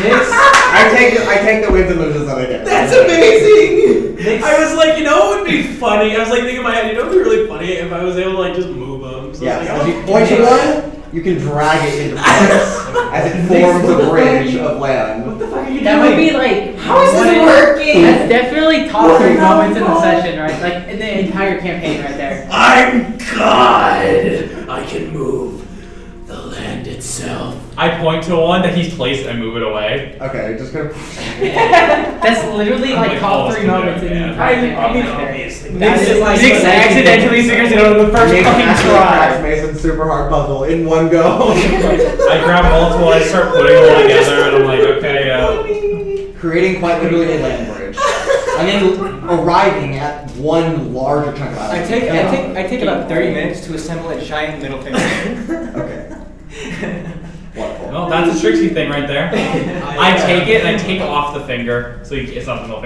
Nix, I take the wins and loses that I get. That's amazing! Nix. I was like, you know what would be funny? I was like thinking in my head, you know what would be really funny if I was able to like just move them. So Yeah, I was as like, you point to one, you can drag it into place as it forms a bridge of land. What the fuck are you That doing? would be like. How is this one of- working? That's definitely top 3 moments in the session, right? Like in the entire campaign, right there. I'm God! I can move the land itself. I point to one that he's placed and move it away. Okay, just go. That's literally I'm like like, top oh, 3 let's do moments that, in the yeah. entire campaign. right there. Obviously. That Nix is is like- Nix accidentally figures it out on the first Nick fucking actually cracks try. Mason's super hard puzzle in one go. I grab multiple, I start putting them all together, and I'm like, okay, Creating quite literally a land bridge. And then arriving at one larger chunk of island. I take about 30 minutes to assemble a giant middle finger. Okay. Wonderful. well, that's a Trixi thing right there. I take it and I take off the finger, so it's not the middle finger.